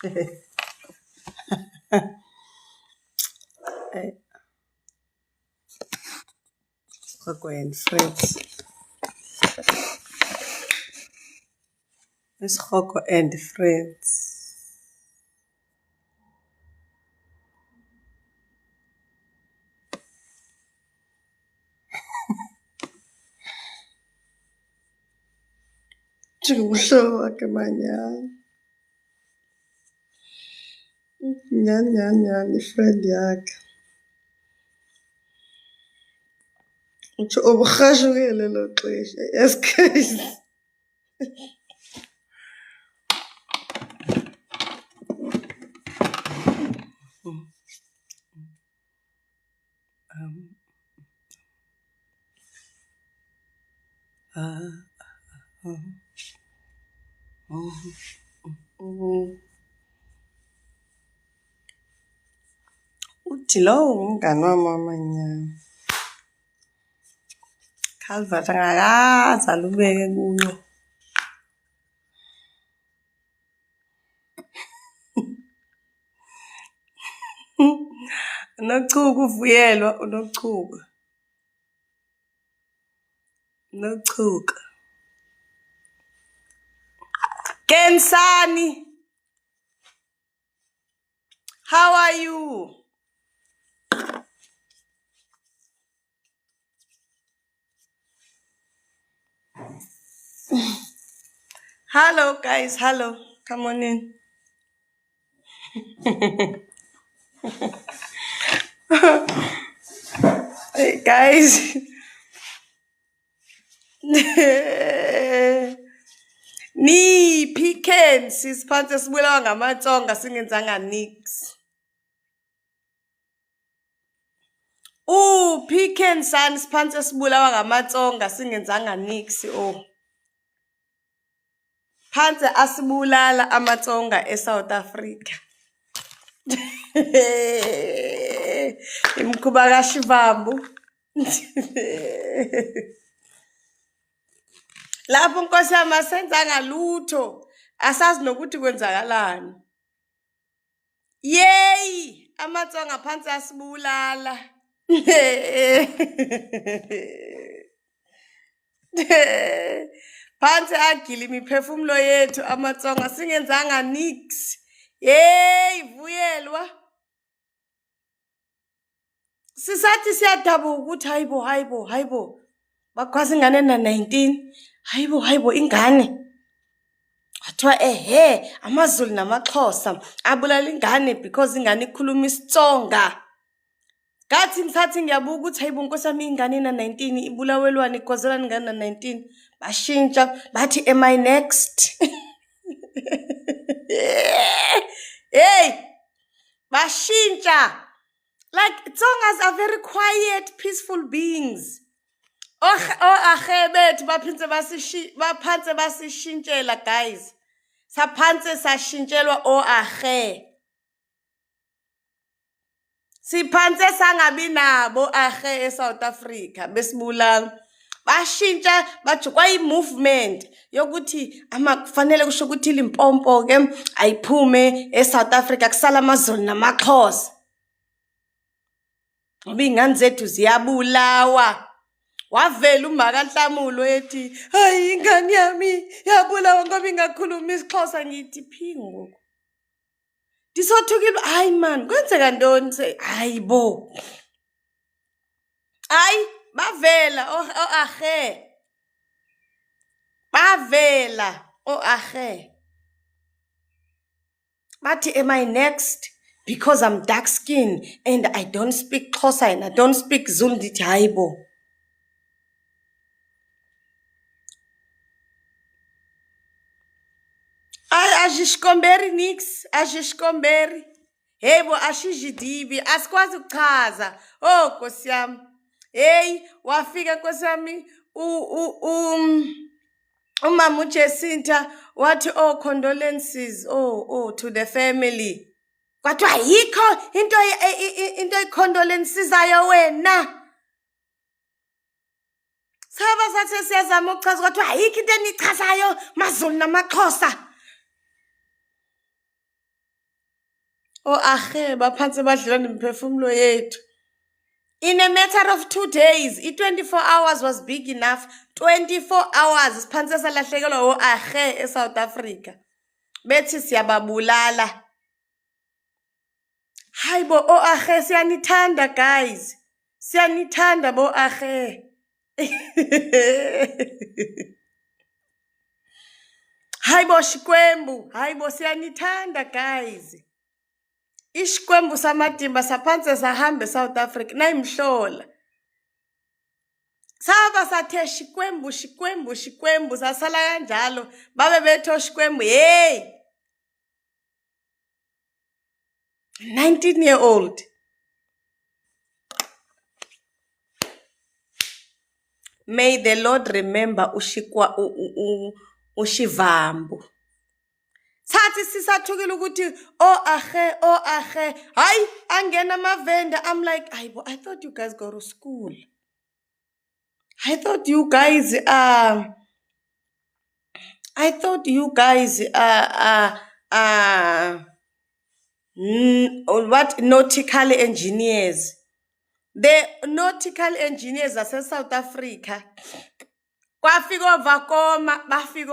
Gogo and friends. It's Gogo and friends. Njengomhlobo wakhe manyani. Nyani friend yakhe. Uthi uburhashukele lo xesha. Yes guys. Uthi lowo umngani wami wamanyani. Calvert angakaze alubeke kuyo. Unochuku uvuyelwa unochuku. Nochuka. Kensani. How are you? Hello guys, hello. Come on in. Hey guys. Ni pecan sisiphansi esibulawa ngamatsonga singenzanga nix. Pecan san siphansi esibulawa ngamatsonga singenzanga nix oh. Phansi asibulala amatsonga eSouth Africa. Imkhuba kaShivambu. Lapho Nkosi yami asenzanga lutho, asazi nokuthi kwenzakalani. Yey, amatsonga phansi asibulala. Phansi agila imiphefumulo yethu amatsonga singenzanga nix. Yey, vuyelwa. Sisathi siyadabuka ukuthi hayibo. Bakwasi ingane na 19. Hayibo ingane. Wathiwa amaZulu namaXhosa abulala ingane because ingane ikhuluma isiTsonga. Ngathi ngisathi ngiyabuka ukuthi hayibo Nkosi yami ingane na 19 ibulawelwane igozelana ingane na 19. Bashintsha bathi am I next? Hey! Bashintsha. Like Tsongas are very quiet, peaceful beings. Bethu baphanse basishintshela guys. Saphanse sashintshelwa oahe. Siphanse sangabi nabo ahe eSouth Africa besibulala. Bashintsha bajukwa i-movement yokuthi kufanele kusho ukuthi Limpopo ke ayiphume eSouth Africa kusala amaZulu namaXhosa. Ngoba ingane zethu ziyabulawa. Wavela uMakaNhlamulo ethi hayi ingane yami yabulawa ngoba ingakhuluma isiXhosa ngithi phingo. Disothukile hayi man kwenzeka ntoni hayibo. Hayi bavela oahe. Bavela oahe. Bathi am I next? Because I'm dark skinned and I don't speak Xhosa and I don't speak Zulu ndithi hayibo. Ashishkomberi nix, ashishkomberi. Hebo ashijidibi, asikwazi ukuchaza. Oh Nkosi yami. Hey, wafika Nkosi yami Umama uJesinta wathi condolences to the family. Kwathiwa yikho into icondolences ayo wena. Saba sathi siyazama ukuchaza kwathiwa ayikho into enichazayo maZulu namaXhosa. ahe baphansi badlula nemiphefumulo yethu. In a matter of 2 days, 24 hours was big enough. 24 hours siphansi salahlekelwa ahe eSouth Africa. Bethi siyababulala. Hayibo ahe siyanithanda guys. Siyanithanda bo ahe. Hayibo Shikwembu, hayibo siyanithanda guys. Ishikwembu samadimba saphansi sahambe South Africa nayimhlola. Saba sathe Shikwembu Shikwembu Shikwembu sasala kanjalo babe betho Shikwembu hey 19-year-old. May the Lord remember uShivambu. Sathi sisathukile ukuthi ahe hayi angena amavenda. I'm like hayibo, I thought you guys go to school. I thought you guys what nautical engineers. The nautical engineers are South Africa. Bafika ovakoma bathi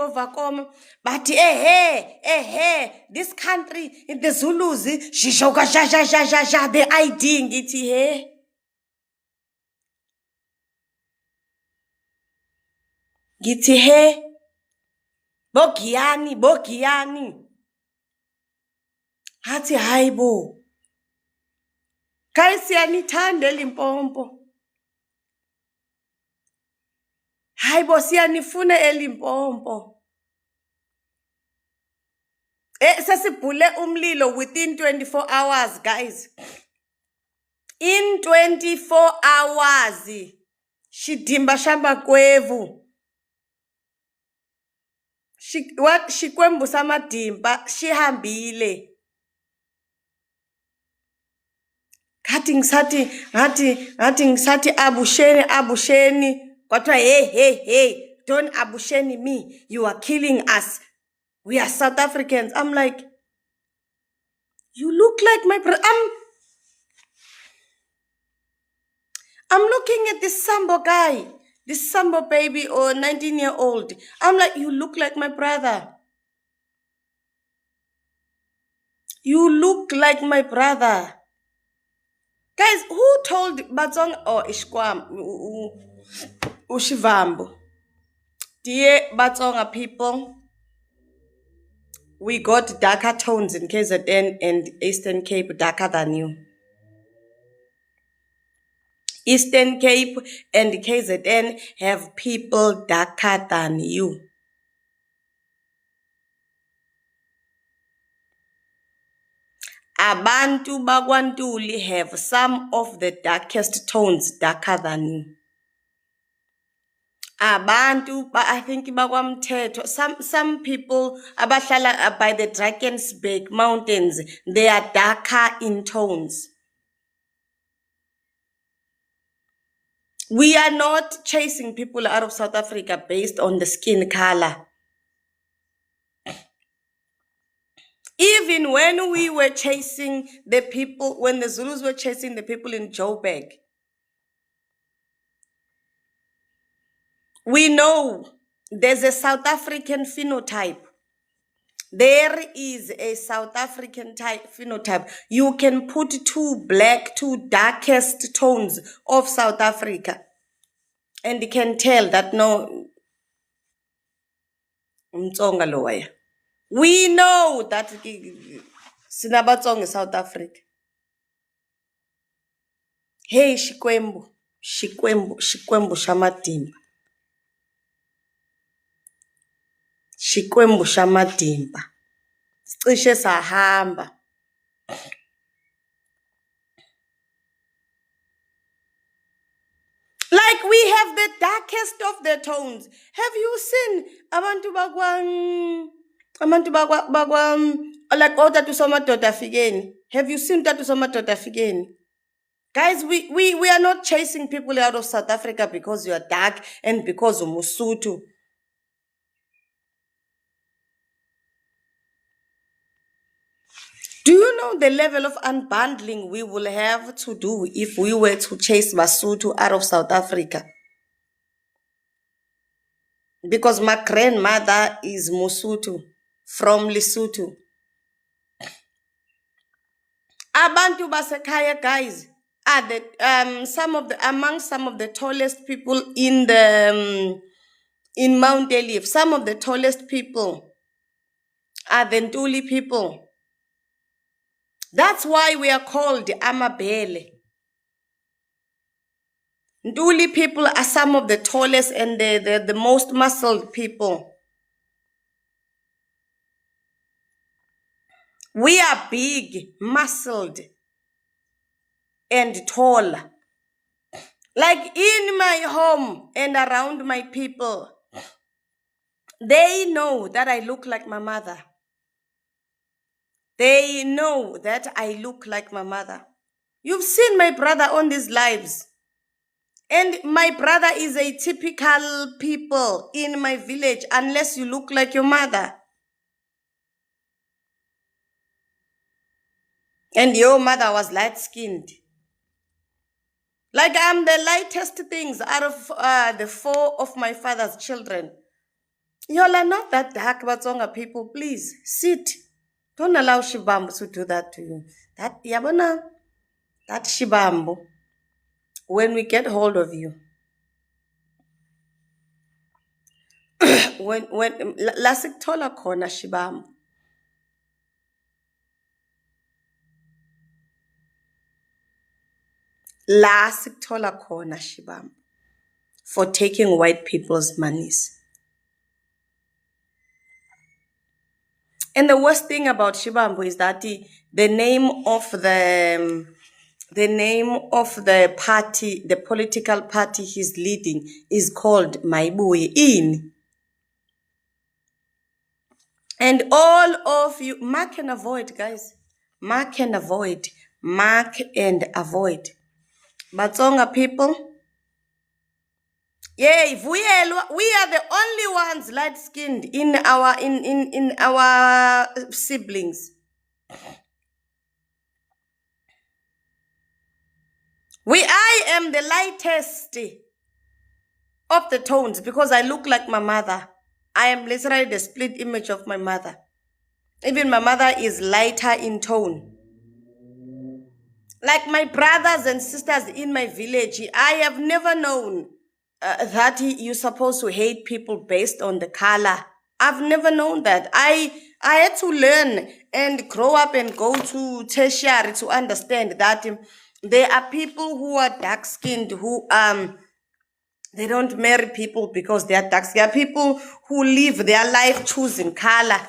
this country in the Zulus shishoka sha the ID ngithi bogiyani hathi hayibo guys siyanithanda eLimpopo. Hayibo siyanifuna eLimpopo. Sesibhule umlilo within 24 hours guys. In 24 hours Shidimba Shamakwevu. Shikwembu samadimba shihambile. Ngathi ngisathi abusheni kwathiwa hey don't abusheni me, you are killing us, we are South Africans. I'm like, you look like my brother. I'm looking at this Sambo guy, this Sambo baby or 19-year-old. I'm like, you look like my brother. You look like my brother. Guys, who told Batsong or Ishkwam Ushivambu? Dear Batsonga people, we got darker tones in KZN and Eastern Cape, darker than you. Eastern Cape and KZN have people darker than you. Abantu Bagwantuli have some of the darkest tones darker than you. Abantu, I think Bagwamteto, some people abahlala by the Drakensberg mountains, they are darker in tones. We are not chasing people out of South Africa based on the skin color. Even when we were chasing the people, when the Zulus were chasing the people in Joburg, we know there's a South African phenotype. There is a South African phenotype. You can put two darkest tones of South Africa, and you can tell that no, Mtsonga loya. We know that Sinabatsong is South Africa. Hey, Shikwembu Shamadimba. Shikwembu Shamadimba. Cishe sahamba. Like we have the darkest of the tones. Have you seen abantu bagwa like Tatu Somadoda Figeni? Have you seen Tatu Somadoda Figeni? Guys, we are not chasing people out of South Africa because you are dark and because of Musutu. Do you know the level of unbundling we will have to do if we were to chase Basotho out of South Africa? Because my grandmother is Mosotho, from Lesotho. Abantu basekhaya, guys, are the among some of the tallest people in the in Mount Elif. Some of the tallest people are the Ntuli people. That's why we are called Amabele. Ntuli people are some of the tallest and the most muscled people. We are big, muscled, and tall. Like in my home and around my people, they know that I look like my mother. They know that I look like my mother. You've seen my brother on these lives. And my brother is a typical people in my village unless you look like your mother. And your mother was light-skinned. Like I'm the lightest things out of the 4 of my father's children. Y'all are not that dark, Batsonga people. Please, sit. Don't allow Shibambu to do that to you. That Yabana, that Shibambu, when we get hold of you, when lasik thola khona Shibambu. Lasik thola khona Shibambu for taking white people's monies. And the worst thing about Shibambu is that the name of the party, the political party he's leading, is called Maibuye In. And all of you, mark and avoid, guys. Mark and avoid. Mark and avoid. Batsonga people. Yay, we are the only ones light-skinned in our siblings. I am the lightest of the tones because I look like my mother. I am literally the split image of my mother. Even my mother is lighter in tone. Like my brothers and sisters in my village, I have never known that you're supposed to hate people based on the color. I've never known that. I had to learn and grow up and go to tertiary to understand that there are people who are dark-skinned who they don't marry people because they are dark. There are people who live their life choosing color.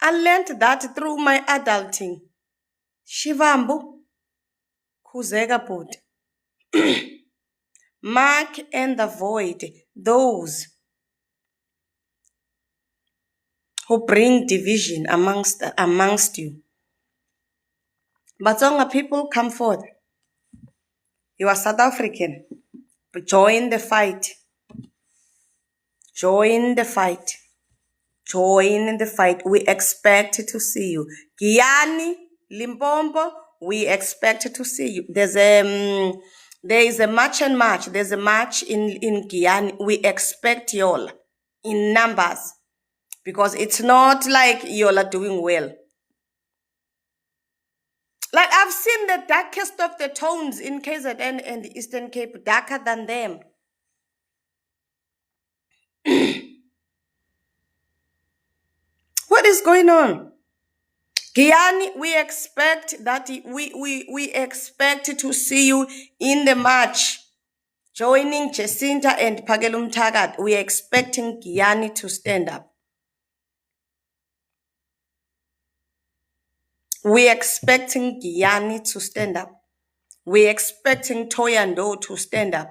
I learned that through my adulting. Shivambu, Kuzega Bud. Mark and avoid those who bring division amongst you. Batsonga people, come forth. You are South African. Join the fight. Join the fight. Join the fight. We expect to see you. Giyani, Limpopo, we expect to see you. There is a march and march. There's a march in Giyani. We expect y'all in numbers because it's not like y'all are doing well. Like I've seen the darkest of the tones in KZN and the Eastern Cape darker than them. What is going on? Giyani, we expect that we expect to see you in the march. Joining Jacinta and Pagelum Tagat, we are expecting Giyani to stand up. We are expecting Giyani to stand up. We are expecting Thohoyandou to stand up.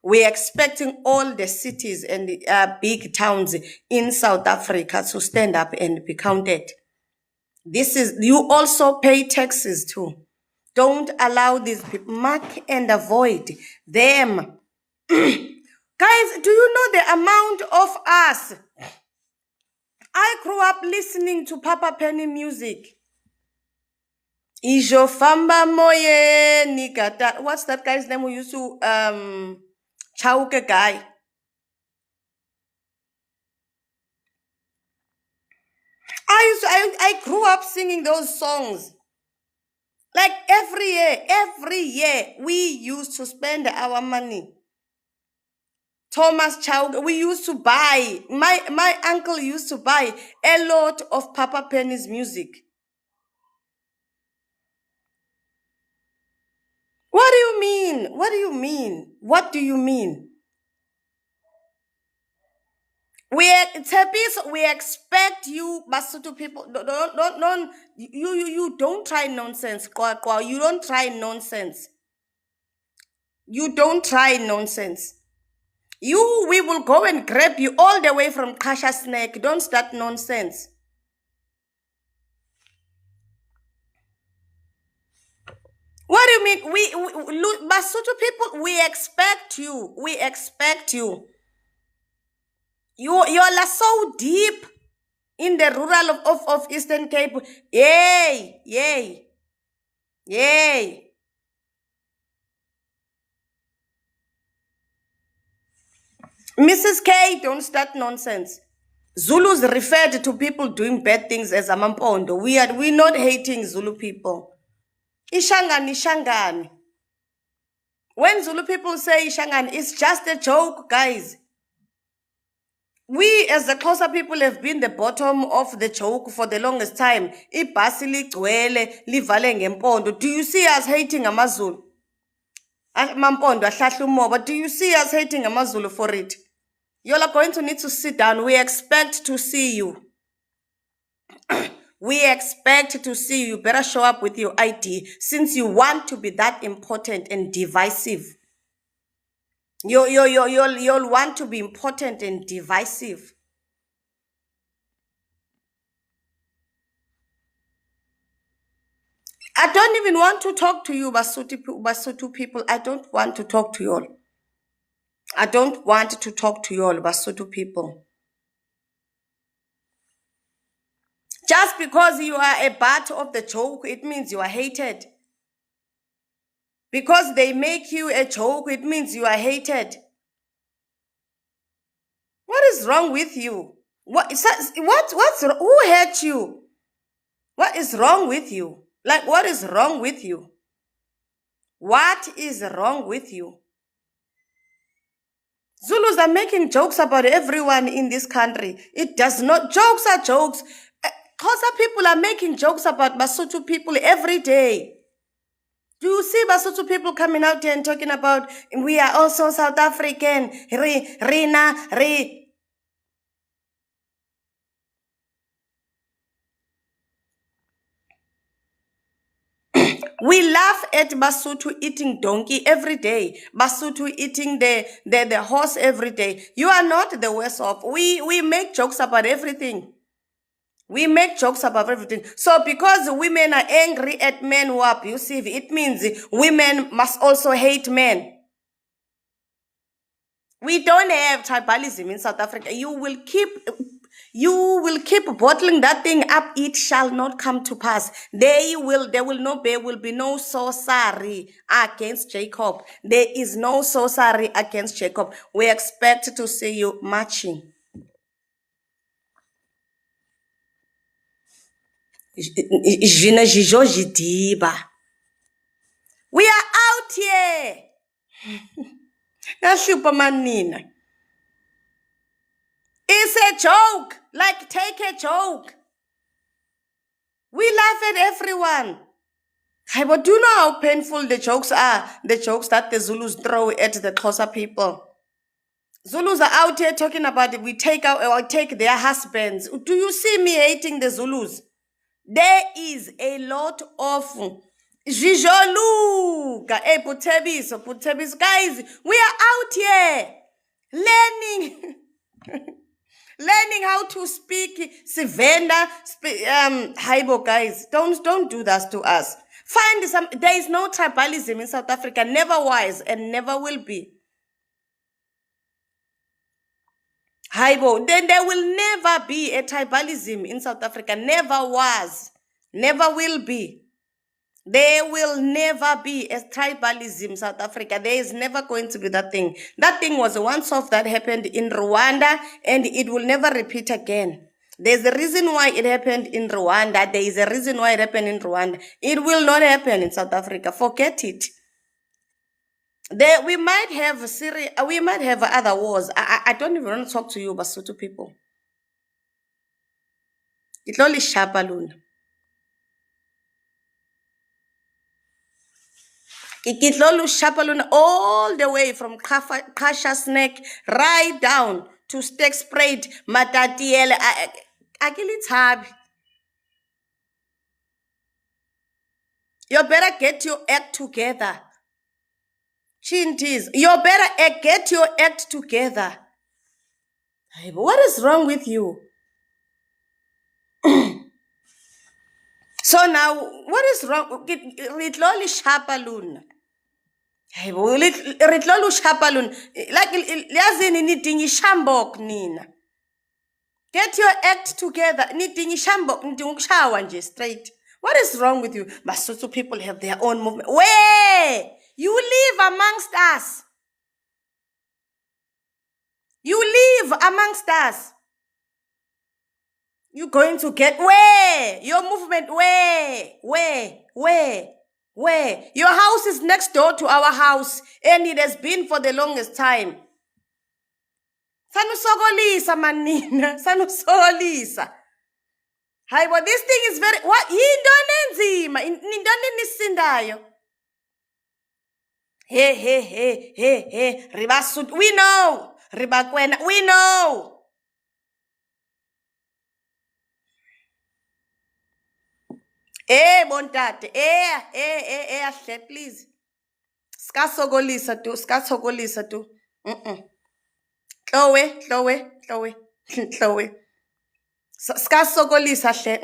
We are expecting all the cities and the big towns in South Africa to stand up and be counted. You also pay taxes too. Don't allow these people, mark and avoid them. Guys, do you know the amount of us I grew up listening to Papa Penny music. Ijo Famba Moye Nikata. What's that guy's name who used to Chauke guy? I grew up singing those songs. Like every year, we used to spend our money. Thomas Chauke, we used to buy, my uncle used to buy a lot of Papa Penny's music. What do you mean? What do you mean? What do you mean? We expect you, Basotho people. Don't you don't try nonsense, Kwa. You don't try nonsense. You don't try nonsense. We will go and grab you all the way from Kasha Snake. Don't start nonsense. What do you mean? We Basotho people, we expect you. We expect you. You're so deep in the rural of Eastern Cape. Yay, yay, yay. Mrs. K, don't start nonsense. Zulus referred to people doing bad things as Amampondo. We're not hating Zulu people. Ishangani, Ishangani. When Zulu people say Ishangani, it's just a joke, guys. We as the Xhosa people have been the bottom of the joke for the longest time. Ibhasi ligcwele livale ngempondo. Do you see us hating amaZulu? Mampondo ahlahla umoba. Do you see us hating amaZulu for it? You're going to need to sit down. We expect to see you. We expect to see you. Better show up with your ID since you want to be that important and divisive. You'll want to be important and divisive. I don't even want to talk to you, Basotho people. I don't want to talk to you all. I don't want to talk to you all, Basotho people. Just because you are a butt of the joke, it means you are hated. Because they make you a joke, it means you are hated. What is wrong with you? Who hurt you? What is wrong with you? Like, what is wrong with you? What is wrong with you? Zulus are making jokes about everyone in this country. It does not. Jokes are jokes. Xhosa people are making jokes about Basotho people every day. Do you see Basotho people coming out here and talking about we are also South African? We laugh at Basotho eating donkey every day. Basotho eating the horse every day. You are not the worst off. We make jokes about everything. We make jokes about everything. So because women are angry at men who are abusive, it means women must also hate men. We don't have tribalism in South Africa. You will keep bottling that thing up. It shall not come to pass. There will be no sorcery against Jacob. There is no sorcery against Jacob. We expect to see you marching. We are out here. It's a joke. Like, take a joke. We laugh at everyone. But do you know how painful the jokes are? The jokes that the Zulus throw at the Xhosa people. Zulus are out here talking about it. We take their husbands. Do you see me hating the Zulus? There is a lot of Jijoluka, Putebiso. Guys, we are out here learning learning how to speak Sivenda, Haibo, guys. Don't do that to us. There is no tribalism in South Africa, never was and never will be. Haibo, then there will never be a tribalism in South Africa. Never was. Never will be. There will never be a tribalism in South Africa. There is never going to be that thing. That thing was a once-off that happened in Rwanda, and it will never repeat again. There's a reason why it happened in Rwanda. There is a reason why it happened in Rwanda. It will not happen in South Africa. Forget it. There, we might have Syria, we might have other wars. I don't even want to talk to you, Basotho people. It's only Shapalun. Ikitlolu Shapalun all the way from Kasha's neck right down to Stake Sprayed Matatiele. Akilitabi. You better get your act together. Chinties, you better get your act together. Hey, but what is wrong with you? So now, what is wrong? Ritloli Shapalun. Hey, ritlolu Shapalun. Like, yazini nitingi shambok nina. Get your act together. Nitingi shambok, nitingi shower nje straight. What is wrong with you? Basotho people have their own movement. Where? You live amongst us. You live amongst us. You're going to get where? Your movement where? Your house is next door to our house, and it has been for the longest time. Sanusokolisa manina, sanusokolisa. Hi, but this thing is very what yindonenzima, nisindayo. Hey, Ribasut, we know. Ribakwena, we know. Bontate, ahle, please. Skasogolisa tu. Chloe. Skasogolisa hle.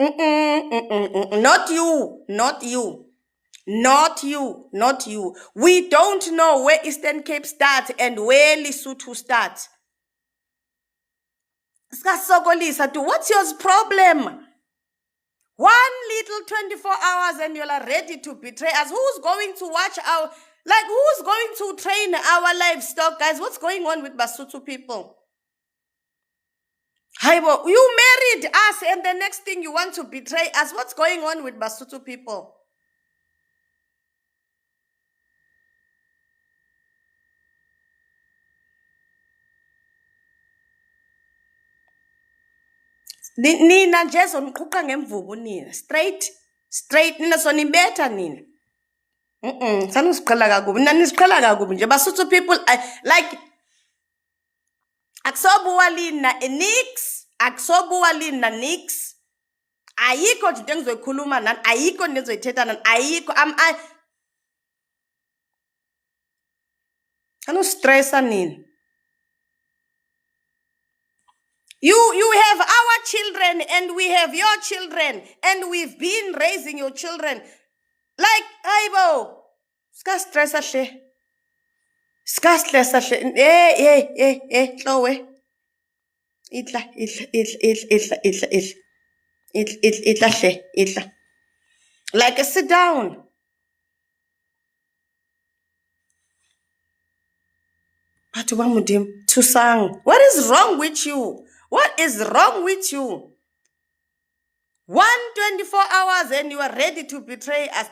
Not you. We don't know where Eastern Cape starts and where Lesotho starts. Skasogolisa tu. What's your problem? One little 24 hours and you're ready to betray us. Who's going to watch who's going to train our livestock, guys? What's going on with Basotho people? Haibo, you married us and the next thing you want to betray us. What's going on with Basotho people? Nina nje sonquqa ngemvubu nina. Straight. Nina sonibetha nina. Sanusiqhela kakubi. Nina nisiqhela kakubi nje. Basotho people, like, akusobuwalina nix. Ayikho nje into engizoyikhuluma nani. Ayikho into engizoyithetha nani. Ayikho. Sanustressa nina. You have our children and we have your children and we've been raising your children. Like, Aibo, ska stressa hle. Chloe. Itla hle. Like, sit down. Tusang. What is wrong with you? What is wrong with you? 124 hours and you are ready to betray us.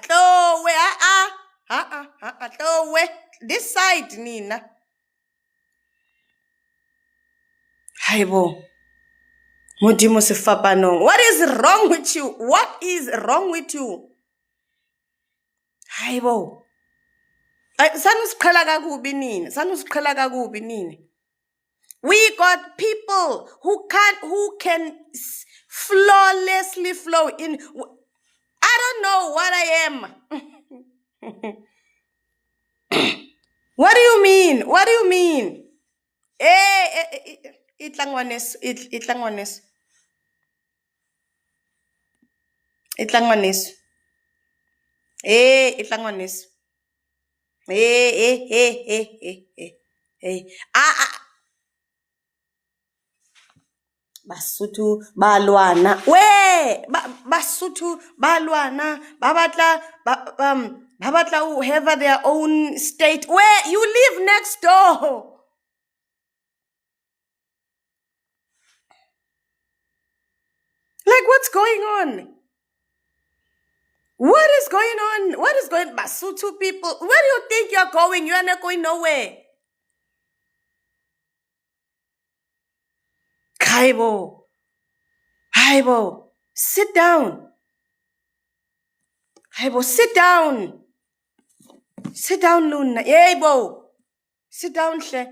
This side, Nina. Haibo. Modimo sefapano. What is wrong with you? What is wrong with you? Haibo. Sanusiqhela kakubi nini. We got people who can flawlessly flow in. I don't know what I am. What do you mean? Itlangwanes. Itlangwanes. Basotho ba lwana. Basotho ba lwana. Ba batla to have their own state. Where you live next door. Like, what's going on? What is going on? What is going on? Basotho people, where do you think you're going? You are not going nowhere. Haibo, sit down. Haibo, sit down. Sit down, Luna. Yebo. Sit down, Hle.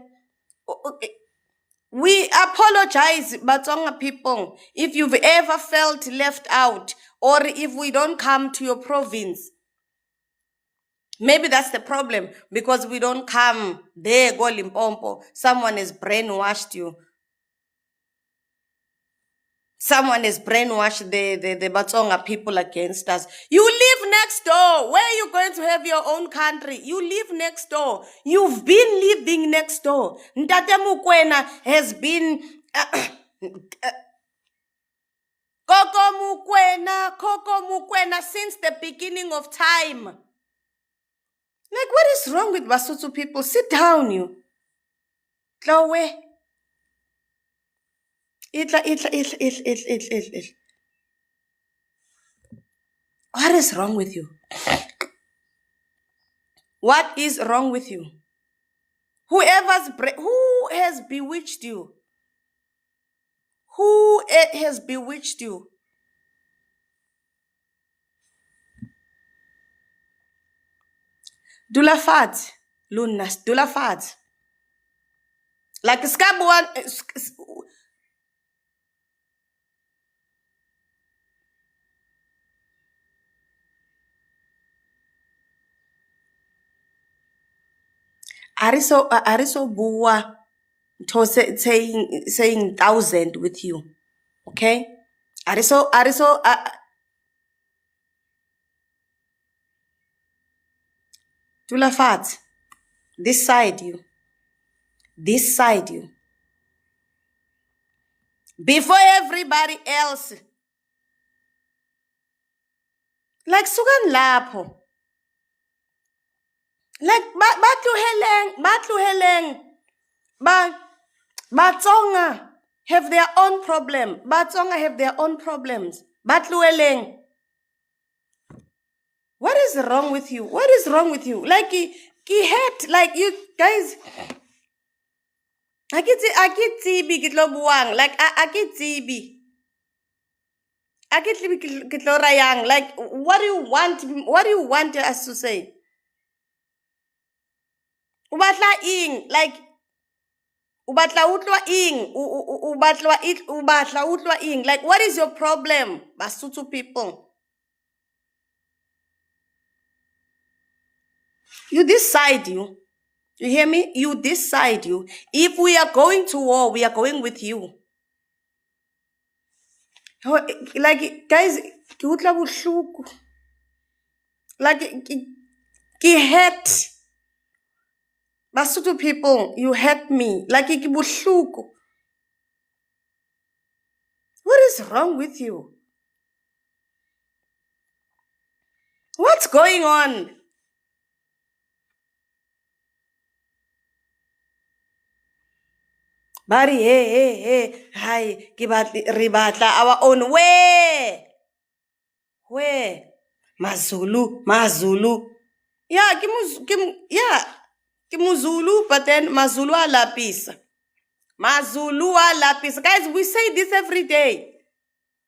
We apologize, Batsonga people, if you've ever felt left out or if we don't come to your province. Maybe that's the problem, because we don't come there, go Limpopo. Someone has brainwashed you. Someone has brainwashed the Batsonga people against us. You live next door. Where are you going to have your own country? You live next door. You've been living next door. Ntate Mokoena has been... Koko Mokoena since the beginning of time. Like, what is wrong with Basotho people? Sit down, you. Chloe. Itla. What is wrong with you? What is wrong with you? Who has bewitched you? Who has bewitched you? Dulafat, Lunas, Dulafat. Like Skabuan. Ariso Bua saying 1,000 with you. Okay? Ariso Dulafat. This side you. Before everybody else. Like sukan lapho. Like batluheleng. Batsonga have their own problem. Batsonga have their own problems. Batluheleng. What is wrong with you? What is wrong with you? Like he hate, like you guys. Akitibi kitlobuang. Like akitibi. Akitibi kitlorayang. Like what do you want? What do you want us to say? Ubatla ing, like ubatla utlwa ing, ubatla utlwa ing. Like, what is your problem, Basotho people? You decide, you hear me? You decide, you. If we are going to war, we are going with you. Like, guys, like, ki hate. Basotho people, you hurt me. Like ikibuhluku. What is wrong with you? What's going on? Bari, hey, hi, ribatla our own way. Where? Mazulu. Yeah, Kimuzulu, but then Mazulu alapisa. Guys, we say this every day.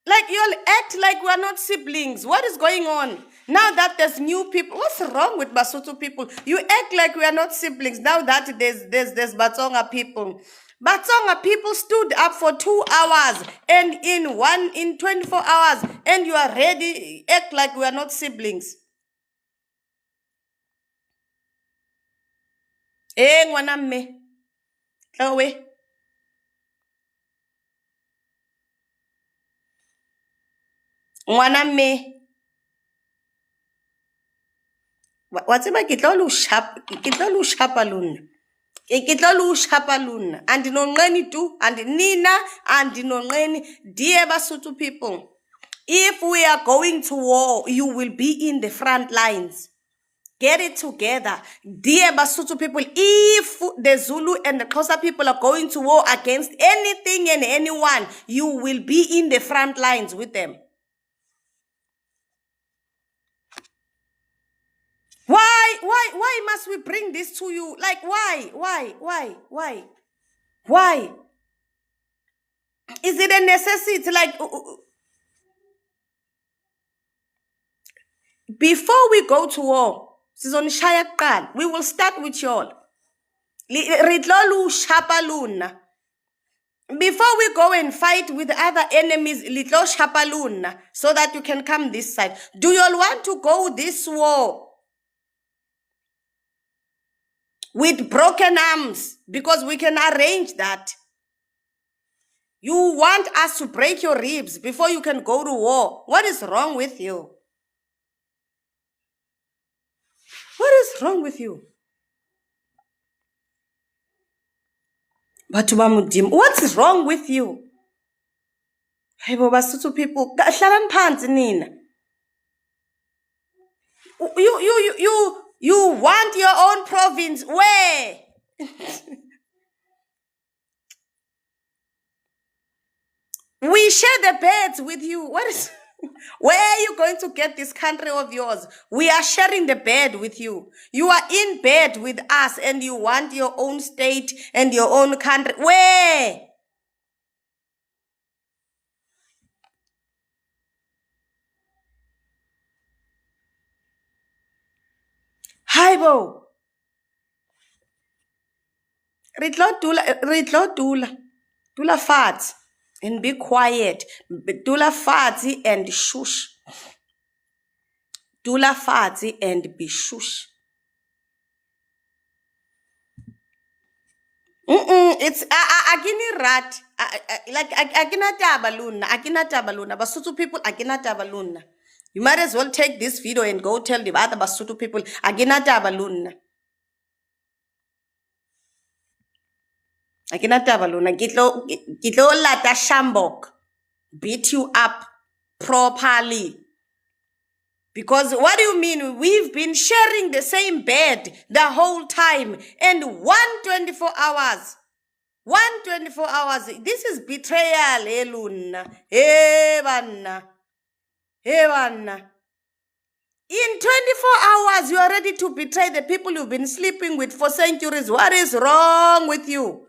Like, you'll act like we're not siblings. What is going on? Now that there's new people, what's wrong with Basotho people? You act like we are not siblings. Now that there's Batsonga people. Batsonga people stood up for 2 hours and in 24 hours, and you are ready, act like we are not siblings. Ngwana mme. Chloe. Ngwana mme. Wa tseba ke tlo lo shapa lona. Ikitlo shapa luna. And nonqeni tu, and Nina, and nonqeni, dear Basotho people. If we are going to war, you will be in the front lines. Get it together. Dear Basotho people, if the Zulu and the Xhosa people are going to war against anything and anyone, you will be in the front lines with them. Why must we bring this to you? Like, why? Is it a necessity? Like, before we go to war, we will start with y'all. Before we go and fight with other enemies, so that you can come this side. Do you all want to go this war with broken arms? Because we can arrange that. You want us to break your ribs before you can go to war. What is wrong with you? What is wrong with you? What's wrong with you? Hey, Basotho people, nina. You want your own province. Where? We share the beds with you. Where are you going to get this country of yours? We are sharing the bed with you. You are in bed with us and you want your own state and your own country. Where? Haibo. Dula fat and be quiet. Dula fatty and shush. Dula fatty and be shush. It's agini rat. Like agina tabaluna. Basotho people agina tabaluna. You might as well take this video and go tell the other Basotho people agina tabaluna. Agina tabaluna. Gitlo lata shambok. Beat you up properly. Because what do you mean? We've been sharing the same bed the whole time. And 124 hours. 124 hours. This is betrayal, Eluna. Evanna. In 24 hours, you are ready to betray the people you've been sleeping with for centuries. What is wrong with you?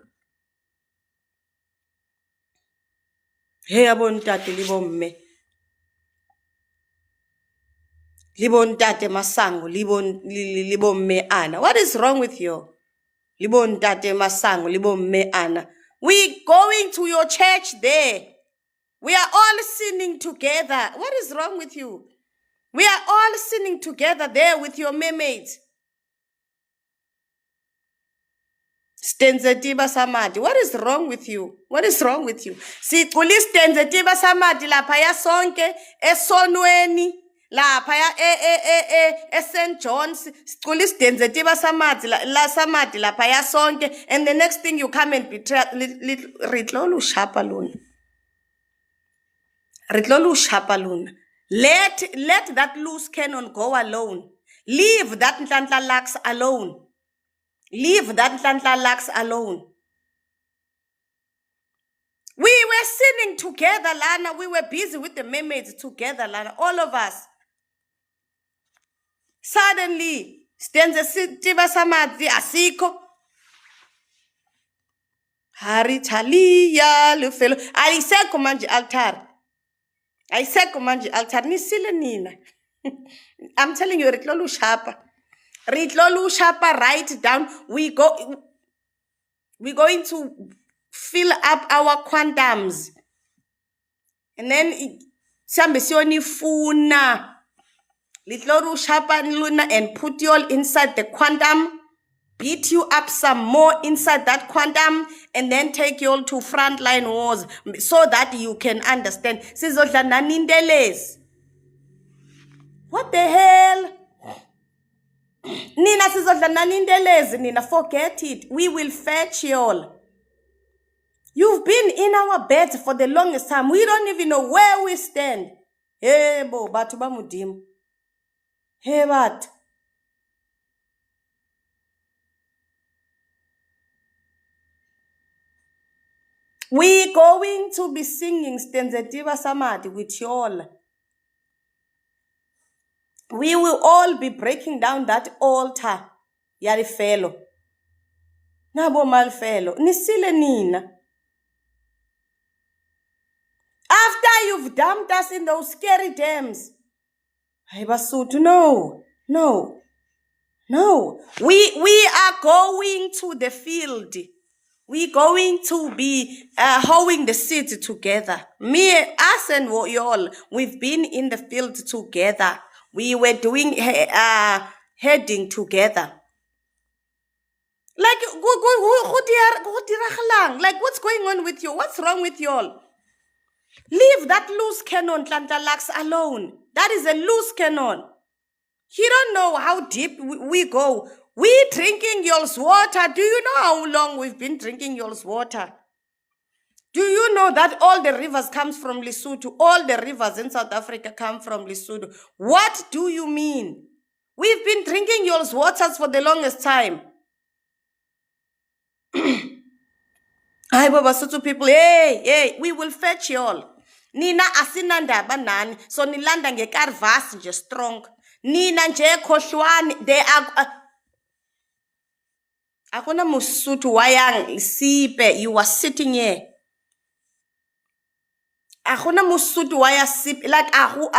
Hey, abontate libomme. Libontate masango, libomme ana. What is wrong with you? Libontate masango, libomme ana. We going to your church there. We are all sinning together. What is wrong with you? We are all sinning together there with your mermaids. Stenzetiba samadi. What is wrong with you? What is wrong with you? Si kuli stenzetiba samadi lapha ya sonke esonweni lapha ya St. John's. Kuli stenzetiba samadi la samadi lapha ya sonke, and the next thing you come and betray ritlolu shapalun. Ritlolu shapalun. Let that loose cannon go alone. Leave that Nhlanhla Lux alone. Leave that Nhlanhla Lux alone. We were sinning together, Lana. We were busy with the mermaids together, Lana. All of us. Suddenly, Stenzetiba Samadhi asiko. Haritalia lufelo. I said command altar. I said command altar. Ni sile nina. I'm telling you, Ritlolu Shapa. Ritlolu Shapa, write down. We're going to fill up our quantums. And then Sambesioni Funa. Ritlolu Shapa Luna and put you all inside the quantum. Beat you up some more inside that quantum, and then take you all to frontline wars so that you can understand. What the hell? Nina sizodla nani intelezi nina, forget it. We will fetch y'all. You've been in our beds for the longest time. We don't even know where we stand. Hey bo, bathu bamudimu. Hey bat. We going to be singing Stenzetiva Samadi with y'all. We will all be breaking down that altar. Yari fellow. Nabo mal fellow. Nisile nina. After you've dumped us in those scary dams. Hey Basutu, no. We are going to the field. We're going to be hoeing the seed together. Us and y'all, we've been in the field together. We were doing heading together. Like, like, what's going on with you? What's wrong with y'all? Leave that loose cannon, Tlantalax, alone. That is a loose cannon. You don't know how deep we go. We drinking y'all's water. Do you know how long we've been drinking y'all's water? Do you know that all the rivers comes from Lesotho? All the rivers in South Africa come from Lesotho. What do you mean? We've been drinking y'all's waters for the longest time. Hi, Baba Sotho people. Hey, we will fetch y'all. Nina asinandaba nani. So nilanda ngekarvas nje strong. Nina nje khohlwane. They are... Akuna musutu wayang sipe. You are sitting here. Akuna musutu waya sipe. Like ahu...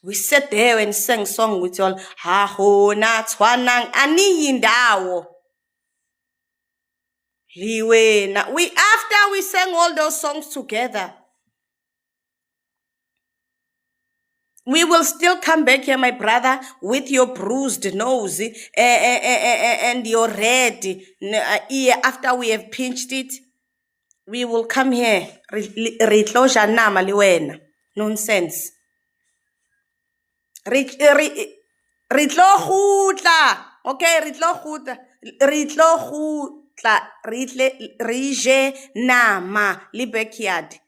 We sat there and sang song with y'all. Hahona twanang ani yindawo. After we sang all those songs together, we will still come back here, my brother, with your bruised nose and your red ear. After we have pinched it, we will come here. Nonsense. Okay, rije nama li backyard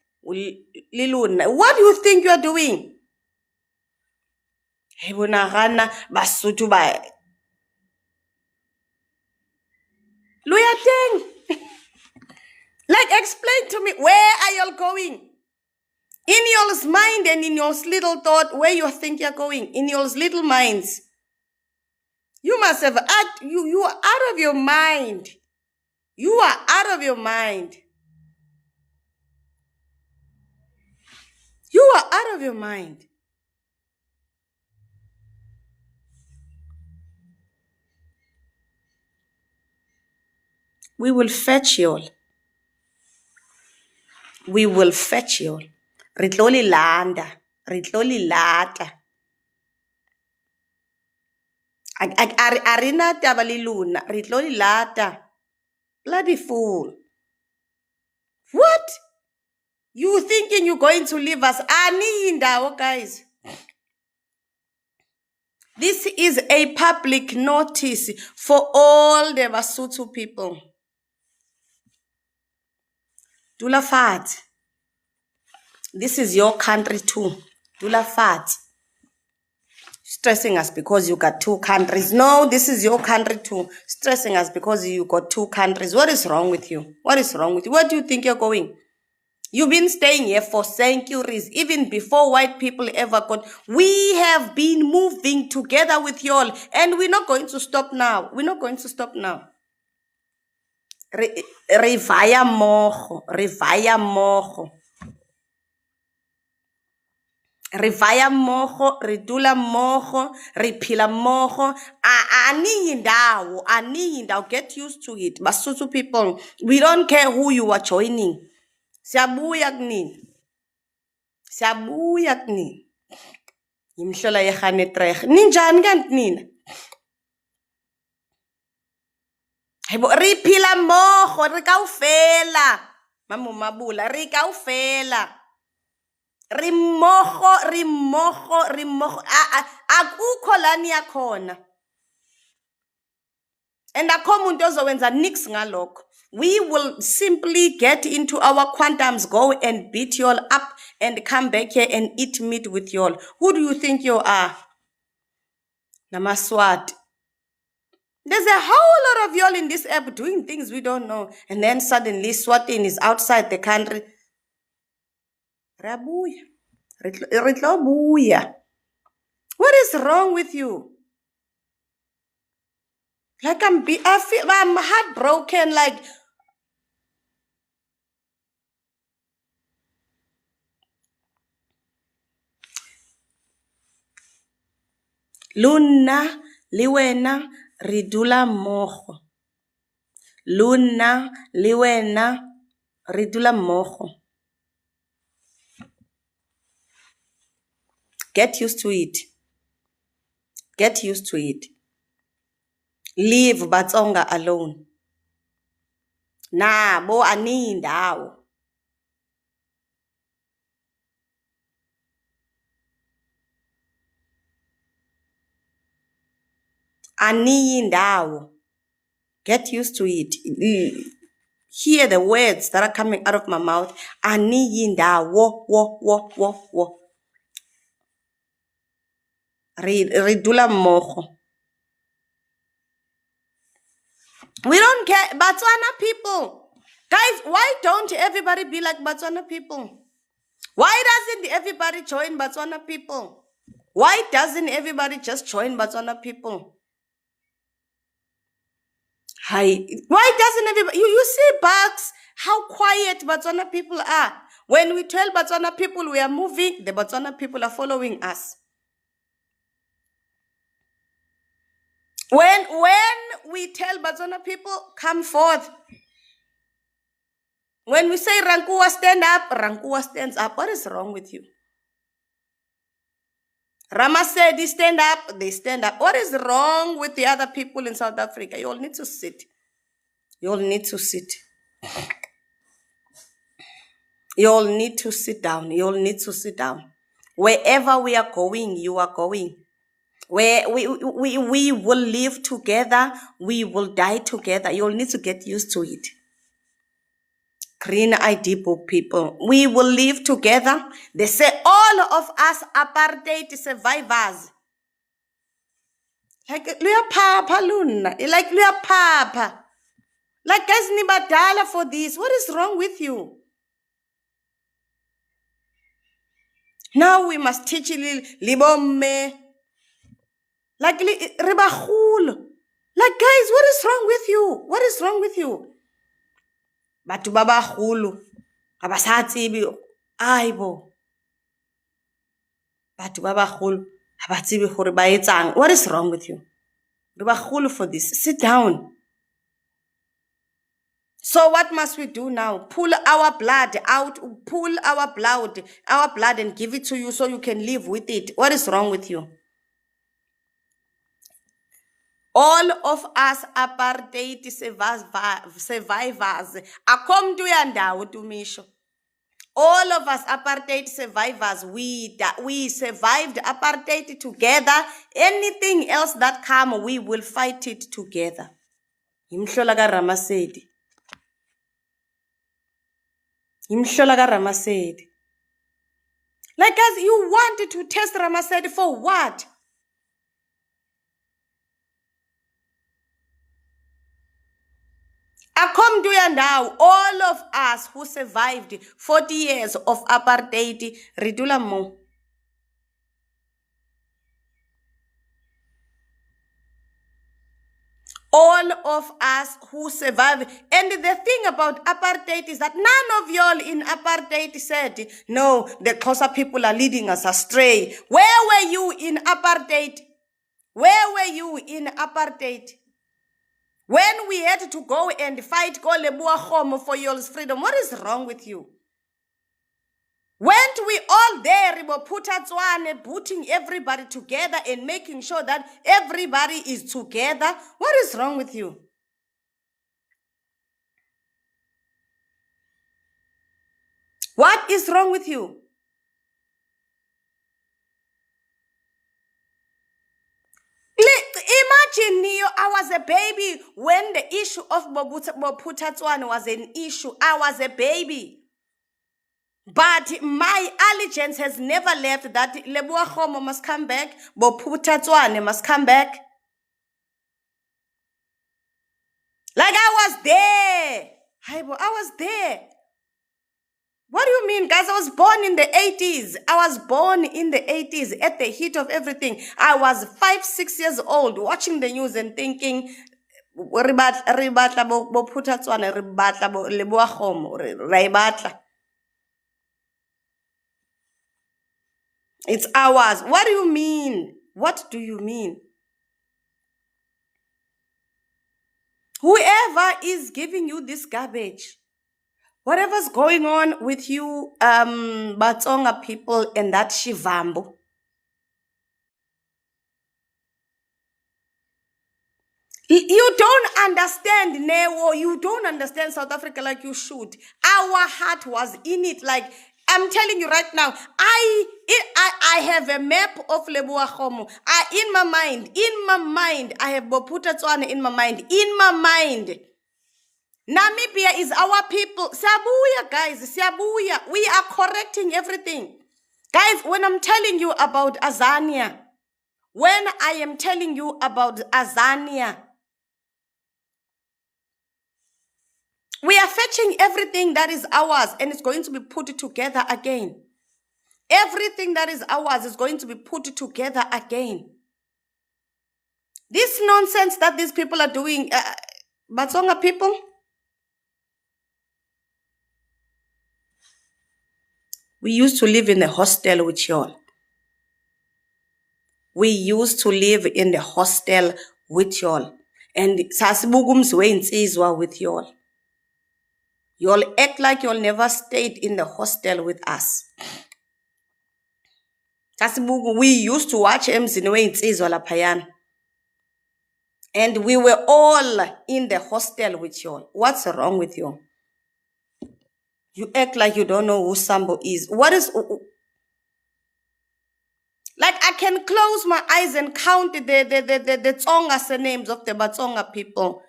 liluna. What do you think you are doing? Hebonagana Basotho ba Luyateng. Like, explain to me, where are y'all going? In y'all's mind and in y'all's little thought, where you think you're going, in y'all's little minds. You must have you are out of your mind. You are out of your mind. You are out of your mind. We will fetch y'all. We will fetch y'all. Ritloli landa. Ritloli lata. Arina tabaliluna. Ritloli lata. Bloody fool. What? You thinking you're going to leave us? Guys. This is a public notice for all the Basotho people. Dula Fat. This is your country too. Dula Fat. Stressing us because you got two countries. No, this is your country too. Stressing us because you got two countries. What is wrong with you? What is wrong with you? Where do you think you're going? You've been staying here for centuries, even before white people ever got. We have been moving together with y'all, and we're not going to stop now. We're not going to stop now. Revaya moho. Rivaya moho, ridula moho, ripila moho. Ani yindawo. Get used to it. Basotho people, we don't care who you are joining. Siyabuya kunini. Yimhlola yehane treg. Ninjani kanti nina? Hayibo, riphila moho, rikaufela. Mama Mabula, rikaufela. Rimogo. Akukho lani yakhona. And akho muntu ozowenza nix ngalokho. We will simply get into our quantums, go and beat y'all up, and come back here and eat meat with y'all. Who do you think you are? Namaswat. There's a whole lot of y'all in this app doing things we don't know. And then suddenly Swatini is outside the country. Rabuya. Ritlobuya. What is wrong with you? Like I'm heartbroken, like Luna liwena ridula moho. Luna liwena ridula moho. Get used to it. Get used to it. Leave Batsonga alone. Nabo anindawo. Aniyindawo. Get used to it. Hear the words that are coming out of my mouth. Aniyindawo. Wo. Ridula moho. We don't care. Botswana people. Guys, why don't everybody be like Botswana people? Why doesn't everybody join Botswana people? Why doesn't everybody just join Botswana people? Hi. Why doesn't everybody? You see, Bugs, how quiet Botswana people are. When we tell Botswana people we are moving, the Botswana people are following us. When we tell Botswana people, come forth. When we say Rankuwa stand up, Rankuwa stands up. What is wrong with you? Ramasedi stand up, they stand up. What is wrong with the other people in South Africa? You all need to sit. You all need to sit. You all need to sit down. You all need to sit down. Wherever we are going, you are going. Where we will live together, we will die together. You all need to get used to it. Green ID book people. We will live together. They say all of us apartheid survivors. Like papa luna. Like papa. Like guys nibadala for this. What is wrong with you? Now we must teach libome. Like ribahul. Like guys, what is wrong with you? What is wrong with you? Batu baba hulu. Abasatsibi aibo. Batu baba hulu. Abatsibi hore ba etsang. What is wrong with you? Ribahulu for this. Sit down. So what must we do now? Pull our blood out. Pull our blood and give it to you so you can live with it. What is wrong with you? All of us apartheid survivors. Akomdu yandawo tumisho. All of us apartheid survivors. We survived apartheid together. Anything else that come, we will fight it together. Imhlola ka Ramasedi. Imhlola ka Ramasedi. Like guys, you wanted to test Ramasedi for what? Akomdu yandawo, all of us who survived 40 years of apartheid, ridula mo. All of us who survived. And the thing about apartheid is that none of y'all in apartheid said, no, the Xhosa people are leading us astray. Where were you in apartheid? Where were you in apartheid? When we had to go and fight for y'all's freedom, what is wrong with you? Weren't we all there, putting everybody together and making sure that everybody is together? What is wrong with you? What is wrong with you? a baby when the issue of Bophuthatswana was an issue. I was a baby. But my allegiance has never left that Leboa Khomo must come back, Bophuthatswana must come back. Like I was there. I was there. What do you mean, guys? I was born in the 80s. I was born in the 80s at the heat of everything. I was 5, 6 years old watching the news and thinking, it's ours. What do you mean? What do you mean? Whoever is giving you this garbage, whatever's going on with you, Batsonga people and that Shivambo, you don't understand Newo. You don't understand South Africa like you should. Our heart was in it. Like, I'm telling you right now, I have a map of Leboa Khomo. In my mind, I have Bophuthatswana in my mind. In my mind. Namibia is our people. Siabuya, guys. Siabuya. We are correcting everything. Guys, when I'm telling you about Azania, when I am telling you about Azania, we are fetching everything that is ours and it's going to be put together again. Everything that is ours is going to be put together again. This nonsense that these people are doing, Batsonga people, we used to live in a hostel with y'all. We used to live in the hostel with y'all. And Sasibugum's wains is with y'all. Y'all act like y'all never stayed in the hostel with us. We used to watch Payan. And we were all in the hostel with y'all. What's wrong with you? You act like you don't know who Sambo is. What is... Like, I can close my eyes and count the Tsonga names of the Batsonga people.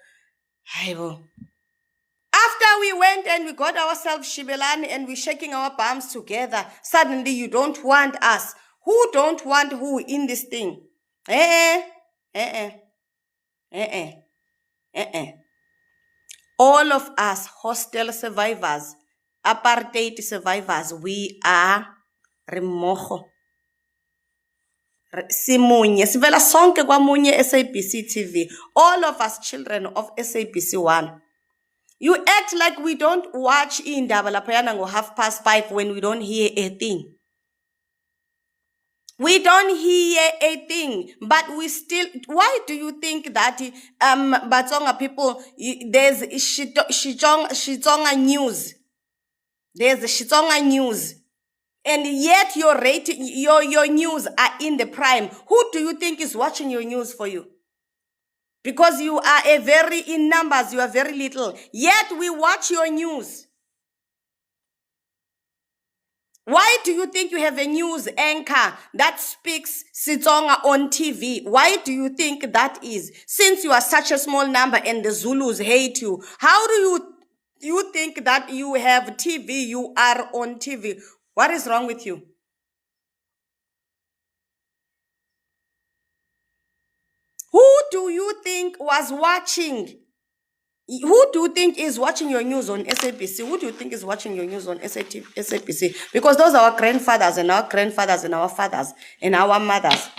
After we went and we got ourselves Shibelani and we're shaking our palms together, suddenly you don't want us. Who don't want who in this thing? All of us hostel survivors, apartheid survivors, we are remojo. Simunye, sivela sonke kwa munye SABC TV. All of us children of SABC 1. You act like we don't watch Indaba Lapayana go 5:30 when we don't hear a thing. We don't hear a thing, but we still... Why do you think that Batsonga people, there's Shitsonga news? There's Shitsonga news. And yet your rating, your news are in the prime. Who do you think is watching your news for you? Because you are in numbers, you are very little. Yet we watch your news. Why do you think you have a news anchor that speaks Sitsonga on TV? Why do you think that is? Since you are such a small number and the Zulus hate you, how do you think that you have TV, you are on TV? What is wrong with you? Who do you think was watching? Who do you think is watching your news on SABC? Who do you think is watching your news on SABC? Because those are our grandfathers and our grandfathers and our fathers and our mothers.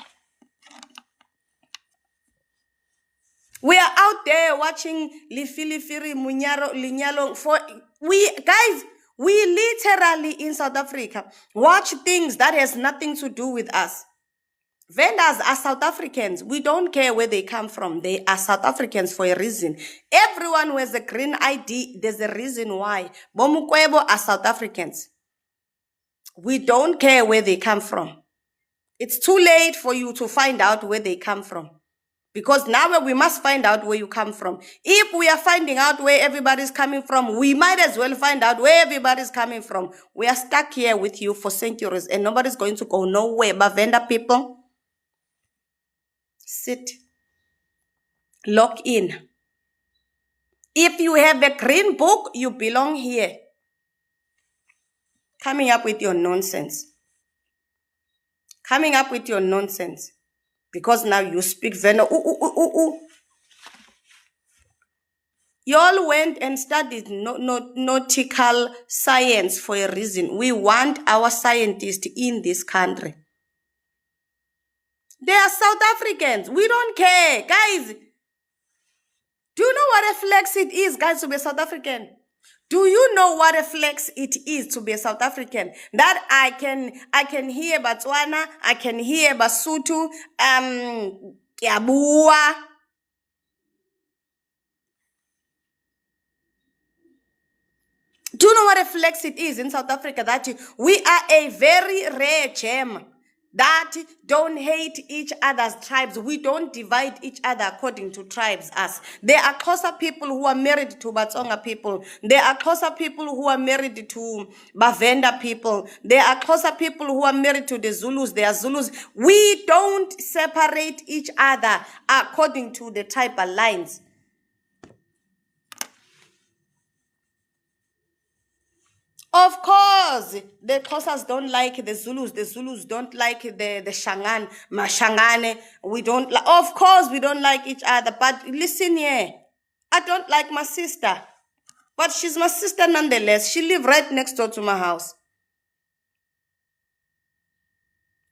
We are out there watching Lifilifiri, Munyaro, Linyalo. Guys, we literally in South Africa watch things that has nothing to do with us. Vendors are South Africans. We don't care where they come from. They are South Africans for a reason. Everyone who has a green ID, there's a reason why. Bomukwebo are South Africans. We don't care where they come from. It's too late for you to find out where they come from. Because now we must find out where you come from. If we are finding out where everybody's coming from, we might as well find out where everybody's coming from. We are stuck here with you for centuries and nobody's going to go nowhere. But vendor people, sit. Log in. If you have a green book, you belong here. Coming up with your nonsense. Coming up with your nonsense. Because now you speak Venda. Y'all went and studied nautical science for a reason. We want our scientists in this country. They are South Africans. We don't care. Guys, do you know what a flex it is, guys, to be a South African? Do you know what a flex it is to be a South African? That I can hear Botswana, I can hear Basotho, Yabua. Do you know what a flex it is in South Africa? That we are a very rare gem that don't hate each other's tribes. We don't divide each other according to tribes. Us. There are Xhosa people who are married to Batsonga people. There are Xhosa people who are married to Bavenda people. There are Xhosa people who are married to the Zulus. They are Zulus. We don't separate each other according to the tribal lines. Of course, the Xhosas don't like the Zulus. The Zulus don't like the Shangan, Mashangane. We don't. Of course, we don't like each other. But listen here, I don't like my sister, but she's my sister nonetheless. She lives right next door to my house.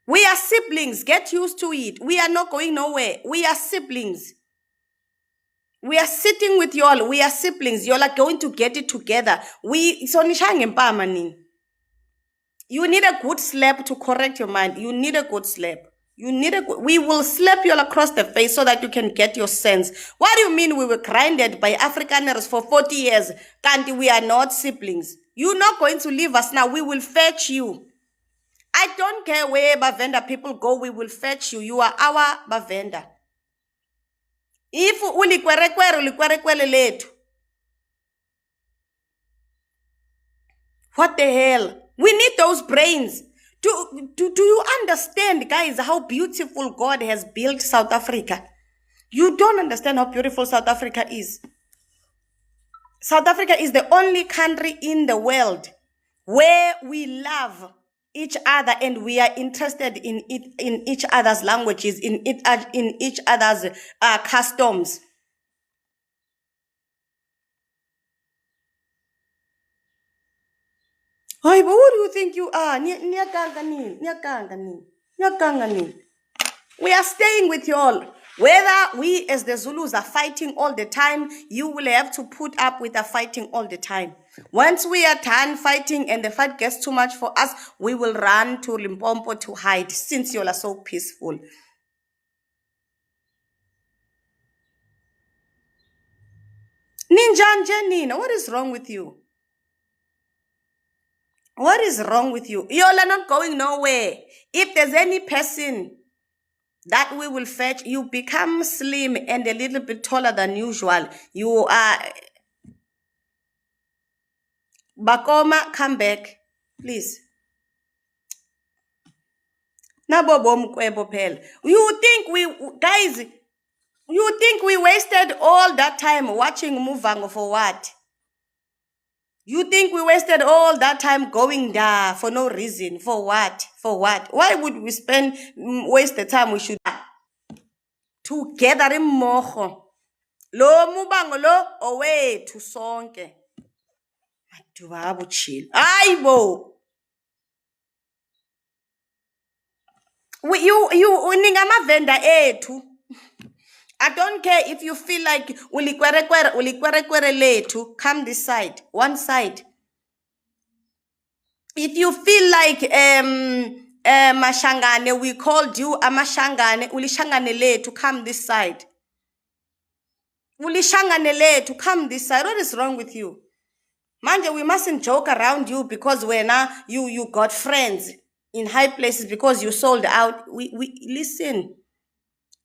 We are siblings. Get used to it. We are not going nowhere. We are siblings. We are sitting with y'all. We are siblings. Y'all are going to get it together. You need a good slap to correct your mind. You need a good slap. We will slap you all across the face so that you can get your sense. What do you mean we were grinded by Afrikaners for 40 years? Kanti we are not siblings. You're not going to leave us now. We will fetch you. I don't care where Bavenda people go. We will fetch you. You are our Bavenda. If ulikwerekwere letu. What the hell? We need those brains. Do you understand, guys, how beautiful God has built South Africa? You don't understand how beautiful South Africa is. South Africa is the only country in the world where we love each other and we are interested in each other's languages, in each other's customs. Hey, but who do you think you are? We are staying with y'all. Whether we as the Zulus are fighting all the time, you will have to put up with the fighting all the time. Once we are done fighting and the fight gets too much for us, we will run to Limpopo to hide, since y'all are so peaceful. Ninja Nina, what is wrong with you? What is wrong with you? Y'all are not going nowhere. If there's any person that we will fetch, you become slim and a little bit taller than usual. You are... Bakoma, come back, please. You think we wasted all that time watching Muvango for what? You think we wasted all that time going there for no reason? For what? For what? Why would we waste the time? We should together in moho. Lo Mubango lo away to sonke. Chill. Aibo. You ningama venda etu. I don't care if you feel like ulikwerekwere letu, come this side, one side. If you feel like Mashangane, we called you Amashangane, ulishangane letu, come this side. Ulishangane letu, come this side. What is wrong with you? Manje, we mustn't joke around you because we're now you got friends in high places because you sold out. We listen.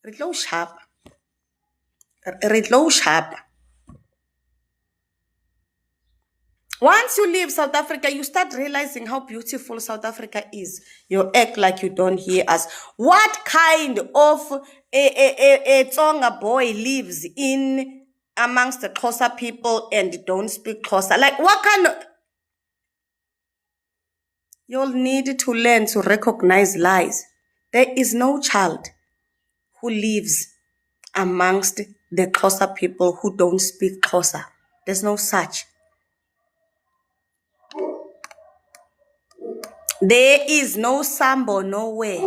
Ritlo sharp. Once you leave South Africa, you start realizing how beautiful South Africa is. You act like you don't hear us. What kind of a Tsonga boy lives in amongst the Xhosa people and don't speak Xhosa? Like, what kind of... You'll need to learn to recognize lies. There is no child who lives amongst the Xhosa people who don't speak Xhosa. There's no such. There is no Sambo nowhere.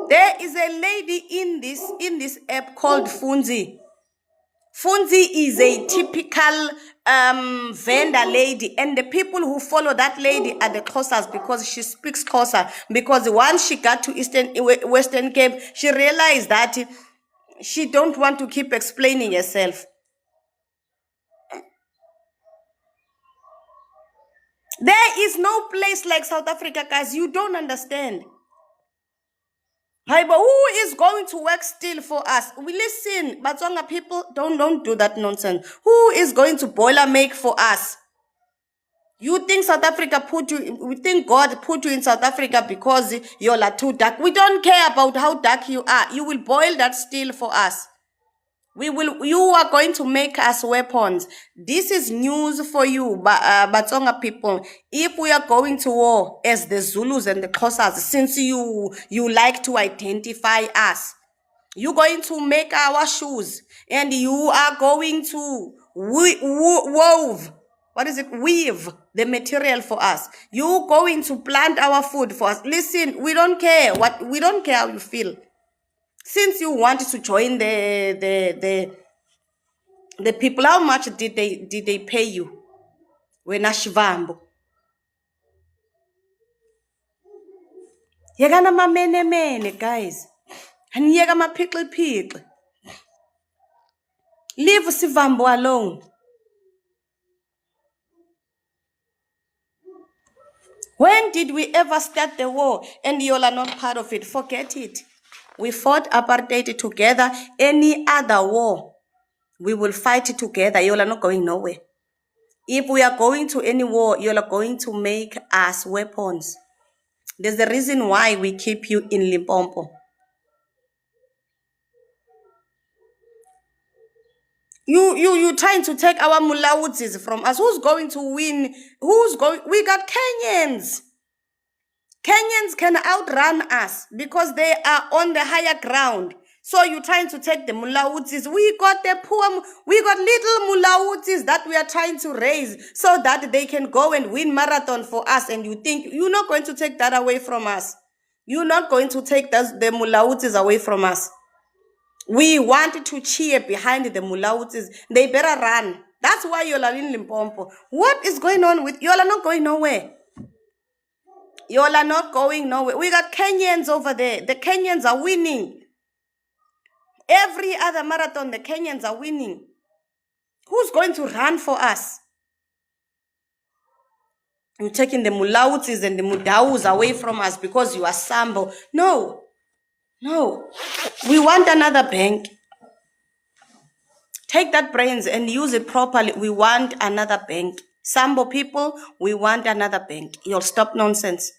There is a lady in this app called Funzi. Funzi is a typical vendor lady, and the people who follow that lady are the Xhosas because she speaks Xhosa. Because once she got to Western Cape, she realized that she don't want to keep explaining herself. There is no place like South Africa, guys. You don't understand. Hi, but who is going to work still for us? We listen, Batsonga people, don't do that nonsense. Who is going to boiler make for us? You think South Africa we think God put you in South Africa because you're like too dark. We don't care about how dark you are. You will boil that steel for us. You are going to make us weapons. This is news for you, Batsonga people. If we are going to war as the Zulus and the Xhosas, since you like to identify us, you're going to make our shoes and you are going to weave the material for us. You're going to plant our food for us. Listen, we don't care how you feel. Since you wanted to join the people, how much did they pay you? When Ashivambo. Yegana mene, guys. And yega ma pickle. Leave Sivambo alone. When did we ever start the war and you all are not part of it? Forget it. We fought apartheid together. Any other war, we will fight it together. You all are not going nowhere. If we are going to any war, you all are going to make us weapons. There's a reason why we keep you in Limpopo. You trying to take our Mulawudzis from us. Who's going to win? We got Kenyans. Kenyans can outrun us because they are on the higher ground. So you're trying to take the Mulawudzis. We got little Mulawudzis that we are trying to raise so that they can go and win marathon for us. And you think you're not going to take that away from us. You're not going to take the Mulawudzis away from us. We want to cheer behind the Mulawudzis. They better run. That's why you're in Limpopo. What is going on with you? All are not going nowhere. You all are not going nowhere. We got Kenyans over there. The Kenyans are winning. Every other marathon, the Kenyans are winning. Who's going to run for us? You're taking the Mulawudzis and the Mudawus away from us because you are Sambo. No. We want another bank. Take that brains and use it properly. We want another bank. Sambo people, we want another bank. You'll stop nonsense.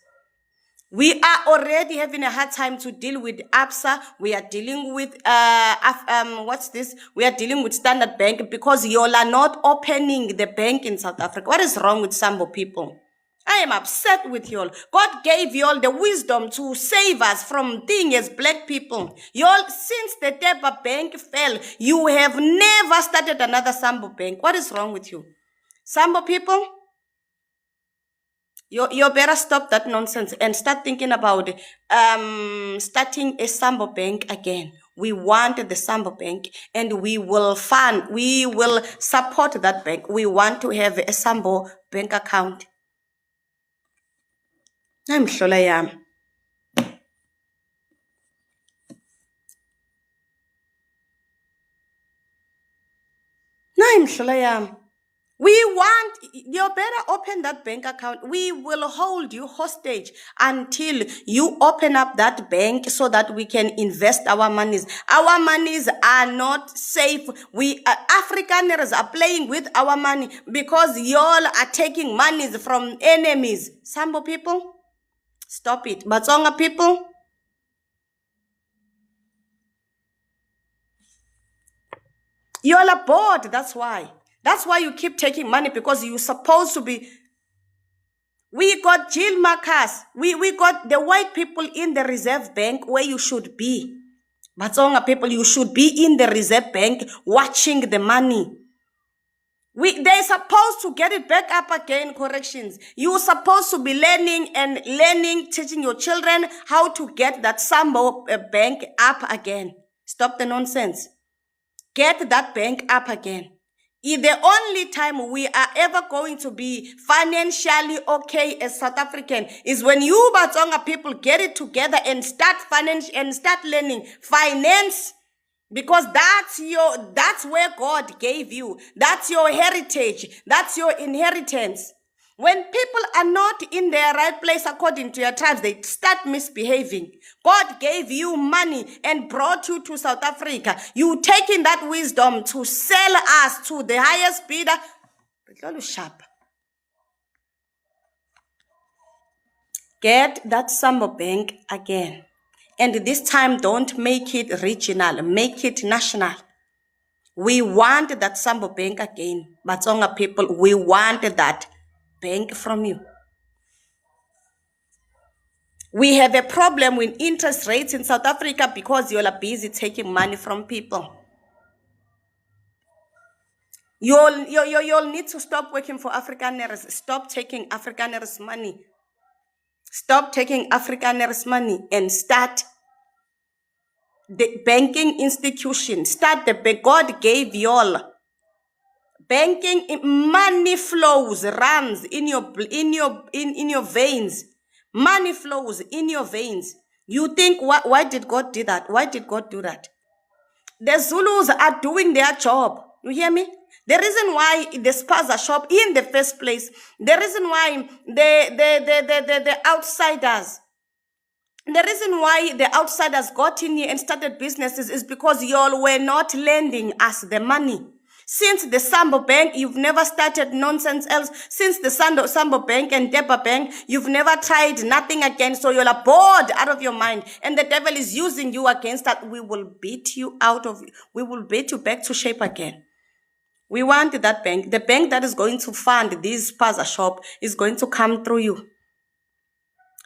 We are already having a hard time to deal with ABSA. We are dealing with We are dealing with Standard Bank because y'all are not opening the bank in South Africa. What is wrong with Sambo people? I am upset with y'all. God gave y'all the wisdom to save us from things as black people. Y'all, since the Teba Bank fell, you have never started another Sambo bank. What is wrong with you? Sambo people, you better stop that nonsense and start thinking about starting a Sambo bank again. We want the Sambo bank and we will support that bank. We want to have a Sambo bank account. I'm sure I am. We want, you better open that bank account. We will hold you hostage until you open up that bank so that we can invest our monies. Our monies are not safe. We Afrikaners are playing with our money because y'all are taking monies from enemies. Sambo people, stop it. Batsonga people, y'all are bored, that's why. That's why you keep taking money, because you're supposed to be. We got Jill Marcus. We got the white people in the Reserve Bank where you should be. Batsonga people, you should be in the Reserve Bank watching the money. They're supposed to get it back up again, corrections. You're supposed to be learning, teaching your children how to get that Sambo bank up again. Stop the nonsense. Get that bank up again. The only time we are ever going to be financially okay as South African is when you Batsonga people get it together and start learning finance, because that's where God gave you. That's your heritage. That's your inheritance. When people are not in their right place according to your tribes, they start misbehaving. God gave you money and brought you to South Africa. You taking that wisdom to sell us to the highest bidder. Get that Sambo bank again. And this time, don't make it regional. Make it national. We want that Sambo bank again. Batsonga people, we want that bank from you. We have a problem with interest rates in South Africa because you are busy taking money from people. You'll need to stop working for Afrikaners. Stop taking Afrikaners' money. Stop taking Afrikaners' money and start the banking institution. Start the bank. God gave y'all. Banking money flows, runs in your veins. Money flows in your veins. You think, why did God do that? Why did God do that? The Zulus are doing their job. You hear me? The reason why the spaza shop in the first place, the reason why the outsiders, the reason why the outsiders got in here and started businesses is because y'all were not lending us the money. Since the Sambo Bank, you've never started nonsense else. Since the Sambo Bank and Deba Bank, you've never tried nothing again. So you're bored out of your mind. And the devil is using you against that. We will beat you we will beat you back to shape again. We want that bank. The bank that is going to fund this spaza shop is going to come through you.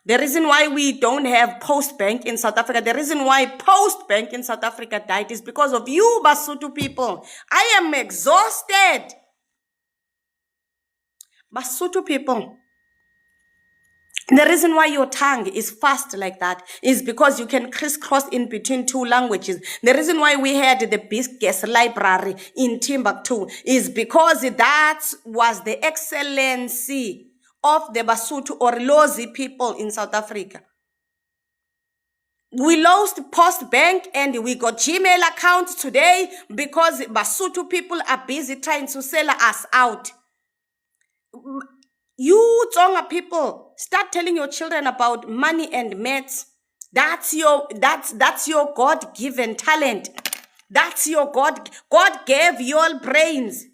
The reason why we don't have Post Bank in South Africa, the reason why Post Bank in South Africa died is because of you, Basotho people. I am exhausted. Basotho people. The reason why your tongue is fast like that is because you can crisscross in between two languages. The reason why we had the biggest library in Timbuktu is because that was the excellency of the Basotho or Lozi people in South Africa. We lost Post Bank and we got Gmail accounts today because Basotho people are busy trying to sell us out. You Tsonga people, start telling your children about money and maths. That's your God-given talent. That's your God gave you all brains.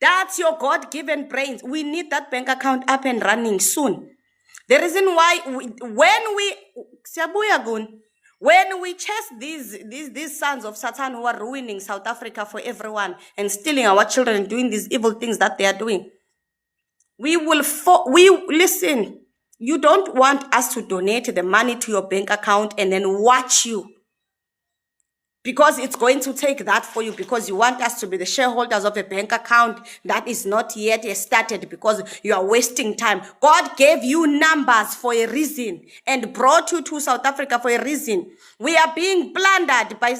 That's your God-given brains. We need that bank account up and running soon. The reason why when we chase these sons of Satan who are ruining South Africa for everyone and stealing our children and doing these evil things that they are doing, listen. You don't want us to donate the money to your bank account and then watch you, because it's going to take that for you, because you want us to be the shareholders of a bank account that is not yet started, because you are wasting time. God gave you numbers for a reason and brought you to South Africa for a reason. We are being plundered by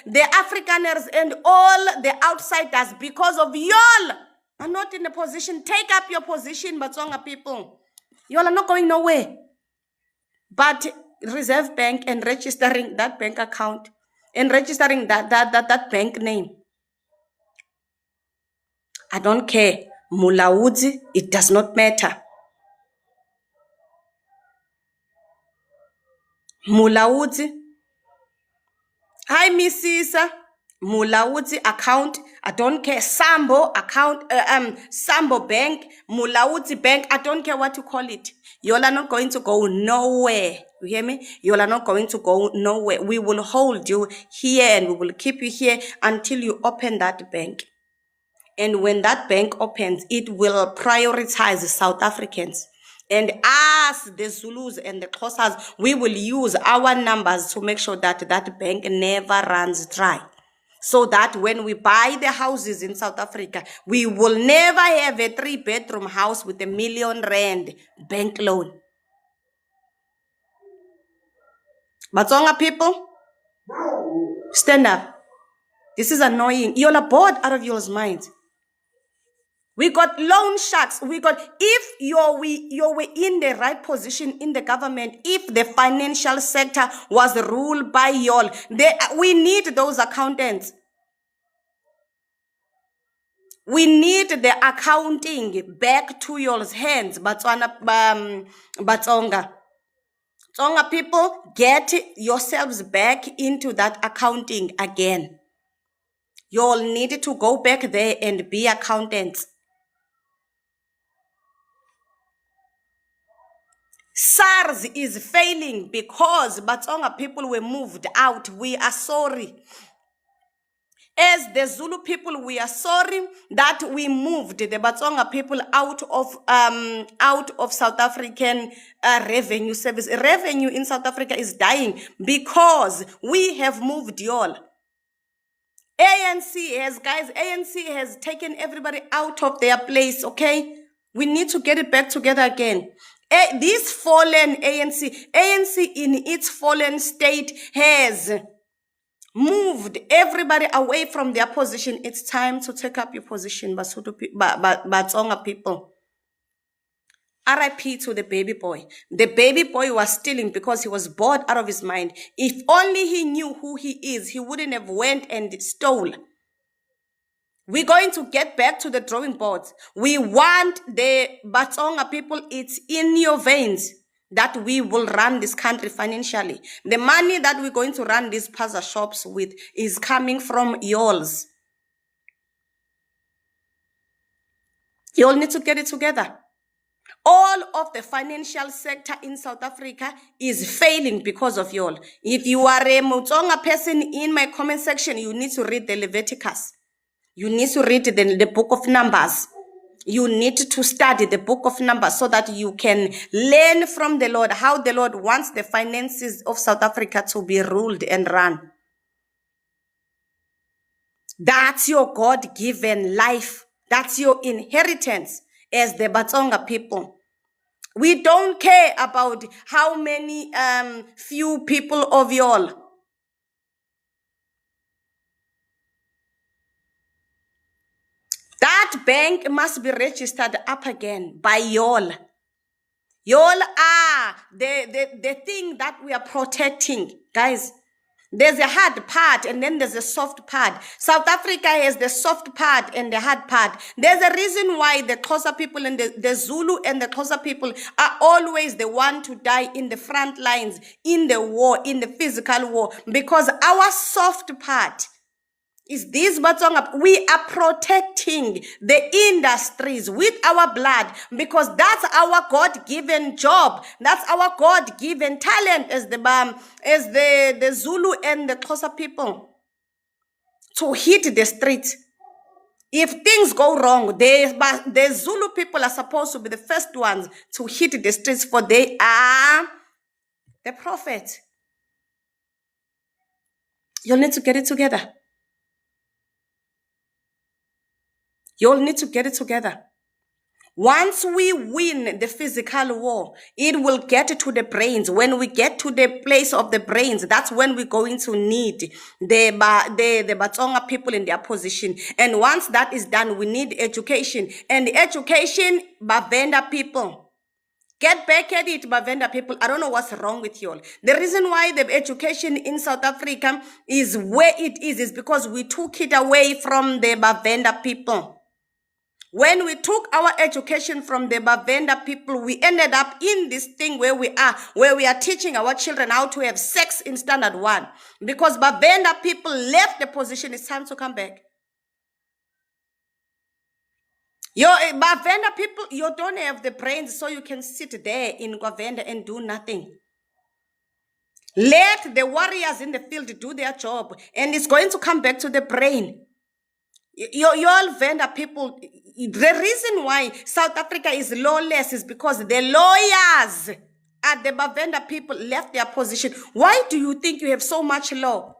the Afrikaners and all the outsiders because of y'all are not in a position. Take up your position, Batsonga people. Y'all are not going nowhere. But Reserve Bank and registering that bank account and registering that bank name. I don't care. Mulaudzi, it does not matter. Mulaudzi. Hi, Mrs. Mulaudzi account, I don't care. Sambo account, Sambo bank, Mulaudzi bank, I don't care what you call it. You all are not going to go nowhere. You hear me? You all are not going to go nowhere. We will hold you here and we will keep you here until you open that bank. And when that bank opens, it will prioritize South Africans. And us, the Zulus and the Xhosas, we will use our numbers to make sure that that bank never runs dry. So that when we buy the houses in South Africa, we will never have a 3-bedroom house with R1 million bank loan. Batsonga people, stand up. This is annoying. You're bored out of your minds. We got loan sharks. If you're in the right position in the government, if the financial sector was ruled by y'all, we need those accountants. We need the accounting back to y'all's hands. Batsonga people, get yourselves back into that accounting again. Y'all need to go back there and be accountants. SARS is failing because Batsonga people were moved out. We are sorry. As the Zulu people, we are sorry that we moved the Batsonga people out of South African revenue service. Revenue in South Africa is dying because we have moved y'all. ANC has taken everybody out of their place, okay? We need to get it back together again. This fallen ANC in its fallen state has moved everybody away from their position. It's time to take up your position, Batsonga people. RIP to the baby boy. The baby boy was stealing because he was bored out of his mind. If only he knew who he is, he wouldn't have went and stole. We're going to get back to the drawing board. We want the Batsonga people, it's in your veins that we will run this country financially. The money that we're going to run these plaza shops with is coming from y'alls. You all need to get it together. All of the financial sector in South Africa is failing because of y'all. If you are a Mutsonga person in my comment section, you need to read the Leviticus. You need to read the book of Numbers. You need to study the book of Numbers so that you can learn from the Lord how the Lord wants the finances of South Africa to be ruled and run. That's your God-given life. That's your inheritance as the Batsonga people. We don't care about how many few people of y'all. That bank must be registered up again by y'all. Y'all are the thing that we are protecting, guys. There's a hard part and then there's a soft part. South Africa has the soft part and the hard part. There's a reason why the Xhosa people and the Zulu and the Xhosa people are always the one to die in the front lines, in the war, in the physical war. Because our soft part is this Batsonga. We are protecting the industries with our blood because that's our God-given job. That's our God-given talent as the Zulu and the Xhosa people to hit the street. If things go wrong, the Zulu people are supposed to be the first ones to hit the streets, for they are the prophet. You'll need to get it together. You all need to get it together. Once we win the physical war, it will get to the brains. When we get to the place of the brains, that's when we're going to need the Batsonga people in their position. And once that is done, we need education. And education, Bavenda people. Get back at it, Bavenda people. I don't know what's wrong with you all. The reason why the education in South Africa is where it is because we took it away from the Bavenda people. When we took our education from the Bavenda people, we ended up in this thing where we are teaching our children how to have sex in standard 1. Because Bavenda people left the position, it's time to come back. Your Bavenda people, you don't have the brains so you can sit there in Govenda and do nothing. Let the warriors in the field do their job, and it's going to come back to the brain. Your vendor people, the reason why South Africa is lawless is because the lawyers at the Bavenda people left their position. Why do you think you have so much law?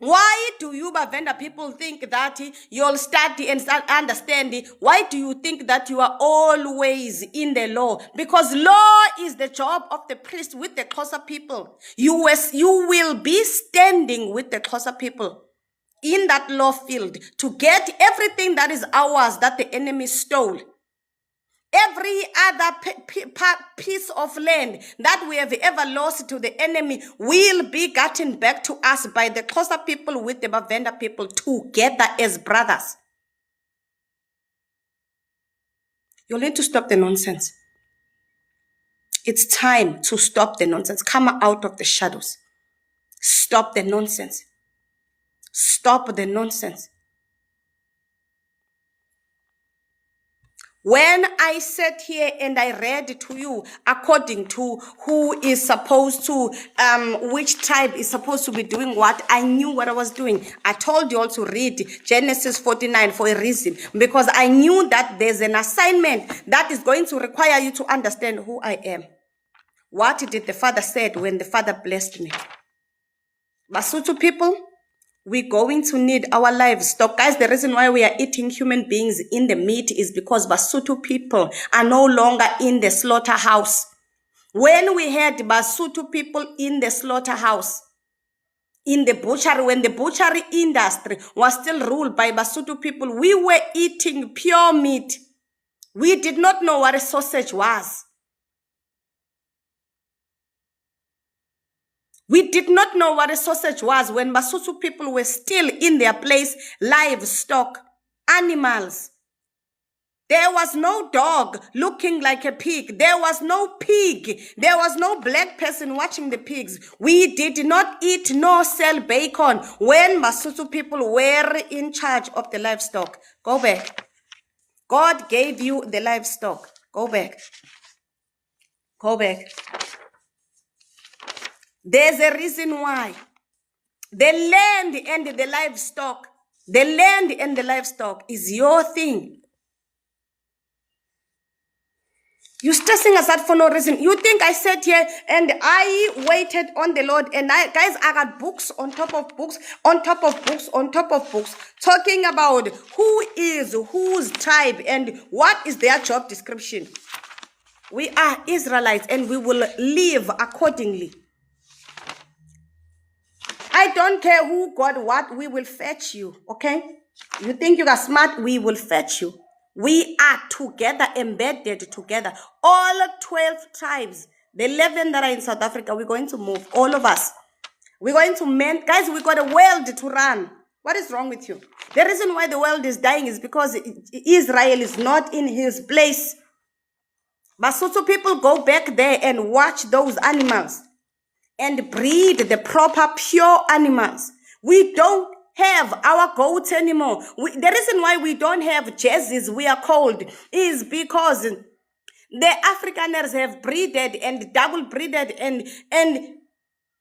Why do you Bavenda people think that you'll study and start understanding? Why do you think that you are always in the law? Because law is the job of the priest with the Xhosa people. You will be standing with the Xhosa people in that law field to get everything that is ours that the enemy stole. Every other piece of land that we have ever lost to the enemy will be gotten back to us by the Xhosa people with the Bavenda people together as brothers. You need to stop the nonsense. It's time to stop the nonsense. Come out of the shadows. Stop the nonsense. Stop the nonsense. When I sat here and I read to you according to who is supposed to, which tribe is supposed to be doing what, I knew what I was doing. I told you all to read Genesis 49 for a reason, because I knew that there's an assignment that is going to require you to understand who I am. What did the Father said when the Father blessed me? Basotho people, we're going to need our livestock. Guys, the reason why we are eating human beings in the meat is because Basotho people are no longer in the slaughterhouse. When we had Basotho people in the slaughterhouse, in the butchery, when the butchery industry was still ruled by Basotho people, we were eating pure meat. We did not know what a sausage was. We did not know what a sausage was when Basotho people were still in their place, livestock, animals. There was no dog looking like a pig. There was no pig. There was no black person watching the pigs. We did not eat nor sell bacon when Basotho people were in charge of the livestock. Go back. God gave you the livestock. Go back. Go back. There's a reason why. The land and the livestock is your thing. You're stressing us out for no reason. You think I sat here and I waited on the Lord, and I got books on top of books, on top of books, on top of books, talking about who is whose tribe and what is their job description. We are Israelites and we will live accordingly. I don't care who got what, we will fetch you, okay? You think you are smart, we will fetch you. We are together, embedded together. All 12 tribes, the 11 that are in South Africa, we're going to move, all of us. We're going to guys, we got a world to run. What is wrong with you? The reason why the world is dying is because Israel is not in his place. Basotho people, go back there and watch those animals and breed the proper pure animals. We don't have our goats anymore. The reason why we don't have jerseys, we are called, is because the Afrikaners have breeded and double breeded and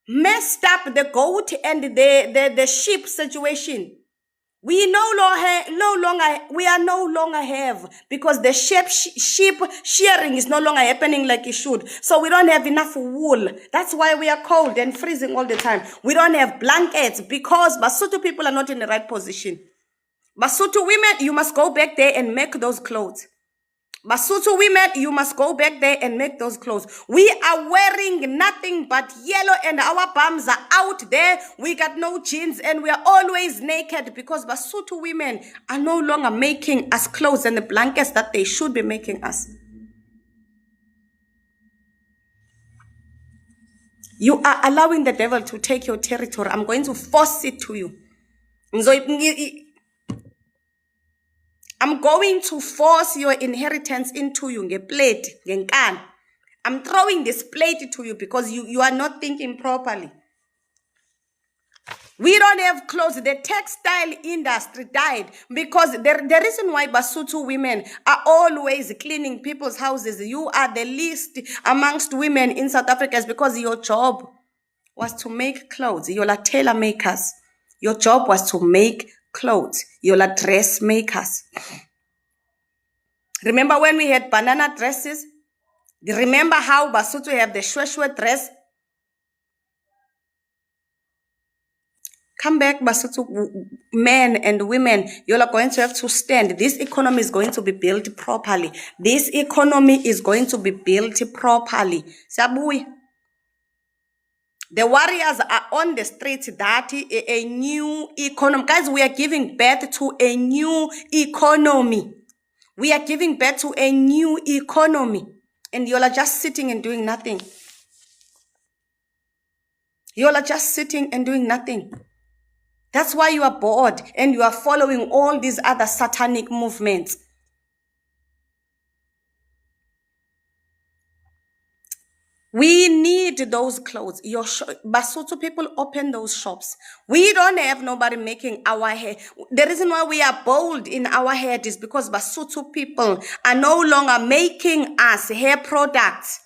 messed up the goat and the sheep situation. We are no longer have, because the sheep shearing is no longer happening like it should. So we don't have enough wool. That's why we are cold and freezing all the time. We don't have blankets because Basotho people are not in the right position. Basotho women, you must go back there and make those clothes. Basotho women, you must go back there and make those clothes. We are wearing nothing but yellow and our bums are out there. We got no jeans and we are always naked because Basotho women are no longer making us clothes and the blankets that they should be making us. You are allowing the devil to take your territory. I'm going to force it to you. I'm going to force your inheritance into you, plate, ngenkani. I'm throwing this plate to you because you are not thinking properly. We don't have clothes. The textile industry died because the reason why Basotho women are always cleaning people's houses, you are the least amongst women in South Africa, is because your job was to make clothes. You're like tailor makers. Your job was to make clothes. You're like dress makers. Remember when we had banana dresses? Remember how Basotho have the shwe dress? Come back, Basotho men and women. You're going to have to stand. This economy is going to be built properly. This economy is going to be built properly. Sabuya. The warriors are on the streets. That is a new economy. Guys, we are giving birth to a new economy. We are giving birth to a new economy. And you're just sitting and doing nothing. You're just sitting and doing nothing. That's why you are bored and you are following all these other satanic movements. We need those clothes. Basotho people open those shops. We don't have nobody making our hair. The reason why we are bold in our head is because Basotho people are no longer making us hair products.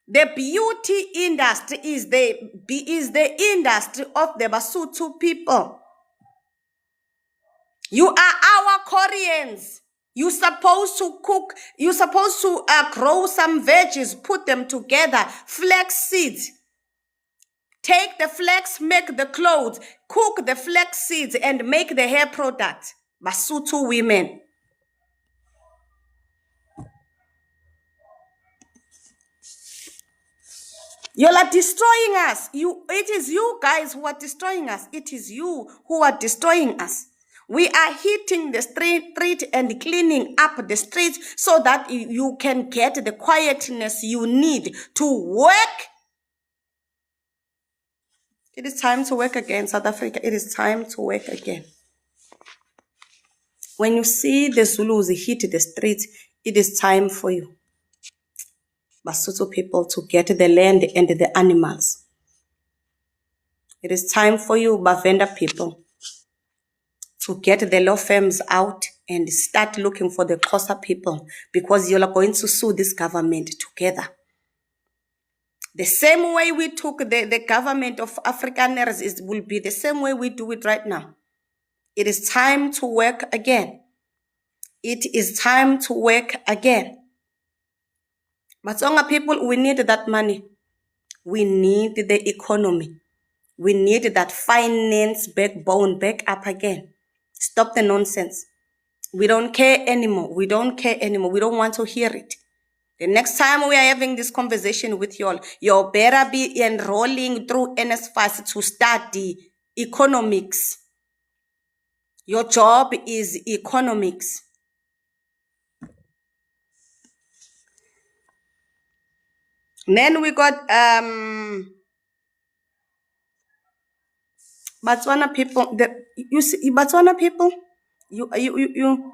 The beauty industry is the industry of the Basotho people. You are our Koreans. You're supposed to cook. You're supposed to grow some veggies, put them together, flax seeds. Take the flax, make the clothes, cook the flax seeds, and make the hair product. Basotho women. You're like destroying us. It is you guys who are destroying us. It is you who are destroying us. We are hitting the street and cleaning up the streets so that you can get the quietness you need to work. It is time to work again, South Africa. It is time to work again. When you see the Zulus hit the streets, it is time for you, Basotho people, to get the land and the animals. It is time for you, Bavenda people, to get the law firms out and start looking for the Xhosa people, because you're going to sue this government together. The same way we took the government of Afrikaners will be the same way we do it right now. It is time to work again. It is time to work again. Batsonga people, we need that money. We need the economy. We need that finance backbone back up again. Stop the nonsense. We don't care anymore. We don't care anymore. We don't want to hear it. The next time we are having this conversation with y'all, you better be enrolling through NSFAS to study economics. Your job is economics. Then we got Botswana people. You see, Botswana people, you.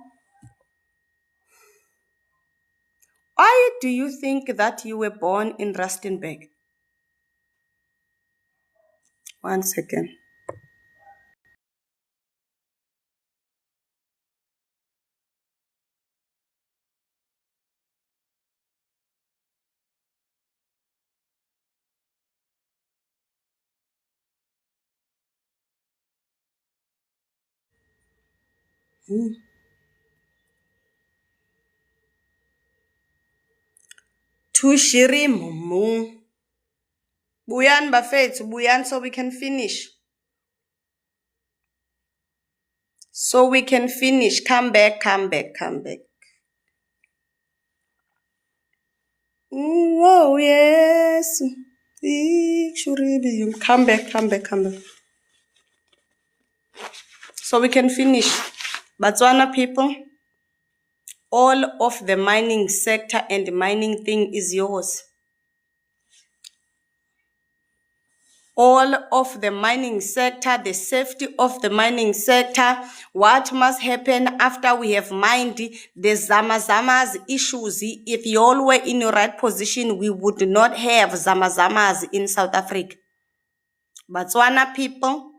Why do you think that you were born in Rustenburg? 1 second. Tushiri mumu. Buyan bafethu, buyan so we can finish. So we can finish. Come back, come back, come back. Oh, yes. Come back, come back, come back. So we can finish. Botswana people, all of the mining sector and the mining thing is yours. all of the mining sector, the safety of the mining sector, what must happen after we have mined, the zamazamas issues. If you all were in your right position, we would not have zamazamas in South Africa. Botswana people,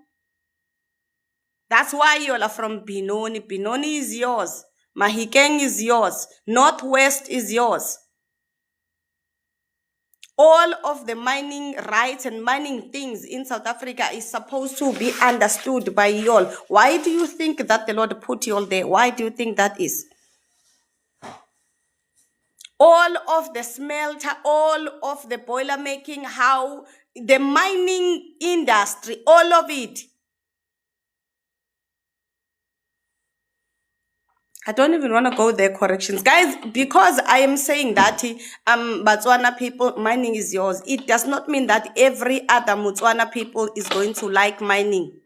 that's why you all are from Benoni. Benoni is yours. Mahikeng is yours. Northwest is yours. All of the mining rights and mining things in South Africa is supposed to be understood by you all. Why do you think that the Lord put you all there? Why do you think that is? All of the smelter, all of the boiler making, how the mining industry, all of it. I don't even want to go there, corrections. Guys, because I am saying that Botswana people, mining is yours, it does not mean that every other Botswana people is going to like mining.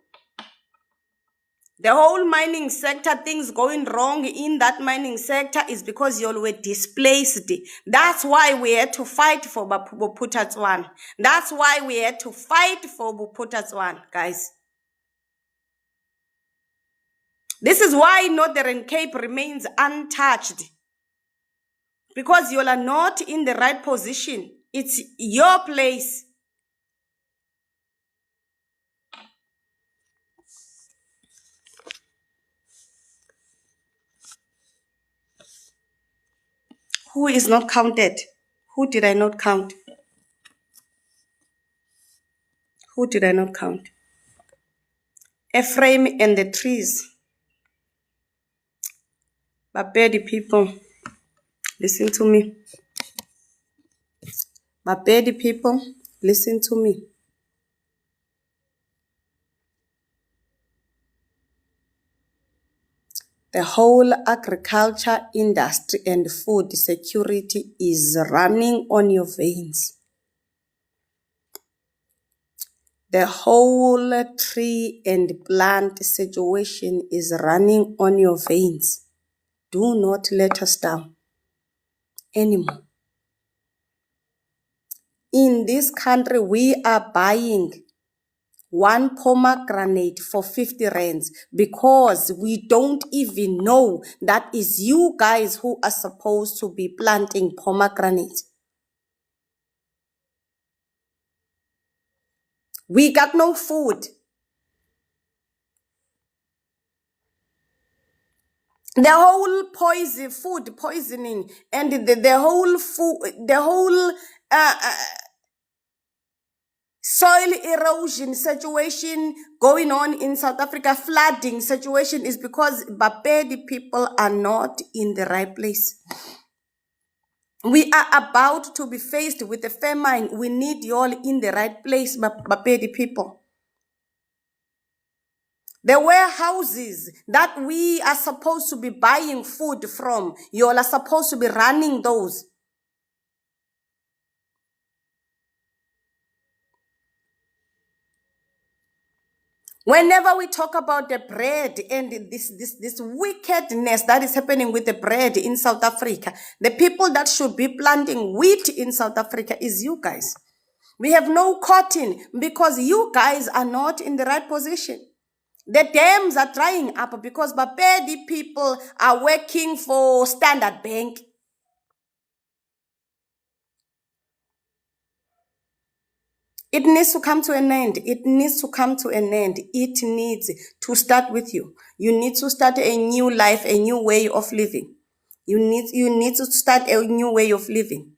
The whole mining sector, things going wrong in that mining sector is because you all were displaced. That's why we had to fight for Bophuthatswana. That's why we had to fight for Bophuthatswana, guys. This is why Northern Cape remains untouched. Because you all are not in the right position. It's your place. Who is not counted? Who did I not count? Who did I not count? Ephraim and the trees. Bapedi people, listen to me. Bapedi people, listen to me. The whole agriculture industry and food security is running on your veins. The whole tree and plant situation is running on your veins. Do not let us down anymore. In this country, we are buying one pomegranate for 50 rands because we don't even know that is you guys who are supposed to be planting pomegranates. We got no food. The whole food poisoning and the whole soil erosion situation going on in South Africa, flooding situation is because Bapedi people are not in the right place. We are about to be faced with a famine. We need you all in the right place, Bapedi people. The warehouses that we are supposed to be buying food from, you all are supposed to be running those. Whenever we talk about the bread and this wickedness that is happening with the bread in South Africa, the people that should be planting wheat in South Africa is you guys. We have no cotton because you guys are not in the right position. The dams are drying up because Bapedi people are working for Standard Bank. It needs to come to an end. It needs to come to an end. It needs to start with you. You need to start a new life, a new way of living. You need to start a new way of living.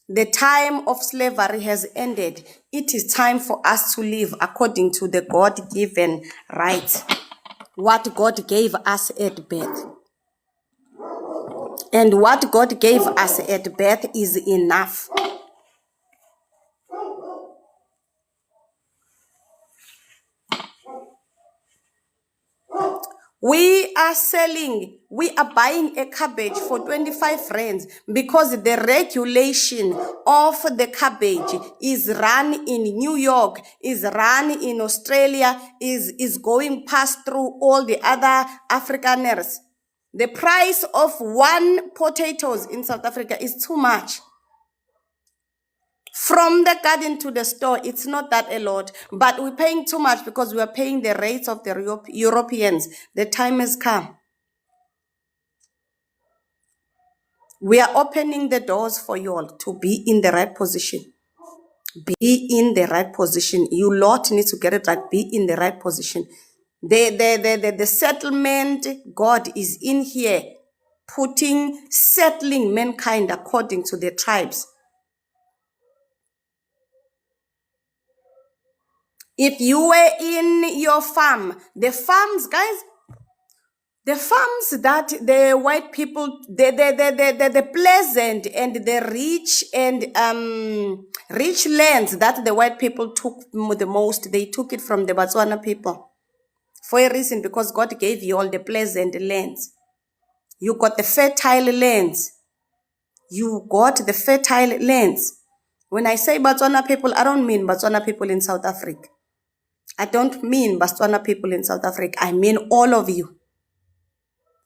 The time of slavery has ended. It is time for us to live according to the God-given rights. What God gave us at birth. And what God gave us at birth is enough. We are buying a cabbage for 25 rands because the regulation of the cabbage is run in New York, is run in Australia, is going past through all the other Afrikaners. The price of one potatoes in South Africa is too much. From the garden to the store, it's not that a lot, but we're paying too much because we are paying the rates of the Europeans. The time has come. We are opening the doors for you all to be in the right position. Be in the right position. You lot need to get it right. Be in the right position. The settlement, God is in here, settling mankind according to their tribes. If you were in your farm, the farms, guys, the farms that the white people, the pleasant and the rich and rich lands that the white people took the most, they took it from the Botswana people. For a reason, because God gave you all the pleasant lands. You got the fertile lands. You got the fertile lands. When I say Botswana people, I don't mean Botswana people in South Africa. I don't mean Botswana people in South Africa. I mean all of you.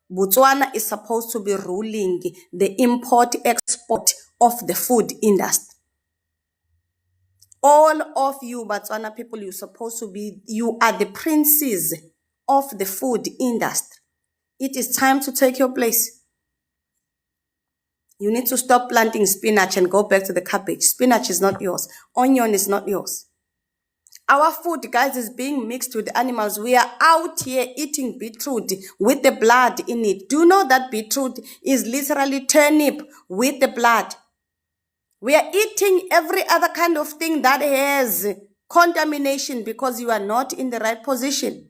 Botswana is supposed to be ruling the import-export of the food industry. All of you Botswana people, you are the princes of the food industry. It is time to take your place. You need to stop planting spinach and go back to the cabbage. Spinach is not yours. Onion is not yours. Our food, guys, is being mixed with animals. We are out here eating beetroot with the blood in it. Do you know that beetroot is literally turnip with the blood? We are eating every other kind of thing that has contamination because you are not in the right position.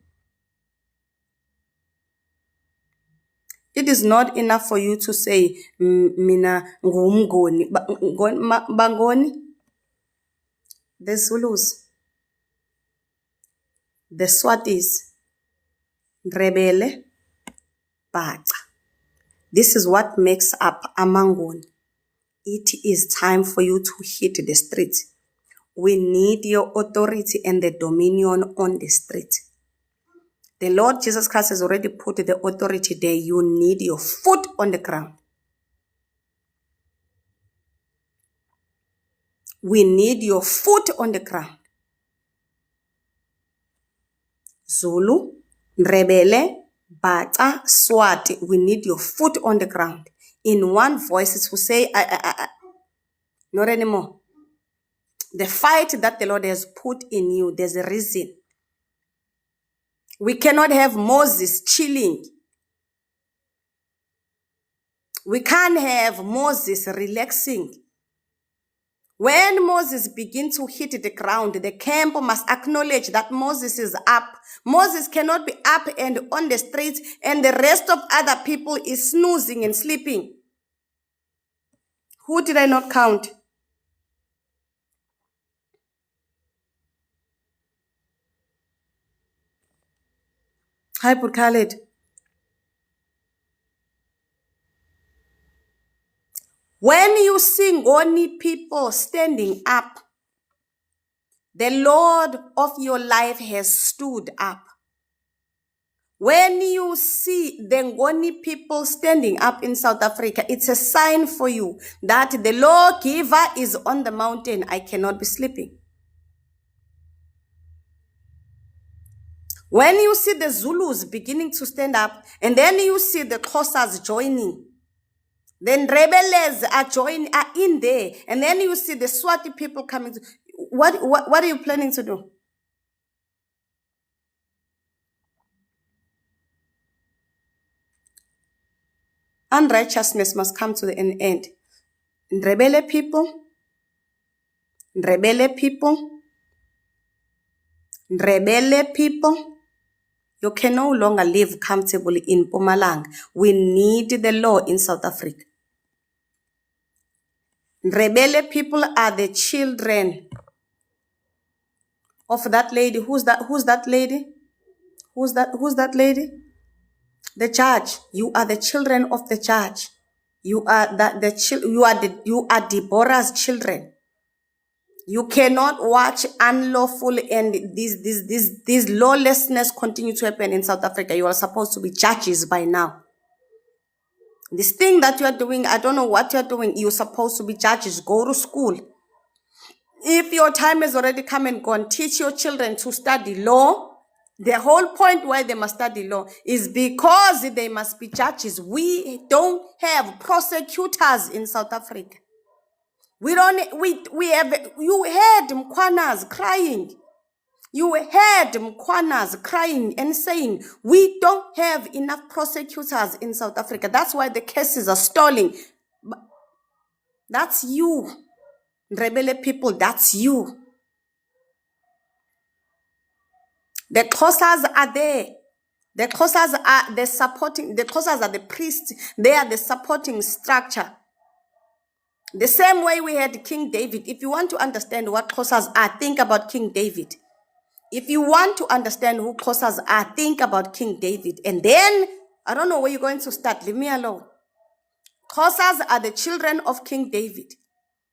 It is not enough for you to say, mina ngumngoni. Bangoni? The Zulus. The Swatis, Rebele, Baca. This is what makes up Amangoni. It is time for you to hit the streets. We need your authority and the dominion on the street. The Lord Jesus Christ has already put the authority there. You need your foot on the ground. We need your foot on the ground. Zulu, Rebele, Bata, Swati, we need your foot on the ground. In one voice, it will say, not anymore. The fight that the Lord has put in you, there's a reason. We cannot have Moses chilling. We can't have Moses relaxing. When Moses begins to hit the ground, the camp must acknowledge that Moses is up. Moses cannot be up and on the streets, and the rest of other people is snoozing and sleeping. Who did I not count? Hi, Khaled. When you see Ngoni people standing up, the Lord of your life has stood up. When you see the Ngoni people standing up in South Africa, it's a sign for you that the lawgiver is on the mountain. I cannot be sleeping. When you see the Zulus beginning to stand up, and then you see the Xhosas joining, then rebels are in there, and then you see the Swati people coming. What are you planning to do? Unrighteousness must come to an end. Rebele people, you can no longer live comfortably in Mpumalanga. We need the law in South Africa. Rebele people are the children of that lady. Who's that lady? Who's that lady? The judge. You are the children of the judge. You are you are Deborah's children. You cannot watch unlawful and this lawlessness continue to happen in South Africa. You are supposed to be judges by now. This thing that you are doing, I don't know what you are doing. You're supposed to be judges. Go to school. If your time has already come and gone, teach your children to study law. The whole point why they must study law is because they must be judges. We don't have prosecutors in South Africa. We have, you heard Mkwanas crying. You heard Mkwanas crying and saying, we don't have enough prosecutors in South Africa. That's why the cases are stalling. That's you. Rebele people, that's you. The Xhosas are there. The Xhosas are the supporting, the Xhosas are the priests. They are the supporting structure. The same way we had King David. If you want to understand what Xhosas are, think about King David. If you want to understand who Xhosas are, think about King David. And then, I don't know where you're going to start. Leave me alone. Xhosas are the children of King David.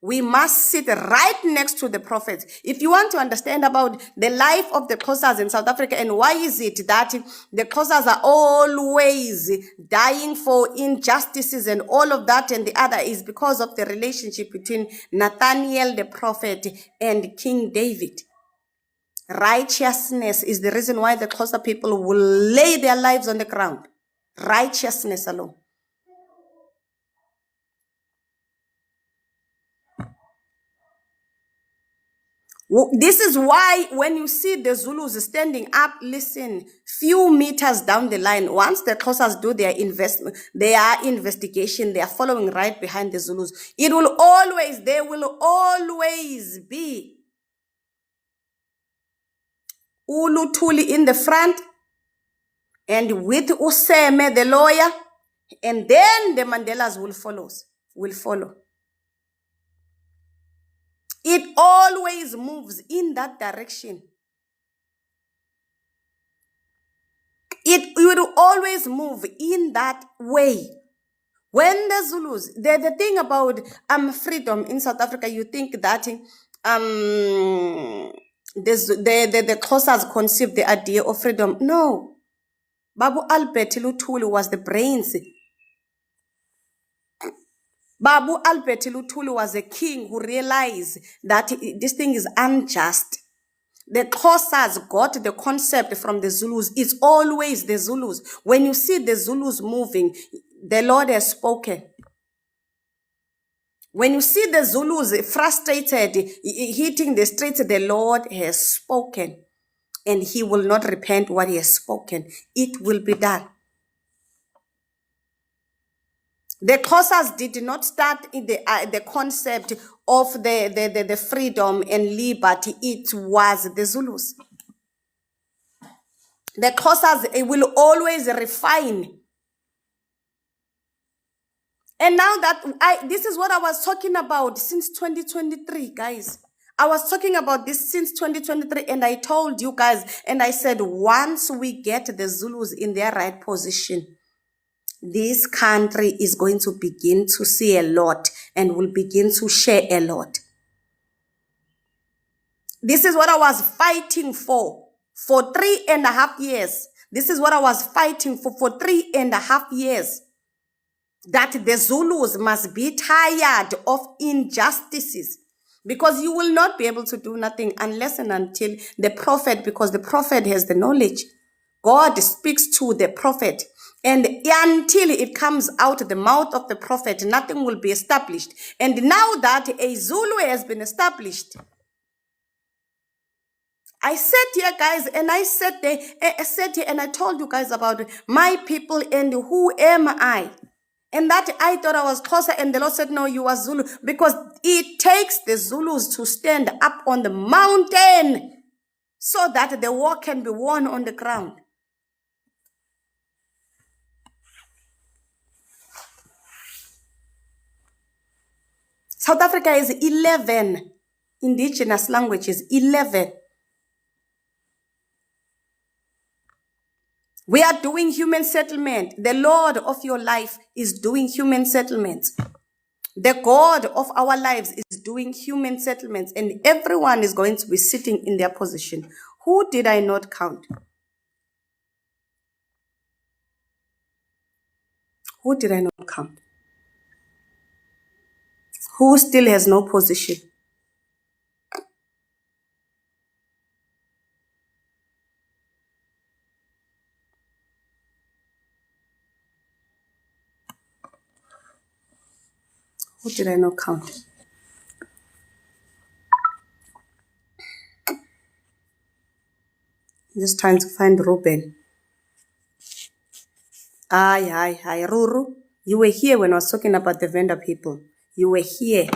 We must sit right next to the prophets. If you want to understand about the life of the Xhosas in South Africa and why is it that the Xhosas are always dying for injustices and all of that and the other is because of the relationship between Nathaniel the prophet and King David. Righteousness is the reason why the Xhosa people will lay their lives on the ground. Righteousness alone. This is why when you see the Zulus standing up, listen, few meters down the line, once the Xhosas do their investigation, they are following right behind the Zulus. There will always be Uluthuli in the front, and with Useme, the lawyer, and then the Mandelas will follow. It always moves in that direction. It will always move in that way. When the Zulus, the thing about freedom in South Africa, you think that the Xhosas conceived the idea of freedom. No. Babu Albert Luthuli was the brains. Babu Albert Luthuli was a king who realized that this thing is unjust. The Xhosas got the concept from the Zulus. It's always the Zulus. When you see the Zulus moving, the Lord has spoken. When you see the Zulus frustrated, hitting the streets, the Lord has spoken. And he will not repent what he has spoken. It will be done. The Xhosas did not start in the concept of the freedom and liberty. It was the Zulus. The Xhosas will always refine. And now that this is what I was talking about since 2023, guys. I was talking about this since 2023, and I told you guys, and I said, once we get the Zulus in their right position, this country is going to begin to see a lot and will begin to share a lot. This is what I was fighting for 3.5 years. This is what I was fighting for 3.5 years. That the Zulus must be tired of injustices. Because you will not be able to do nothing unless and until the prophet, because the prophet has the knowledge. God speaks to the prophet. And until it comes out of the mouth of the prophet, nothing will be established. And now that a Zulu has been established, I sat here, guys, and I sat here and I told you guys about my people and who am I. And that I thought I was Xhosa, and the Lord said, no, you are Zulu. Because it takes the Zulus to stand up on the mountain so that the war can be won on the ground. South Africa is 11 indigenous languages, 11. We are doing human settlement. The Lord of your life is doing human settlements. The God of our lives is doing human settlements, and everyone is going to be sitting in their position. Who did I not count? Who did I not count? Who still has no position? Who did I not count? I'm just trying to find Ruben. Hi, Ruru. You were here when I was talking about the Venda people. You were here.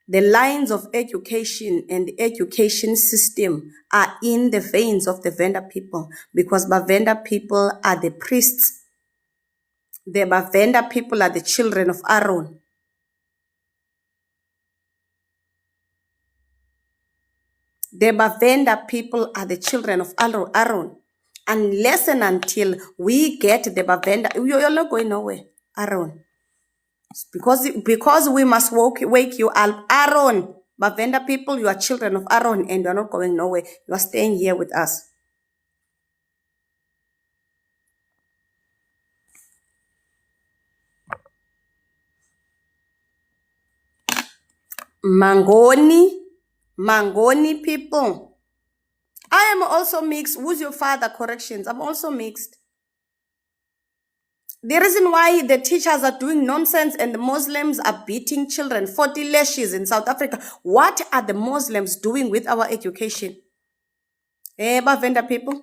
The lines of education and the education system are in the veins of the Venda people because Bavenda people are the priests. The Bavenda people are the children of Aaron. The Bavenda people are the children of Aaron. Unless and until we get the Bavenda, you're not going nowhere, Aaron. Because we must wake you up, Aaron. Bavenda people, you are children of Aaron and you are not going nowhere. You are staying here with us. Mangoni people. I am also mixed. Who's your father? Corrections. I'm also mixed. The reason why the teachers are doing nonsense and the Muslims are beating children, 40 lashes in South Africa, what are the Muslims doing with our education? Bavenda people?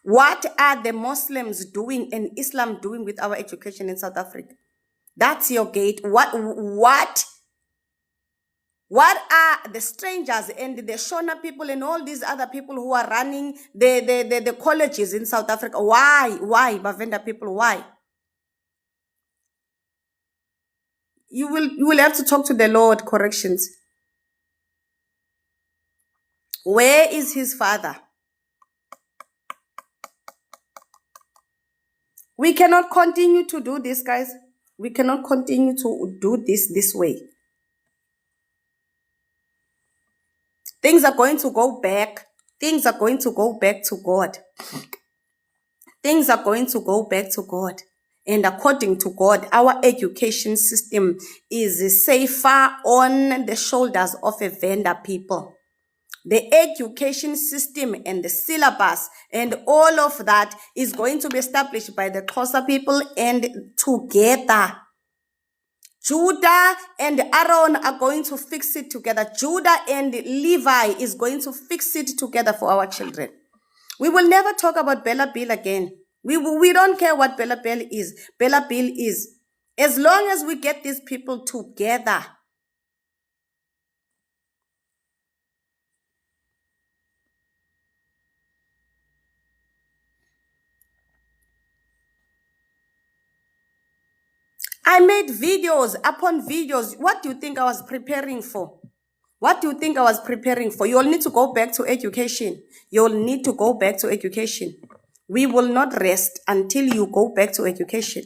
What are the Muslims doing and Islam doing with our education in South Africa? That's your gate. What are the strangers and the Shona people and all these other people who are running the colleges in South Africa? Why, Bavenda people, why? You will have to talk to the Lord. Corrections. Where is his father? We cannot continue to do this, guys. We cannot continue to do this way. Things are going to go back. Things are going to go back to God. Things are going to go back to God. And according to God, our education system is safer on the shoulders of a Venda people. The education system and the syllabus and all of that is going to be established by the Xhosa people, and together Judah and Aaron are going to fix it together. Judah and Levi is going to fix it together for our children. We will never talk about Bella Bill again. We don't care what Bella Bill is. Bella Bill is. As long as we get these people together. I made videos upon videos. What do you think I was preparing for? What do you think I was preparing for? You'll need to go back to education. You'll need to go back to education. We will not rest until you go back to education.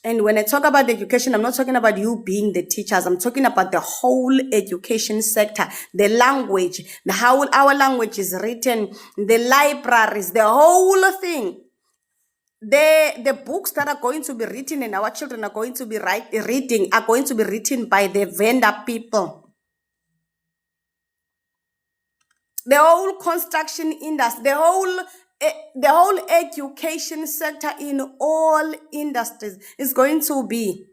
And when I talk about education, I'm not talking about you being the teachers. I'm talking about the whole education sector, the language, how our language is written, the libraries, the whole thing. The books that are going to be written and our children are going to be reading are going to be written by the Venda people. The whole construction industry, the whole education sector in all industries is going to be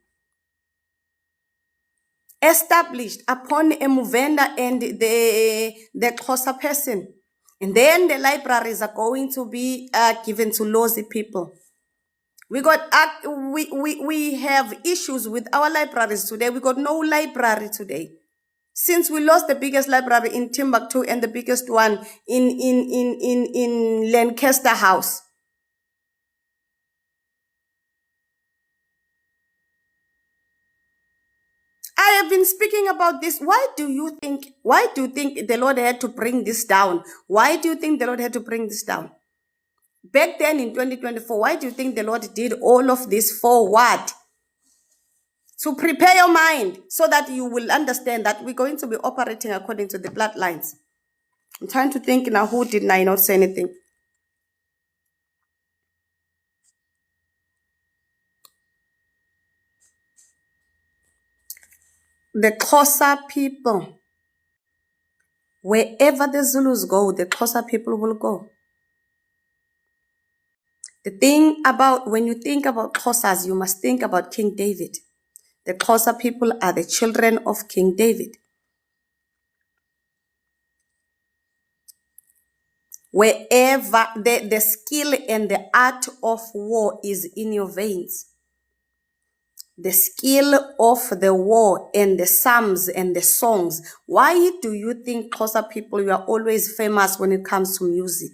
established upon a Muvenda and the Xhosa person. And then the libraries are going to be given to Lozi people. We have issues with our libraries today. We got no library today. Since we lost the biggest library in Timbuktu and the biggest one in Lancaster House. I have been speaking about this. Why do you think the Lord had to bring this down? Why do you think the Lord had to bring this down? Back then in 2024, why do you think the Lord did all of this for what? To prepare your mind so that you will understand that we're going to be operating according to the bloodlines. I'm trying to think now, who did I not say anything? The Xhosa people. Wherever the Zulus go, the Xhosa people will go. The thing about, when you think about Xhosas, you must think about King David. The Xhosa people are the children of King David. Wherever the skill and the art of war is in your veins, the skill of the war and the psalms and the songs. Why do you think Xhosa people, you are always famous when it comes to music?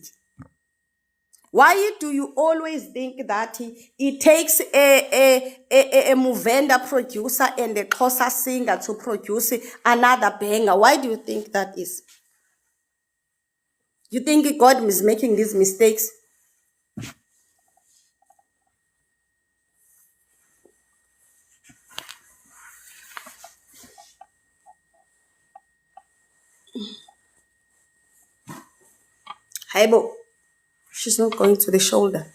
Why do you always think that it takes a Movenda producer and a Xhosa singer to produce another banger? Why do you think that is? You think God is making these mistakes? Haibo, she's not going to the shoulder.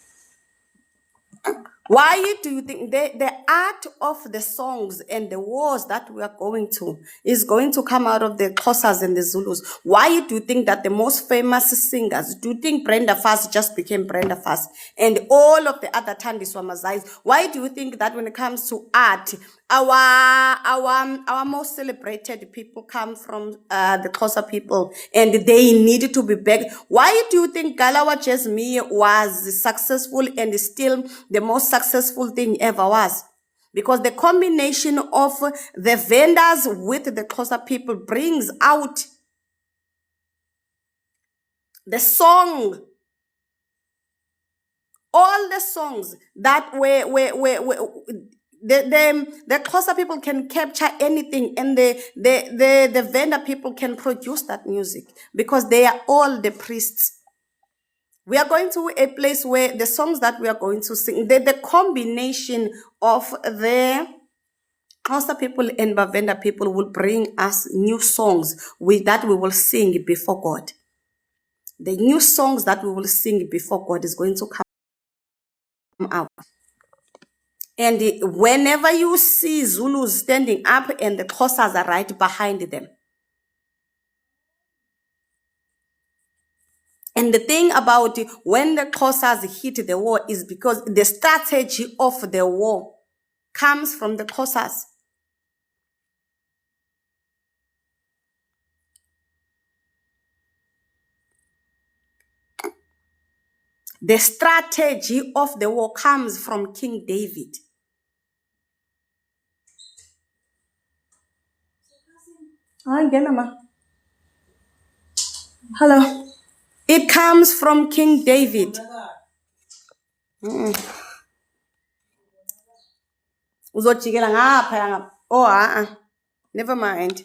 Why do you think the art of the songs and the wars that we are going to is going to come out of the Xhosas and the Zulus? Why do you think that the most famous singers, do you think Brenda Fassie just became Brenda Fassie and all of the other Thandiswa Mazais? Why do you think that when it comes to art, our most celebrated people come from the Xhosa people and they needed to be back? Why do you think Galawa Jasmine was successful and still the most successful thing ever was? Because the combination of the vendors with the Xhosa people brings out the song, all the songs that were the Xhosa people can capture anything, and the Venda people can produce that music because they are all the priests. We are going to a place where the songs that we are going to sing, the combination of the Xhosa people and Bavenda people will bring us new songs that we will sing before God. The new songs that we will sing before God is going to come out. And whenever you see Zulus standing up and the Xhosas are right behind them. And the thing about when the Xhosas hit the war is because the strategy of the war comes from the Xhosas. The strategy of the war comes from King David. Hi, Genama. Hello. It comes from King David. Never mind.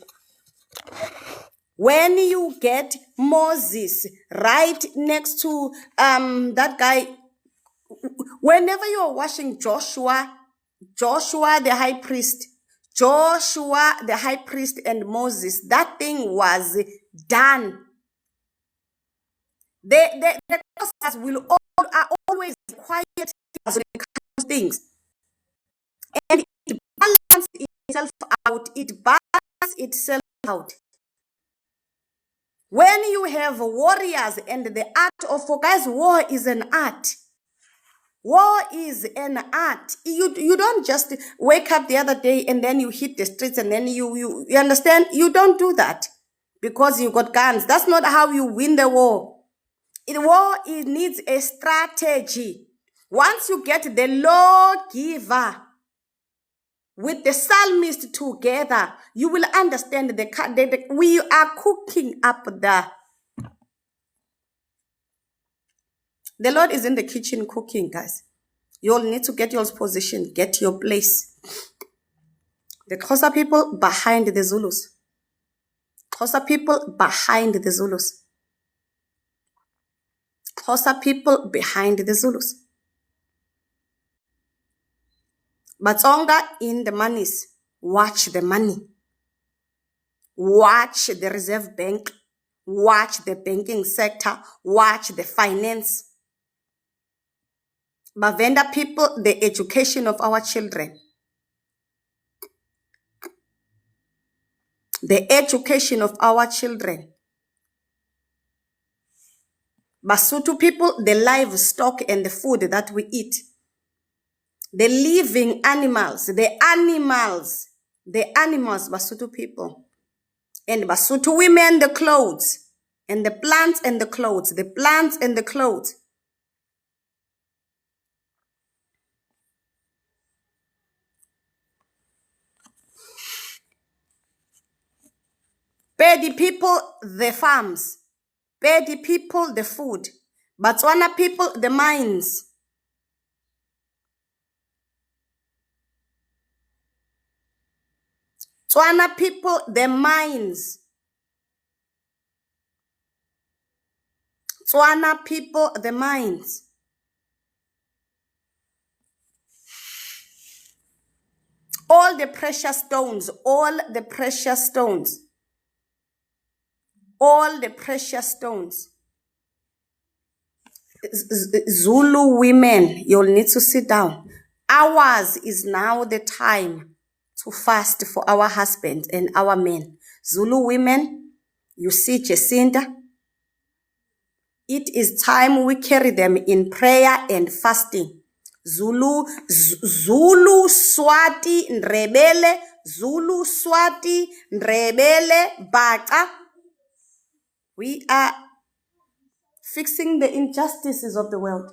When you get Moses right next to that guy, whenever you are watching Joshua the high priest, and Moses, that thing was done. The Xhosas are always quiet when it comes to things. And it balances itself out. It balances itself out. When you have warriors and the art of, guys, war is an art. War is an art. You don't just wake up the other day and then you hit the streets and then you understand? You don't do that because you got guns. That's not how you win the war. It needs a strategy. Once you get the lawgiver with the psalmist together, you will understand we are cooking up the Lord is in the kitchen cooking, guys. You all need to get your position, get your place. The Xhosa people behind the Zulus. Xhosa people behind the Zulus. Xhosa people behind the Zulus. Batsonga in the monies. Watch the money. Watch the Reserve Bank. Watch the banking sector. Watch the finance. Bavenda people, the education of our children. The education of our children. Basotho people, the livestock and the food that we eat. The living animals, Basotho people. And Basotho women, the clothes. And the plants and the clothes, Pedi people, the farms. Pedi people, the food. Botswana people, the mines. Tswana people, the mines. Tswana people, the mines. All the precious stones, Zulu women, you'll need to sit down. Ours is now the time to fast for our husbands and our men. Zulu women, you see Jacinta. It is time we carry them in prayer and fasting. Zulu, Swati, Ndrebele, Zulu, Swati, Ndrebele, Baka. We are fixing the injustices of the world.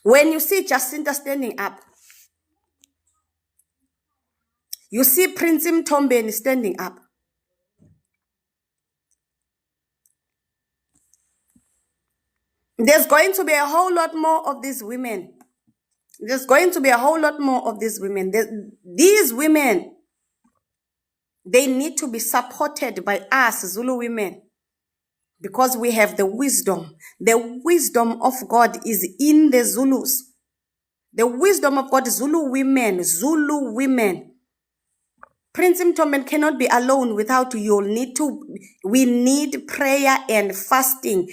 When you see Jacinta standing up, you see Prince Mtombeni standing up. There's going to be a whole lot more of these women. These women, they need to be supported by us, Zulu women, because we have the wisdom. The wisdom of God is in the Zulus. The wisdom of God, Zulu women. Prince Mtombeni cannot be alone without you. We need prayer and fasting.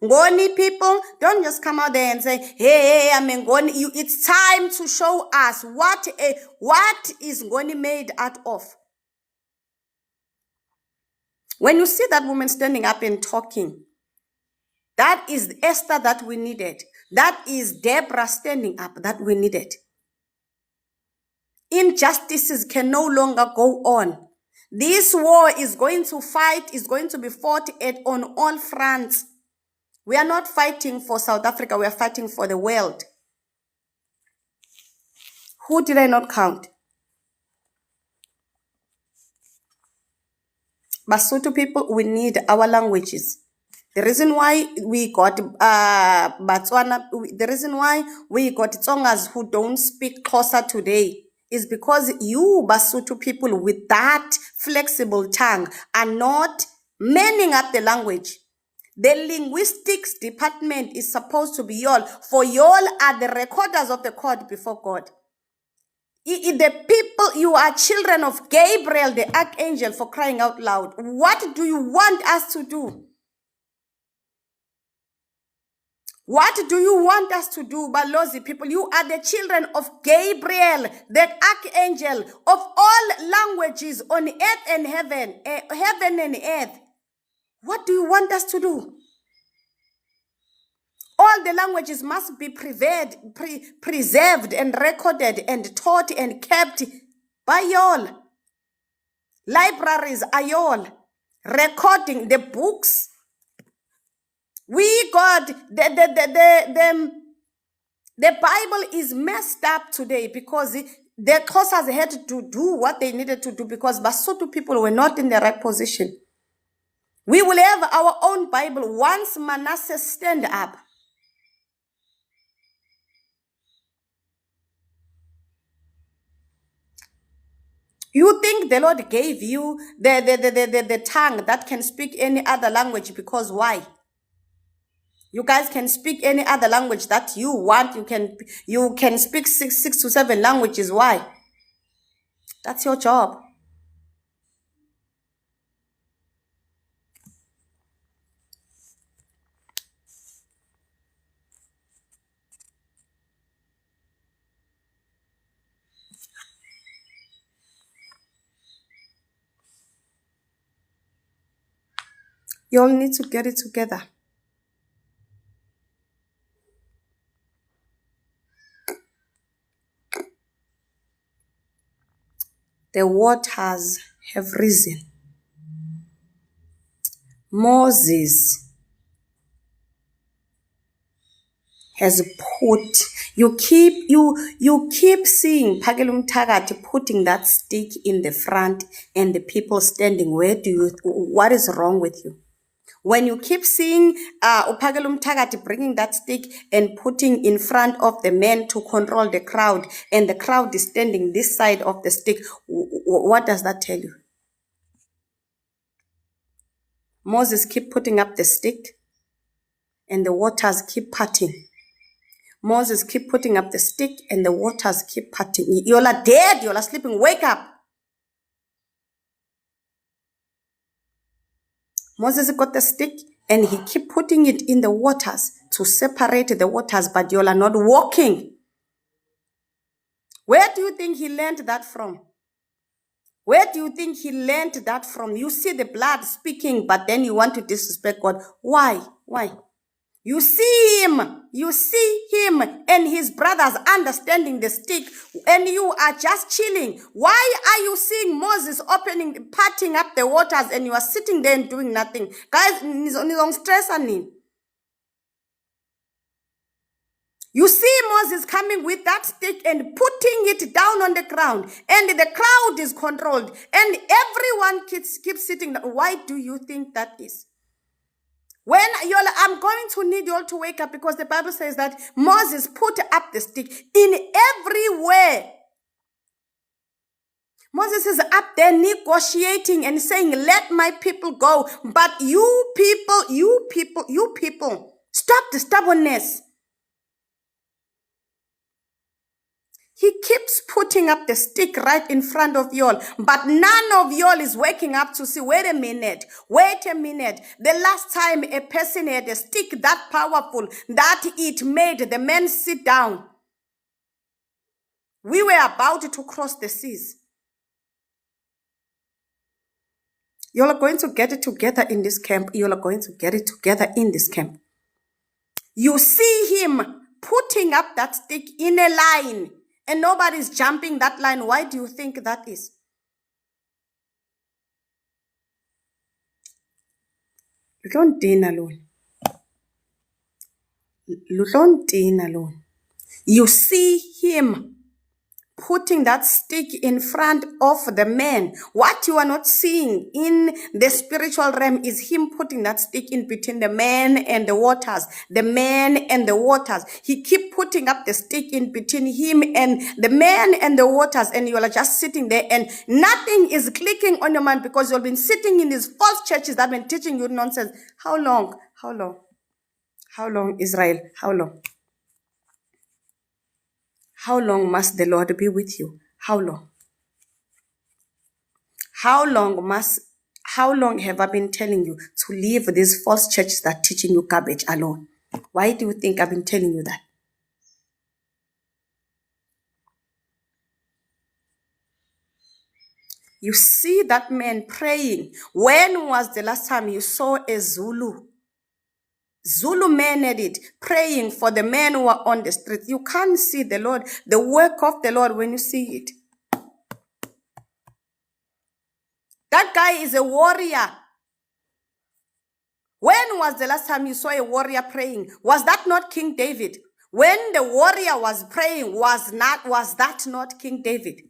Ngoni people, don't just come out there and say, hey, I'm Ngoni. It's time to show us what is Ngoni made out of. When you see that woman standing up and talking, that is Esther that we needed. That is Deborah standing up that we needed. Injustices can no longer go on. This war is going to be fought on all fronts. We are not fighting for South Africa, we are fighting for the world. Who did I not count? Basotho people, we need our languages. The reason why we got Botswana, the reason why we got Tsongas who don't speak Xhosa today is because you Basotho people with that flexible tongue are not manning up the language. The linguistics department is supposed to be y'all, for y'all are the recorders of the court before God. The people, you are children of Gabriel, the archangel, for crying out loud. What do you want us to do? What do you want us to do, Balozi people? You are the children of Gabriel, the archangel of all languages on earth and heaven, heaven and earth. What do you want us to do? All the languages must be preserved and recorded and taught and kept by y'all. Libraries are y'all. Recording the books. We got the Bible is messed up today because the Xhosas had to do what they needed to do because Basotho people were not in the right position. We will have our own Bible once Manasseh stand up. You think the Lord gave you the tongue that can speak any other language because why? You guys can speak any other language that you want. You can speak six to 7 languages. Why? That's your job. You all need to get it together. The waters have risen. Moses has put, you keep seeing Phakela Umthakathi putting that stick in the front and the people standing. What is wrong with you? When you keep seeing Phakela Umthakathi bringing that stick and putting in front of the men to control the crowd, and the crowd is standing this side of the stick, what does that tell you? Moses keep putting up the stick and the waters keep parting. Moses keep putting up the stick and the waters keep parting. You all are dead. You all are sleeping. Wake up. Moses got the stick and he keep putting it in the waters to separate the waters, but you all are not walking. Where do you think he learned that from? Where do you think he learned that from? You see the blood speaking, but then you want to disrespect God. Why? Why? You see him and his brothers understanding the stick, and you are just chilling. Why are you seeing Moses parting up the waters, and you are sitting there and doing nothing? Guys, nizong stress ani. You see Moses coming with that stick and putting it down on the ground, and the crowd is controlled, and everyone keeps sitting. Why do you think that is? When I'm going to need you all to wake up, because the Bible says that Moses put up the stick in everywhere. Moses is up there negotiating and saying, let my people go. But you people, stop the stubbornness. He keeps putting up the stick right in front of y'all, but none of y'all is waking up to see, wait a minute. The last time a person had a stick that powerful that it made the men sit down, we were about to cross the seas. Y'all are going to get it together in this camp. Y'all are going to get it together in this camp. You see him putting up that stick in a line, and nobody's jumping that line. Why do you think that is? You see him putting that stick in front of the man. What you are not seeing in the spiritual realm is him putting that stick in between the man and the waters. The man and the waters. He keep putting up the stick in between him and the man and the waters, and you are just sitting there and nothing is clicking on your mind, because you've been sitting in these false churches that have been teaching you nonsense. How long? How long? How long, Israel? How long? How long must the Lord be with you? How long? How long have I been telling you to leave these false churches that are teaching you garbage alone? Why do you think I've been telling you that? You see that man praying. When was the last time you saw a Zulu man at it, praying for the men who are on the street? You can't see the Lord, the work of the Lord, when you see it. That guy is a warrior. When was the last time you saw a warrior praying? Was that not King David? When the warrior was praying, was that not King David?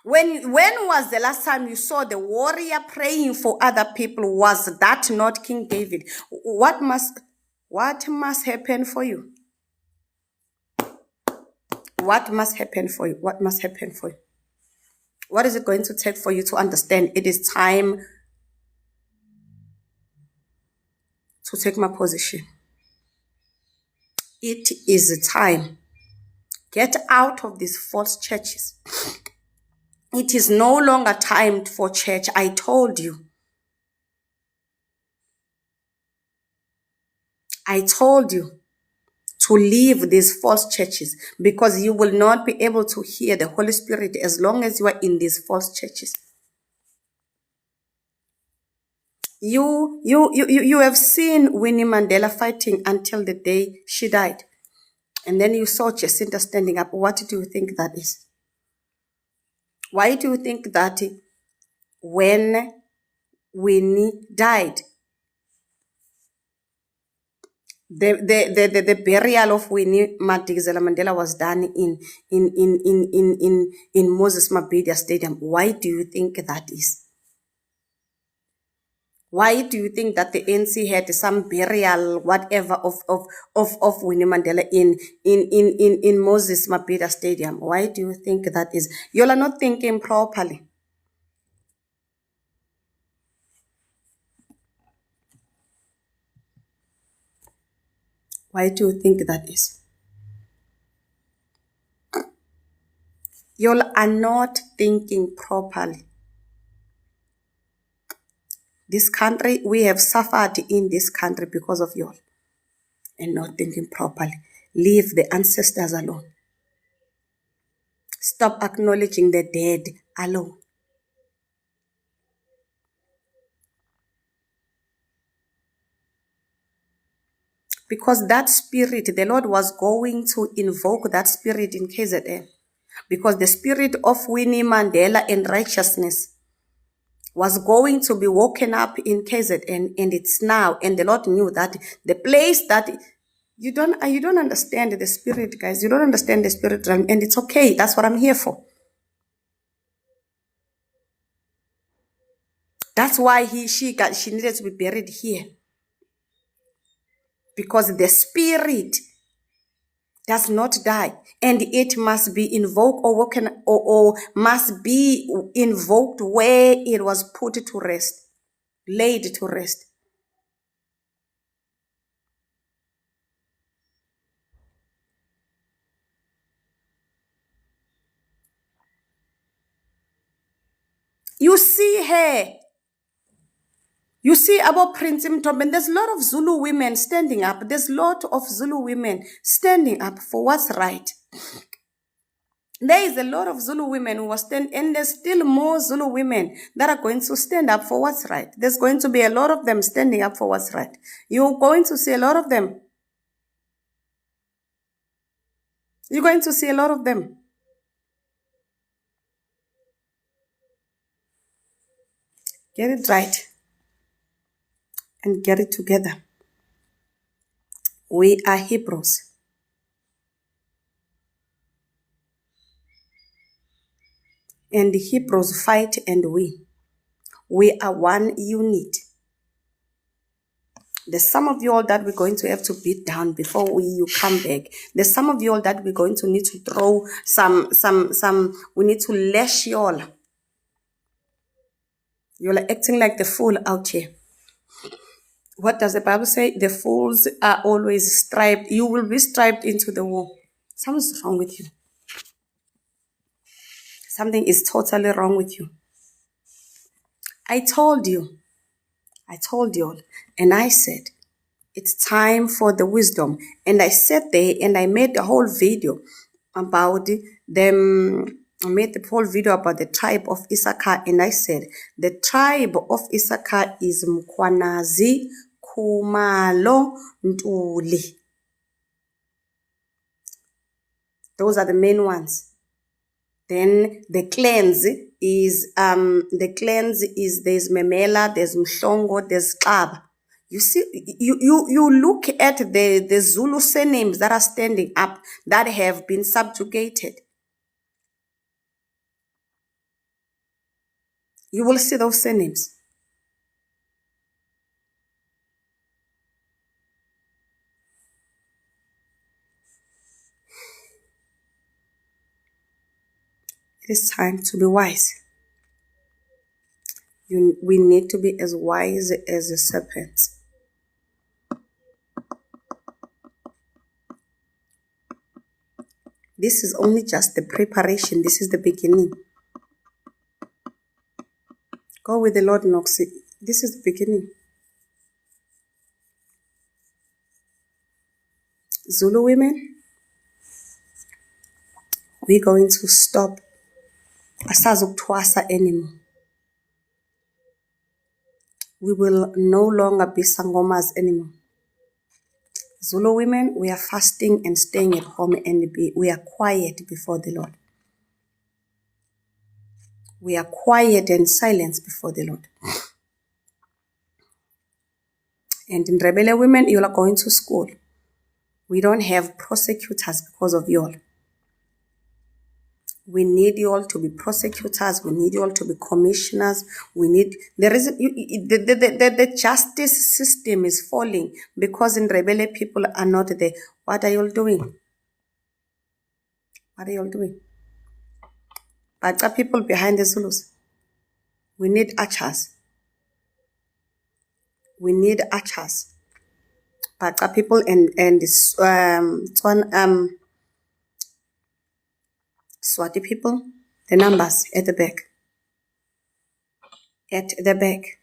When was the last time you saw the warrior praying for other people? Was that not King David? What must happen for you? What must happen for you? What must happen for you? What is it going to take for you to understand it is time to take my position? It is time. Get out of these false churches. It is no longer time for church. I told you. I told you to leave these false churches, because you will not be able to hear the Holy Spirit as long as you are in these false churches. You have seen Winnie Mandela fighting until the day she died. And then you saw Jacinta standing up. What do you think that is? Why do you think that when Winnie died, the burial of Winnie Madikizela Mandela was done in Moses Mabhida Stadium? Why do you think that is? Why do you think that the ANC had some burial, whatever, of Winnie Mandela in Moses Mabhida Stadium? Why do you think that is? You all are not thinking properly. Why do you think that is? You all are not thinking properly. This country, we have suffered in this country because of you all and not thinking properly. Leave the ancestors alone. Stop acknowledging the dead alone. Because that spirit, the Lord was going to invoke that spirit in KZN. Because the spirit of Winnie Mandela and righteousness was going to be woken up in KZN, and it's now. And the Lord knew that the place that you don't understand the spirit, guys. You don't understand the spirit realm, and it's okay. That's what I'm here for. That's why she needed to be buried here. Because the spirit does not die, and it must be invoked or woken or must be invoked where it was put to rest, laid to rest. You see her. You see about Prince Mtombe, and there's a lot of Zulu women standing up. There's a lot of Zulu women standing up for what's right. There is a lot of Zulu women who are standing, and there's still more Zulu women that are going to stand up for what's right. There's going to be a lot of them standing up for what's right. You're going to see a lot of them. You're going to see a lot of them. Get it right and get it together. We are Hebrews. And the Hebrews fight and win. We are one unit. There's some of you all that we're going to have to beat down before you come back. There's some of you all that we're going to need to throw we need to lash you all. You're acting like the fool out here. What does the Bible say? The fools are always striped. You will be striped into the wall. Something's wrong with you. Something is totally wrong with you. I told you all, and I said, it's time for the wisdom. And I sat there and I made the whole video about them. I made the whole video about the tribe of Issachar, and I said, the tribe of Issachar is Mkhwanazi, Khumalo, Ntuli. Those are the main ones. Then the clans is there's Memela, there's Mhlongo, there's Xaba. You see, you look at the Zulu surnames that are standing up that have been subjugated. You will see those surnames. It is time to be wise. We need to be as wise as a serpent. This is only just the preparation. This is the beginning. Go with the Lord, Noxie. This is the beginning. Zulu women, we're going to stop asazukthwasa anymore. We will no longer be sangomas anymore. Zulu women, we are fasting and staying at home, and we are quiet before the Lord. We are quiet and silent before the Lord. And in Rebele women, you are going to school. We don't have prosecutors because of you all. We need you all to be prosecutors. We need you all to be commissioners. The justice system is falling because in Rebele people are not there. What are you all doing? What are you all doing? But are people behind the Zulus? We need archers. We need archers. But are people and Swati people, the numbers at the back. At the back.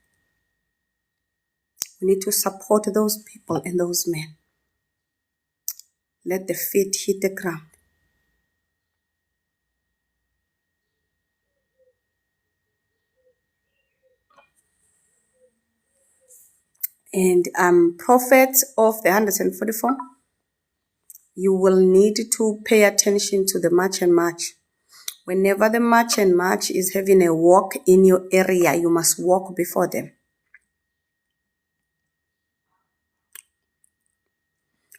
We need to support those people and those men. Let the feet hit the ground. And prophets of the 144, you will need to pay attention to the march and march. Whenever the march and march is having a walk in your area, you must walk before them.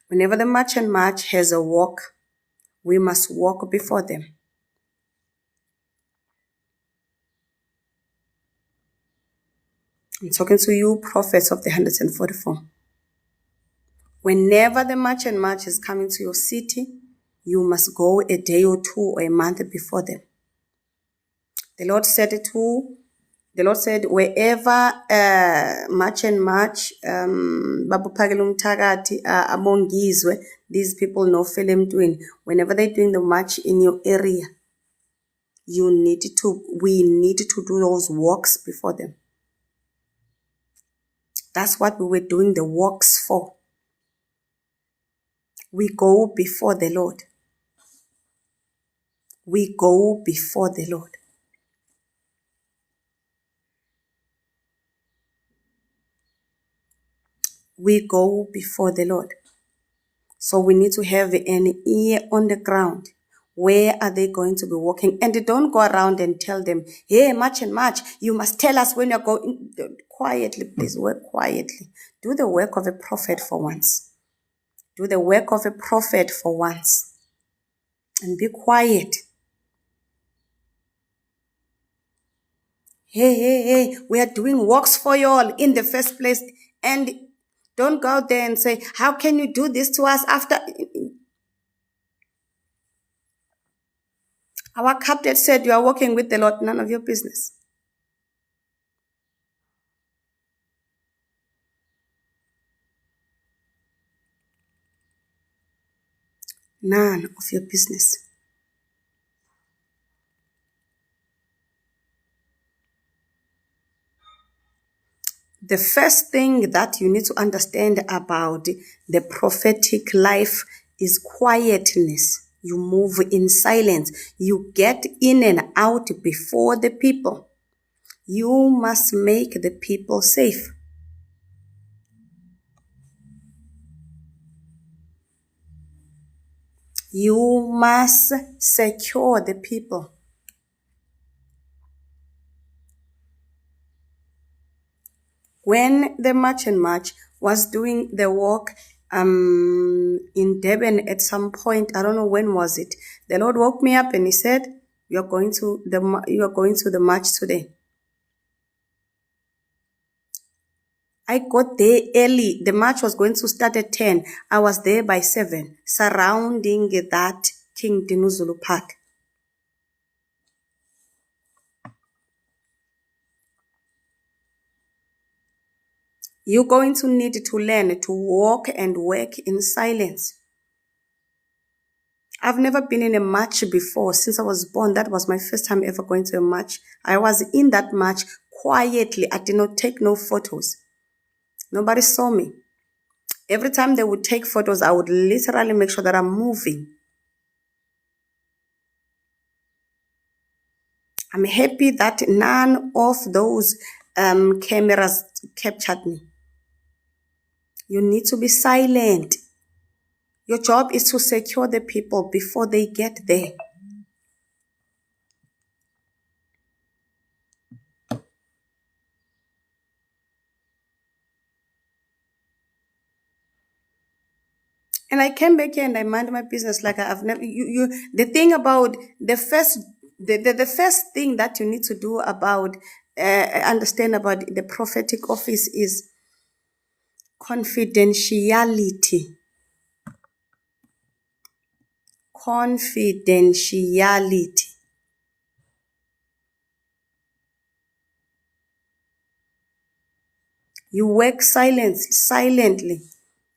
Whenever the march and march has a walk, we must walk before them. I'm talking to you, prophets of the 144. Whenever the march and march is coming to your city, you must go a day or two or a month before them. The Lord said wherever march and march, babuphakela umthakathi abongizwe, these people no feel them doing. Whenever they're doing the march in your area, we need to do those walks before them. That's what we were doing the walks for. We go before the Lord. We go before the Lord. We go before the Lord. So we need to have an ear on the ground. Where are they going to be walking? And don't go around and tell them, hey, march and march. You must tell us when you're going. Quietly, please, work quietly. Do the work of a prophet for once. Do the work of a prophet for once. And be quiet. Hey, we are doing walks for you all in the first place. And don't go out there and say, how can you do this to us after? Our captain said you are walking with the Lord, none of your business. None of your business. The first thing that you need to understand about the prophetic life is quietness. You move in silence. You get in and out before the people. You must make the people safe. You must secure the people. When the March and March was doing the walk in Durban at some point, I don't know when was it, the Lord woke me up and he said, you are going to the march today. I got there early. The march was going to start at 10. I was there by 7, surrounding that King Dinuzulu Park. You're going to need to learn to walk and work in silence. I've never been in a march before. Since I was born, that was my first time ever going to a march. I was in that march quietly. I did not take no photos. Nobody saw me. Every time they would take photos, I would literally make sure that I'm moving. I'm happy that none of those cameras captured me. You need to be silent. Your job is to secure the people before they get there. And I came back here and I mind my business like I've never. The thing about the first thing that you need to do about understand about the prophetic office is confidentiality. Confidentiality. You work silently.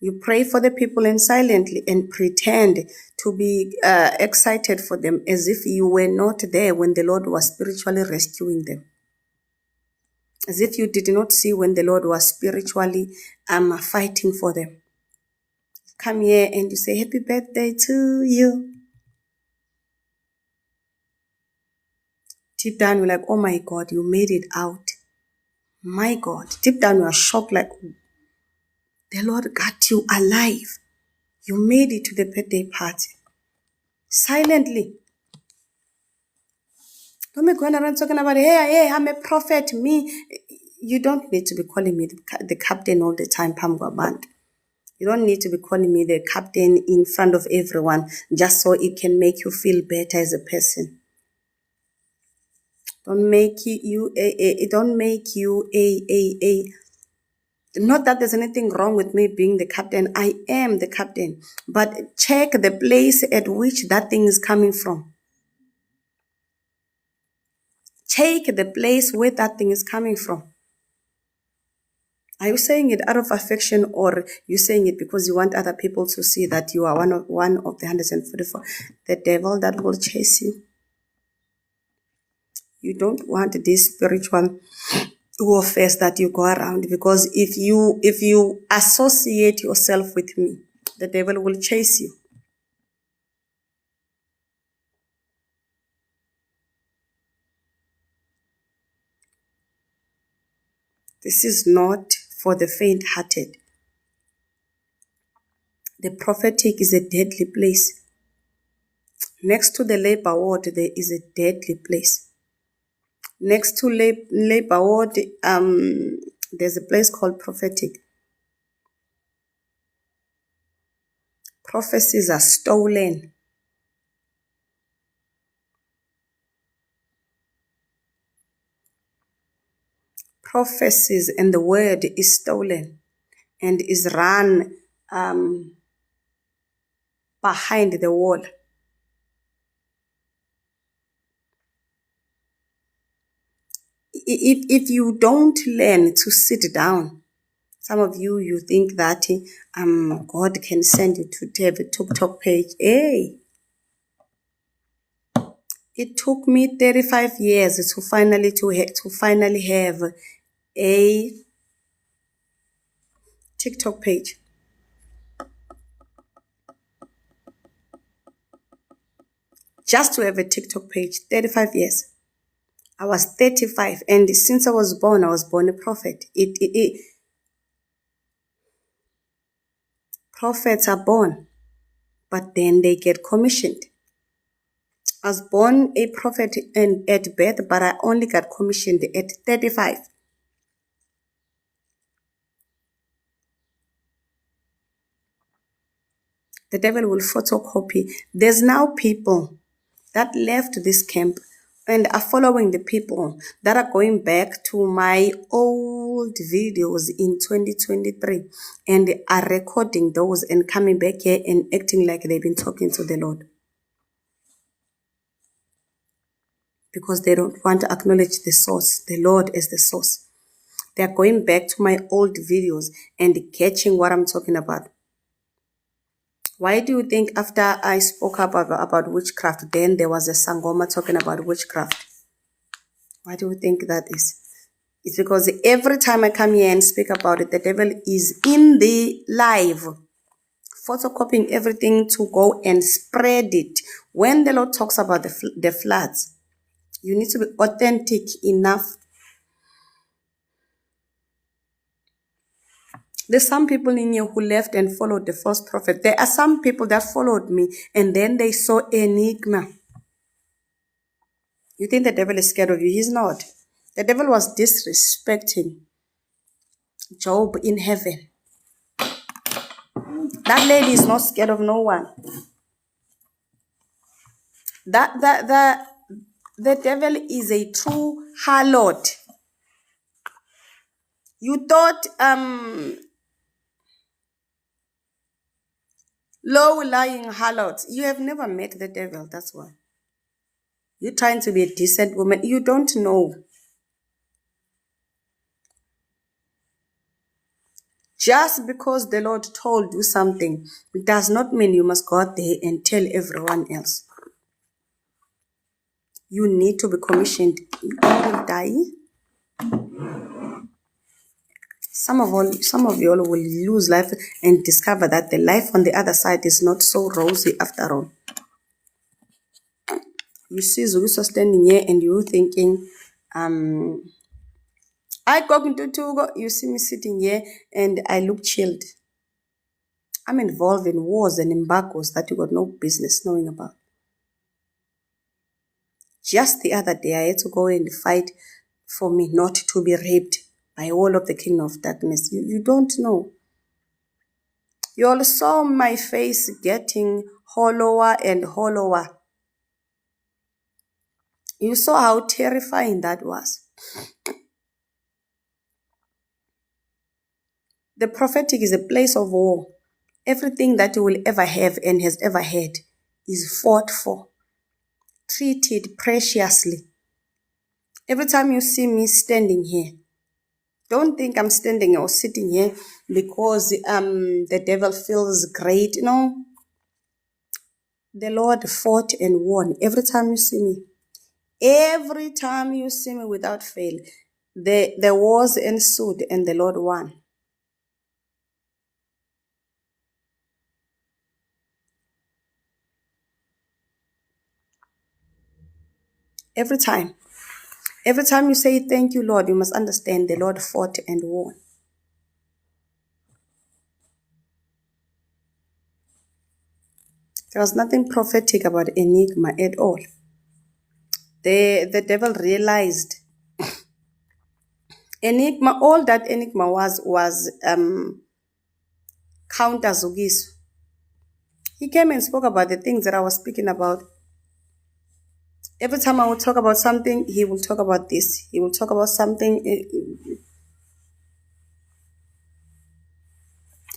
You pray for the people and silently and pretend to be excited for them as if you were not there when the Lord was spiritually rescuing them. As if you did not see when the Lord was spiritually fighting for them. Come here and you say, happy birthday to you. Deep down, you're like, oh my God, you made it out. My God. Deep down, you are shocked like, the Lord got you alive. You made it to the birthday party. Silently. Don't be going around talking about, hey, I'm a prophet, me. You don't need to be calling me the captain all the time, Pamgwa Band. You don't need to be calling me the captain in front of everyone just so it can make you feel better as a person. Don't make you not that there's anything wrong with me being the captain. I am the captain. But check the place at which that thing is coming from. Check the place where that thing is coming from. Are you saying it out of affection or you saying it because you want other people to see that you are one of the 144? The devil that will chase you. You don't want this spiritual warfare that you go around, because if you associate yourself with me, the devil will chase you. This is not for the faint-hearted. The prophetic is a deadly place. Next to the labor ward, there is a deadly place. Next to labor ward, there's a place called prophetic. Prophecies are stolen. Prophecies and the word is stolen and is run behind the wall. If you don't learn to sit down, some of you think that God can send you to have a TikTok page. Hey, it took me 35 years to finally have a TikTok page. Just to have a TikTok page, 35 years. I was 35, and since I was born a prophet. Prophets are born, but then they get commissioned. I was born a prophet at birth, but I only got commissioned at 35. The devil will photocopy. There's now people that left this camp and are following the people that are going back to my old videos in 2023 and are recording those and coming back here and acting like they've been talking to the Lord. Because they don't want to acknowledge the source, the Lord as the source. They are going back to my old videos and catching what I'm talking about. Why do you think after I spoke about witchcraft, then there was a Sangoma talking about witchcraft? Why do you think that is? It's because every time I come here and speak about it, the devil is in the live, photocopying everything to go and spread it. When the Lord talks about the floods, you need to be authentic enough There's some people in here who left and followed the false prophet. There are some people that followed me and then they saw enigma. You think the devil is scared of you? He's not. The devil was disrespecting Job in heaven. That lady is not scared of no one. The devil is a true harlot. You thought low-lying harlots. You have never met the devil, that's why. You're trying to be a decent woman. You don't know. Just because the Lord told you something, it does not mean you must go out there and tell everyone else. You need to be commissioned. You will die. Some of you all will lose life and discover that the life on the other side is not so rosy after all. You see Zuguso standing here and you thinking, I go into Togo, you see me sitting here and I look chilled. I'm involved in wars and embargoes that you got no business knowing about. Just the other day, I had to go and fight for me not to be raped by all of the kingdom of darkness. You don't know. You all saw my face getting hollower and hollower. You saw how terrifying that was. The prophetic is a place of war. Everything that you will ever have and has ever had is fought for, treated preciously. Every time you see me standing here, don't think I'm standing or sitting here because the devil feels great. No. The Lord fought and won every time you see me. Every time you see me without fail, the wars ensued and the Lord won. Every time. Every time you say thank you, Lord, you must understand the Lord fought and won. There was nothing prophetic about enigma at all. The devil realized enigma, all that enigma was counter Zugiso. He came and spoke about the things that I was speaking about. Every time I would talk about something, he will talk about this. He will talk about something.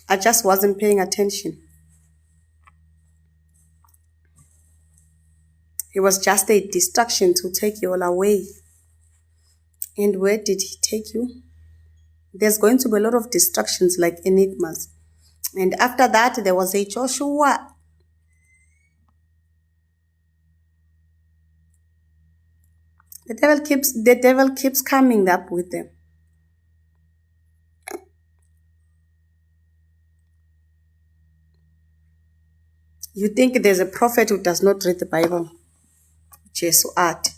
I just wasn't paying attention. It was just a distraction to take you all away. And where did he take you? There's going to be a lot of distractions like enigmas. And after that, there was a Joshua. The devil keeps coming up with them. You think there's a prophet who does not read the Bible? Jesus art.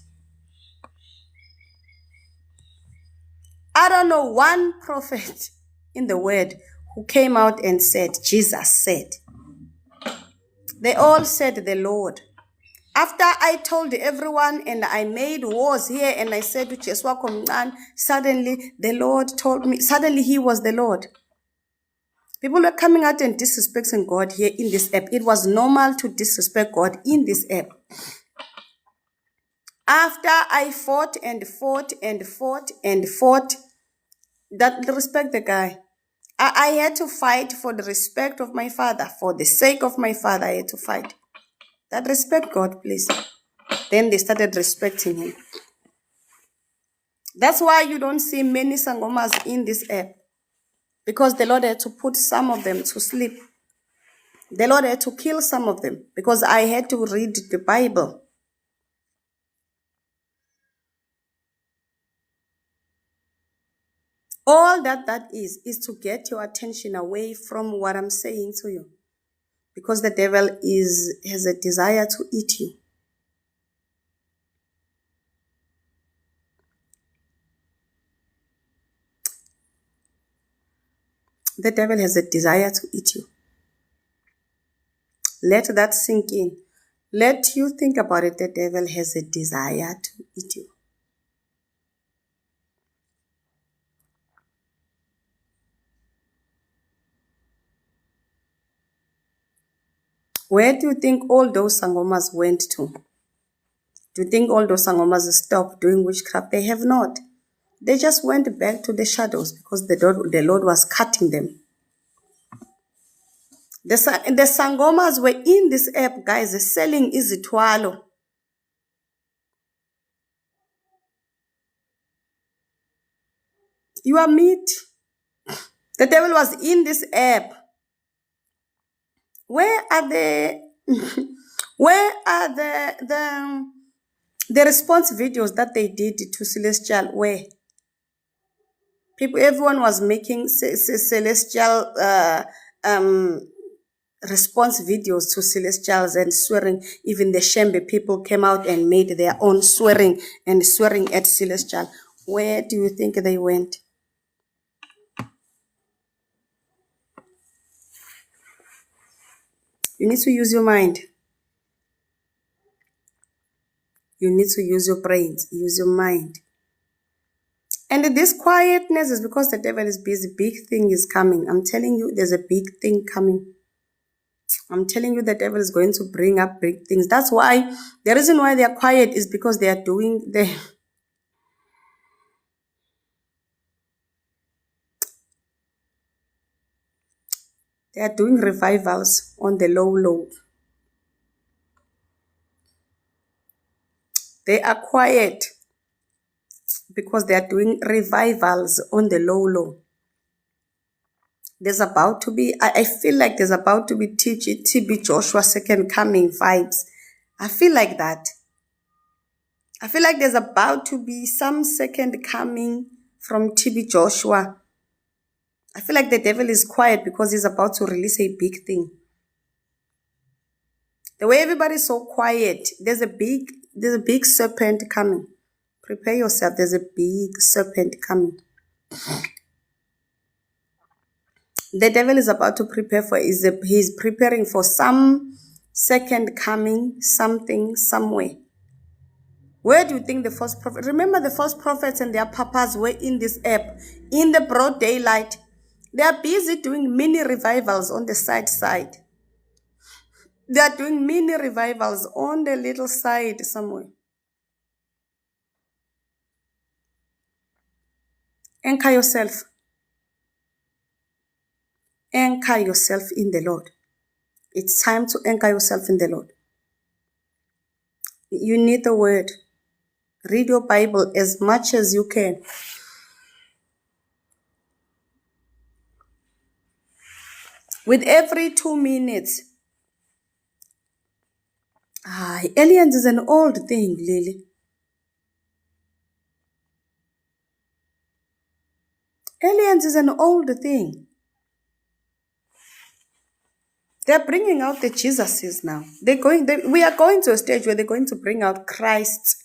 I don't know one prophet in the word who came out and said, Jesus said. They all said the Lord. After I told everyone and I made wars here and I said to Jeswa Komnan, suddenly the Lord told me, suddenly he was the Lord. People were coming out and disrespecting God here in this app. It was normal to disrespect God in this app. After I fought and fought and fought and fought, that respect the guy. I had to fight for the respect of my father. For the sake of my father, I had to fight. That respect God, please. Then they started respecting him. That's why you don't see many sangomas in this app. Because the Lord had to put some of them to sleep. The Lord had to kill some of them. Because I had to read the Bible. All that is to get your attention away from what I'm saying to you. Because the devil has a desire to eat you. The devil has a desire to eat you. Let that sink in. Let you think about it. The devil has a desire to eat you. Where do you think all those sangomas went to? Do you think all those sangomas stopped doing witchcraft? They have not. They just went back to the shadows because the Lord was cutting them. The sangomas were in this app, guys, selling izithwalo. You are meat. The devil was in this app. Where are the response videos that they did to Celestial? Where everyone was making Celestial response videos to Celestials and swearing. Even the Shembe people came out and made their own swearing at Celestial. Where do you think they went? You need to use your mind. You need to use your brains, use your mind. And this quietness is because the devil is busy. Big thing is coming. I'm telling you, there's a big thing coming. I'm telling you, the devil is going to bring up big things. That's why, the reason why they are quiet is because they are doing they are doing revivals on the low. They are quiet because they are doing revivals on the low. There's about to be, I feel like there's about to be TB Joshua second coming vibes. I feel like that. I feel like there's about to be some second coming from TB Joshua. I feel like the devil is quiet because he's about to release a big thing. The way everybody's so quiet, there's a big serpent coming. Prepare yourself. There's a big serpent coming. The devil is about to prepare he's preparing for some second coming, something, somewhere. Where do you think the false prophet? Remember, the false prophets and their papas were in this app, in the broad daylight. They are busy doing mini revivals on the side. They are doing mini revivals on the little side somewhere. Anchor yourself. Anchor yourself in the Lord. It's time to anchor yourself in the Lord. You need the word. Read your Bible as much as you can. With every 2 minutes. Aliens is an old thing, Lily. Aliens is an old thing. They're bringing out the Jesuses now. We are going to a stage where they're going to bring out Christ.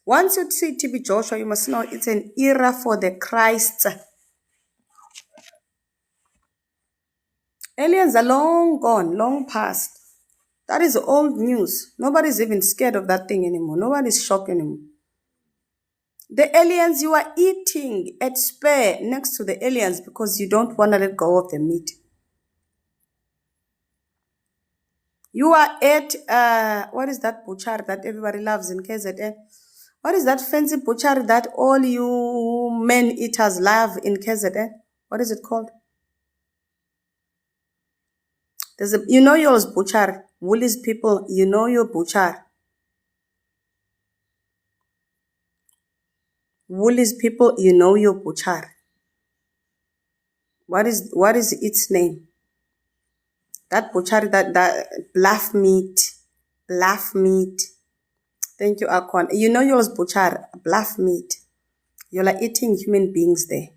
Once you see TB Joshua, you must know it's an era for the Christ. Aliens are long gone, long past. That is old news. Nobody's even scared of that thing anymore. Nobody's shocked anymore. The aliens, you are eating at spare next to the aliens because you don't want to let go of the meat. You are at, what is that butcher that everybody loves in KZN? What is that fancy butcher that all you men eaters love in KZN? What is it called? You know yours butcher. Woolies people, you know your butcher. Woolies people, you know your butcher. What is its name? That butcher, that bluff meat. Thank you, Akon. You know yours butcher, bluff meat. You're like eating human beings there.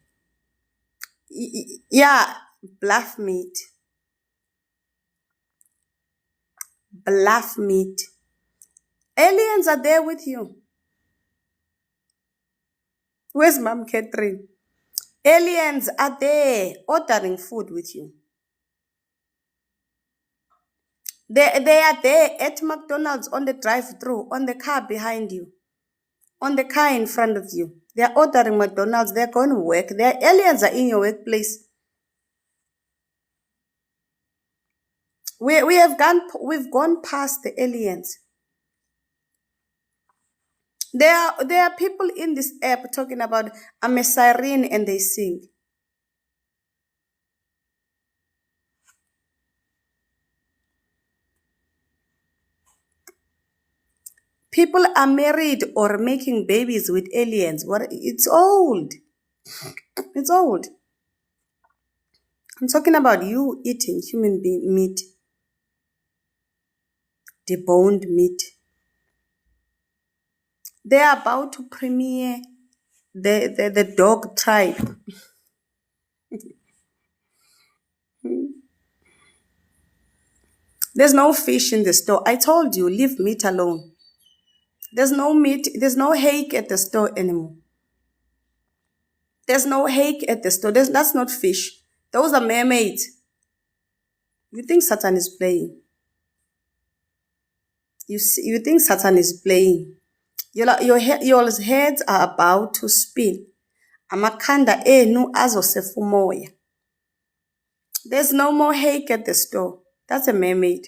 Yeah, bluff meat. Bluff meat. Aliens are there with you. Where's Mom Catherine? Aliens are there ordering food with you. They are there at McDonald's on the drive-through, on the car behind you, on the car in front of you. They are ordering McDonald's. They're going to work. Their aliens are in your workplace. We've gone past the aliens. There are people in this app talking about I'm a siren and they sing. People are married or making babies with aliens. It's old. It's old. I'm talking about you eating human being meat. Deboned meat. They are about to premiere the dog tribe. There's no fish in the store. I told you, leave meat alone. There's no meat, there's no hake at the store anymore. There's no hake at the store. That's not fish. Those are mermaids. You think Satan is playing? You think Satan is playing? Your heads are about to spin. Amakhanda enu azosefa umoya. There's no more hake at the store. That's a mermaid.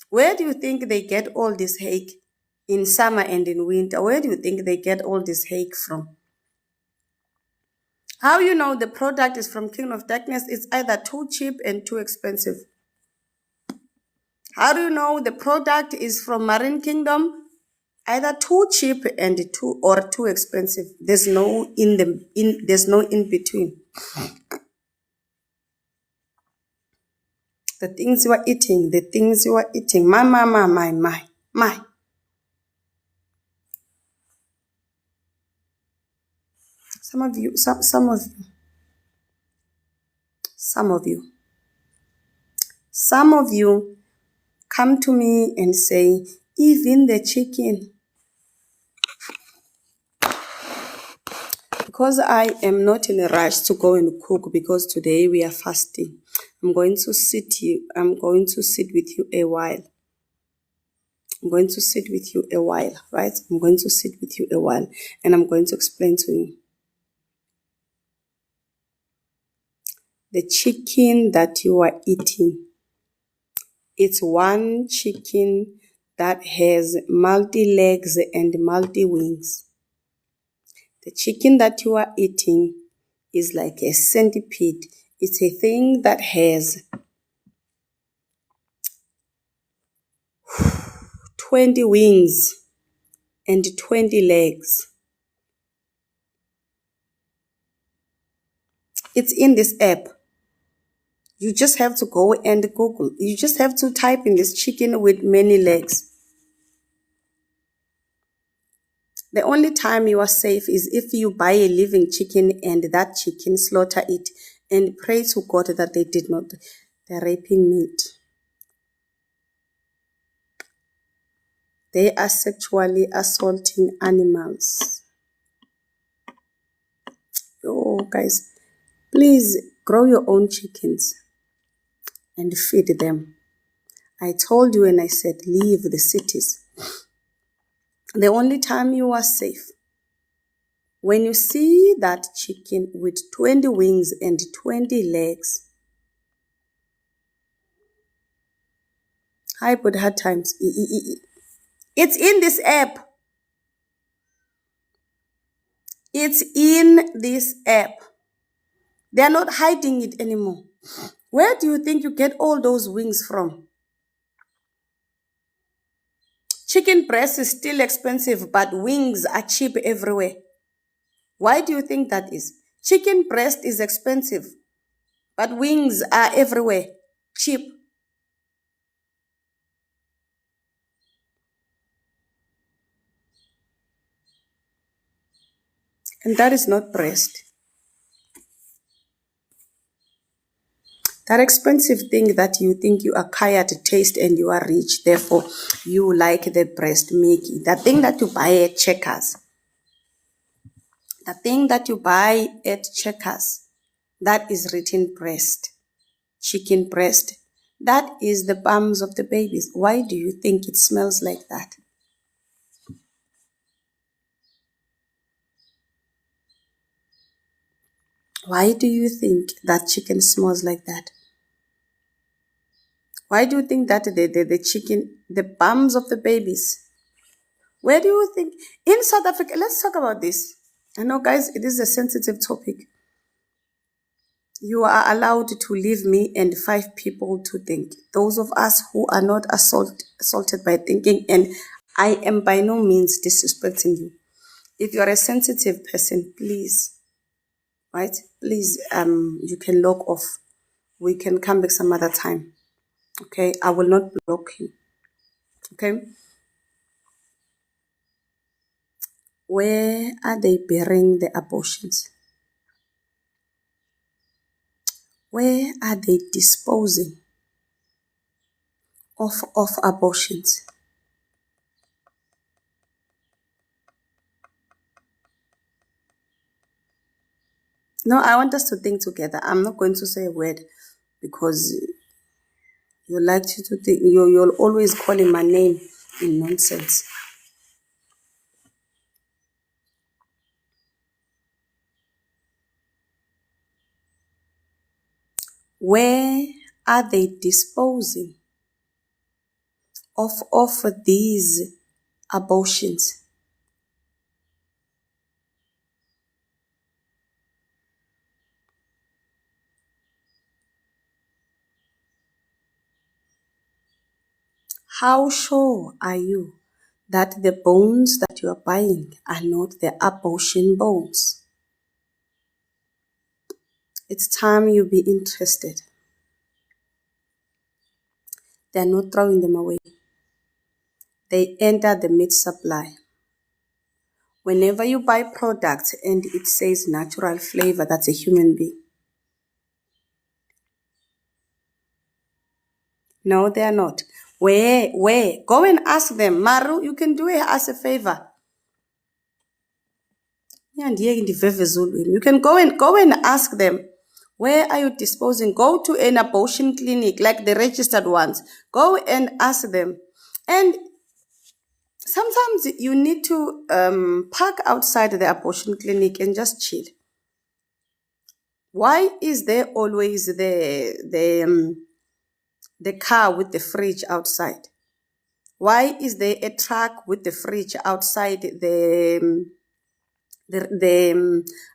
Where do you think they get all this hake in summer and in winter? Where do you think they get all this hake from? How you know the product is from King of Darkness? It's either too cheap and too expensive. How do you know the product is from Marine Kingdom? Either too cheap and too expensive. There's no in between. The things you are eating, my. Some of you come to me and say, even the chicken. Because I am not in a rush to go and cook because today we are fasting. I'm going to sit with you a while. Right? I'm going to sit with you a while and I'm going to explain to you. The chicken that you are eating, it's one chicken that has multi-legs and multi-wings. The chicken that you are eating is like a centipede. It's a thing that has 20 wings and 20 legs. It's in this app. You just have to go and Google. You just have to type in this chicken with many legs. The only time you are safe is if you buy a living chicken and that chicken slaughter it and pray to God that they did not. They're raping meat. They are sexually assaulting animals. Oh, guys, please grow your own chickens and feed them. I told you and I said, leave the cities. The only time you are safe, when you see that chicken with 20 wings and 20 legs. Hi, but hard times. It's in this app. It's in this app. They're not hiding it anymore. Where do you think you get all those wings from? Chicken breast is still expensive, but wings are cheap everywhere. Why do you think that is? Chicken breast is expensive, but wings are everywhere, cheap. And that is not breast. That expensive thing that you think you acquire to taste and you are rich, therefore you like the breast milk. That thing that you buy at Checkers. The thing that you buy at Checkers, that is written breast, chicken breast, that is the bums of the babies. Why do you think it smells like that? Why do you think that chicken smells like that? Why do you think that the chicken, the bums of the babies? Where do you think? In South Africa, let's talk about this. I know, guys, it is a sensitive topic. You are allowed to leave me and 5 people to think. Those of us who are not assaulted by thinking, and I am by no means disrespecting you. If you are a sensitive person, please, right? Please, you can log off. We can come back some other time. Okay, I will not block you. Okay. Where are they burying the abortions? Where are they disposing of abortions? No, I want us to think together. I'm not going to say a word because you like to think. You're always calling my name in nonsense. Where are they disposing of these abortions? How sure are you that the bones that you are buying are not the abortion bones? It's time you be interested. They're not throwing them away. They enter the meat supply. Whenever you buy products and it says natural flavor, that's a human being. No, they are not. Where? Go and ask them. Maru, you can do it as a favor. You can go and ask them. Where are you disposing? Go to an abortion clinic, like the registered ones. Go and ask them. And sometimes you need to park outside the abortion clinic and just chill. Why is there always the car with the fridge outside? Why is there a truck with the fridge outside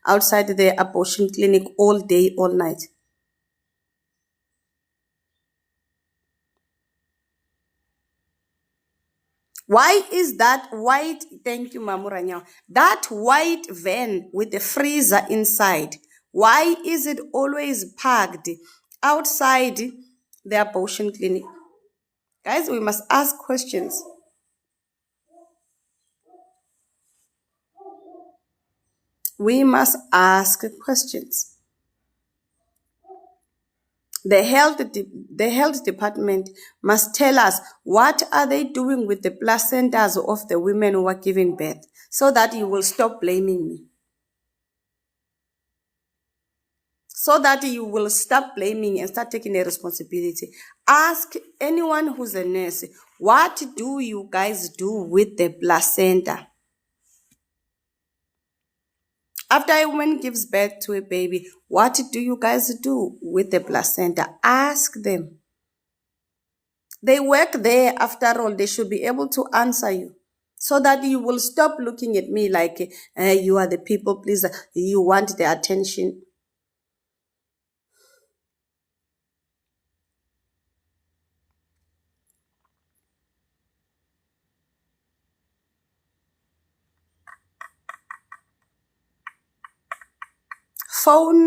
outside the abortion clinic all day, all night? Why is that white, thank you, Mamuranya, that white van with the freezer inside, why is it always parked outside the abortion clinic? Guys, we must ask questions. We must ask questions. The health department must tell us what are they doing with the placentas of the women who are giving birth, so that you will stop blaming me. So that you will stop blaming and start taking a responsibility. Ask anyone who's a nurse, what do you guys do with the placenta? After a woman gives birth to a baby, what do you guys do with the placenta? Ask them. They work there after all. They should be able to answer you, so that you will stop looking at me like you are the people pleaser. You want the attention. Phone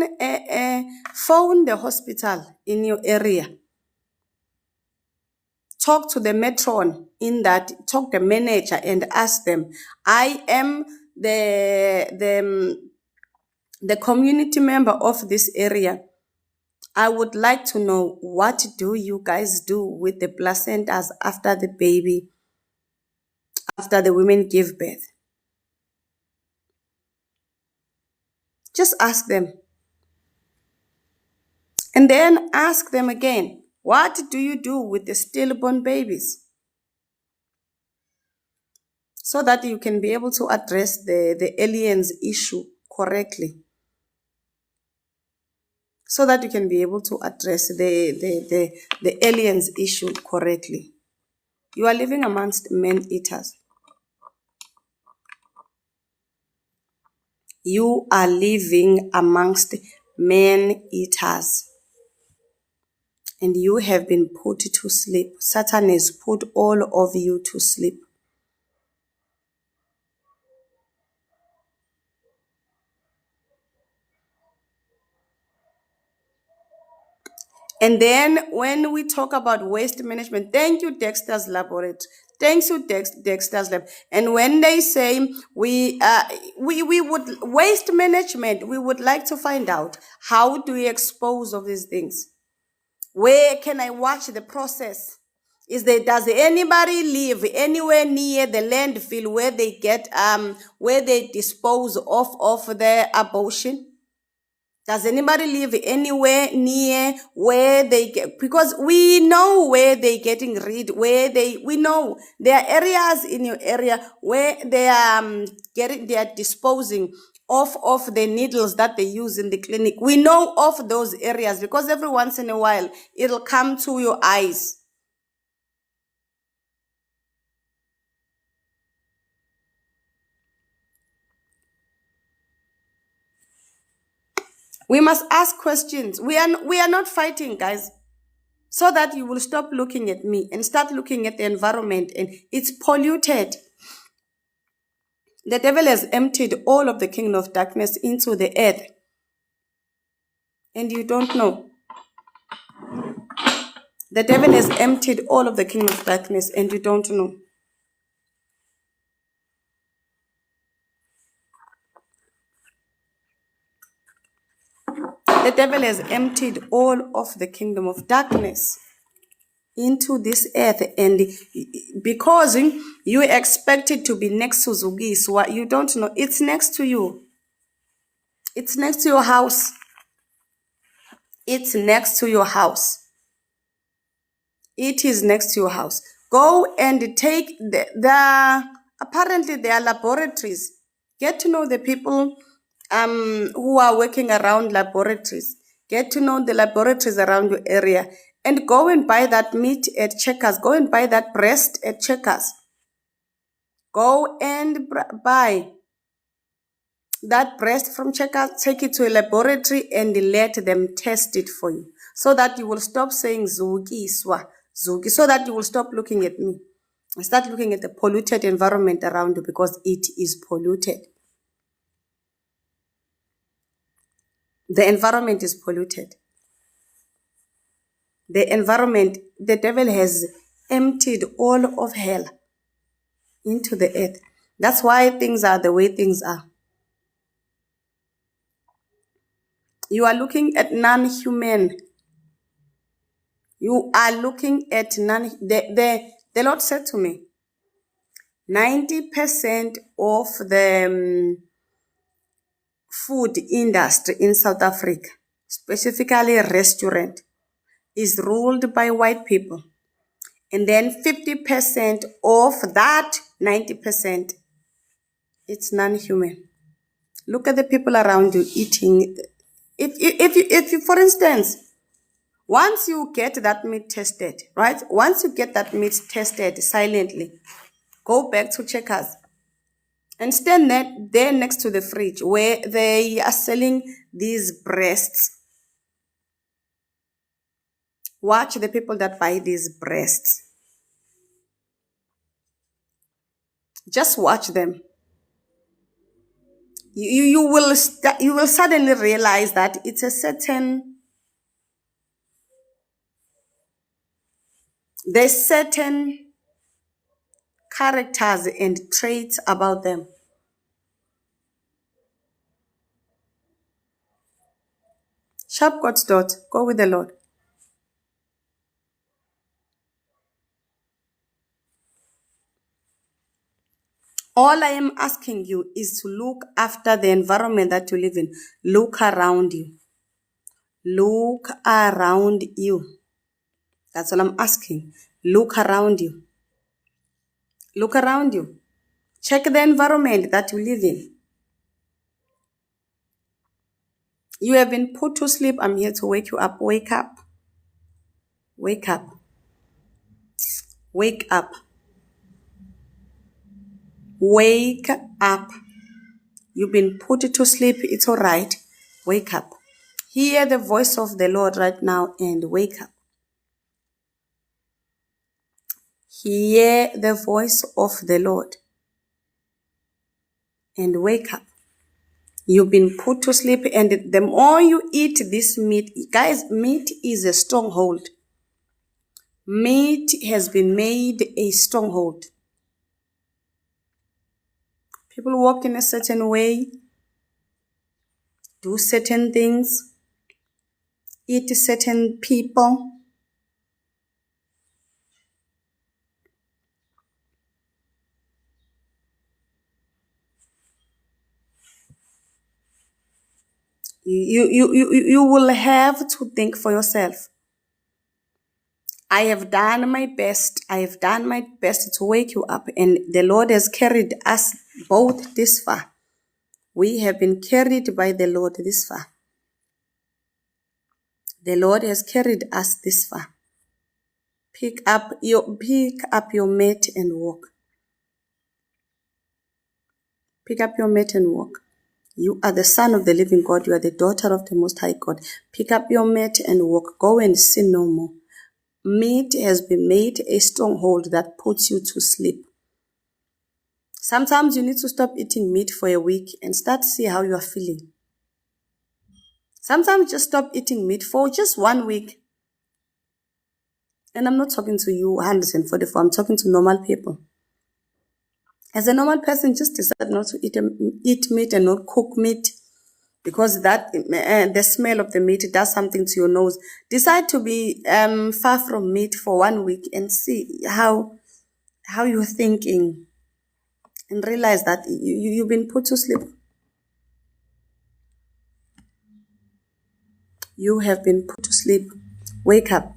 the hospital in your area. Talk to the matron talk the manager and ask them, I am the community member of this area. I would like to know, what do you guys do with the placentas after the baby, after the women give birth? Just ask them. And then ask them again, what do you do with the stillborn babies? So that you can be able to address the aliens issue correctly. So that you can be able to address the aliens issue correctly. You are living amongst man-eaters. You are living amongst man-eaters. And you have been put to sleep. Satan has put all of you to sleep. And then when we talk about waste management, thank you, Dexter's Laboratory. Thanks you, Dexter's Lab. And when they say we would waste management, we would like to find out how do we expose of these things? Where can I watch the process? Does anybody live anywhere near the landfill where they get where they dispose of their abortion? Does anybody live anywhere near where they get, because we know where they getting rid, we know there are areas in your area where they are they are disposing of the needles that they use in the clinic. We know of those areas because every once in a while it'll come to your eyes. We must ask questions. We are not fighting, guys. So that you will stop looking at me and start looking at the environment, and it's polluted. The devil has emptied all of the kingdom of darkness into the earth. And you don't know. The devil has emptied all of the kingdom of darkness and you don't know. The devil has emptied all of the kingdom of darkness into this earth, and because you expect it to be next to Zugiswa, you don't know. It's next to you. It's next to your house. It's next to your house. It is next to your house. Go and take apparently there are laboratories. Get to know the people who are working around laboratories. Get to know the laboratories around your area. And go and buy that meat at Checkers. Go and buy that breast at Checkers. Go and buy that breast from Checkers. Take it to a laboratory and let them test it for you. So that you will stop saying Zugiswa. Zugi, so that you will stop looking at me. Start looking at the polluted environment around you because it is polluted. The environment is polluted. The environment, the devil has emptied all of hell into the earth. That's why things are the way things are. You are looking at non-human. You are looking at the Lord said to me, 90% of the food industry in South Africa, specifically restaurant, is ruled by white people. And then 50% of that 90%, it's non-human. Look at the people around you eating. If you, for instance, once you get that meat tested, right? Once you get that meat tested silently, go back to Checkers and stand there next to the fridge where they are selling these breasts. Watch the people that buy these breasts. Just watch them. You will suddenly realize that it's a there's certain characters and traits about them. Sharp God's dot. Go with the Lord. All I am asking you is to look after the environment that you live in. Look around you. Look around you. That's all I'm asking. Look around you. Look around you. Check the environment that you live in. You have been put to sleep. I'm here to wake you up. Wake up. Wake up. Wake up. Wake up. You've been put to sleep. It's all right. Wake up. Hear the voice of the Lord right now and wake up. Hear the voice of the Lord and wake up. You've been put to sleep, and the more you eat this meat, guys, meat is a stronghold. Meat has been made a stronghold. People walk in a certain way, do certain things, eat certain people. You will have to think for yourself. I have done my best. I have done my best to wake you up, and the Lord has carried us both this far. We have been carried by the Lord this far. The Lord has carried us this far. Pick up your mat and walk. Pick up your mat and walk. You are the son of the living God. You are the daughter of the Most High God. Pick up your mat and walk. Go and sin no more. Meat has been made a stronghold that puts you to sleep. Sometimes you need to stop eating meat for a week and start to see how you are feeling. Sometimes just stop eating meat for just 1 week. And I'm not talking to you 144. I'm talking to normal people. As a normal person, just decide not to eat meat and not cook meat, because that the smell of the meat does something to your nose. Decide to be far from meat for 1 week and see how you're thinking, and realize that you've been put to sleep. You have been put to sleep. Wake up.